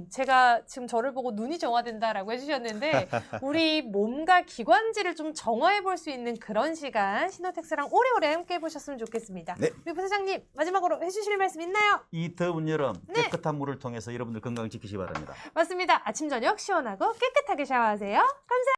제가 지금 저를 보고 눈이 정화된다라고 해주셨는데 우리 몸과 기관지를 좀 정화해 볼 수 있는 그런 시간 시노텍스랑 오래오래 함께 해보셨으면 좋겠습니다. 네. 우리 부사장님 마지막으로 해주실 말씀 있나요? 이 더운 여름 네. 깨끗한 물을 통해서 여러분들 건강 지키시기 바랍니다. 맞습니다. 아침 저녁 시원하고 깨끗하게 샤워하세요. 감사합니다.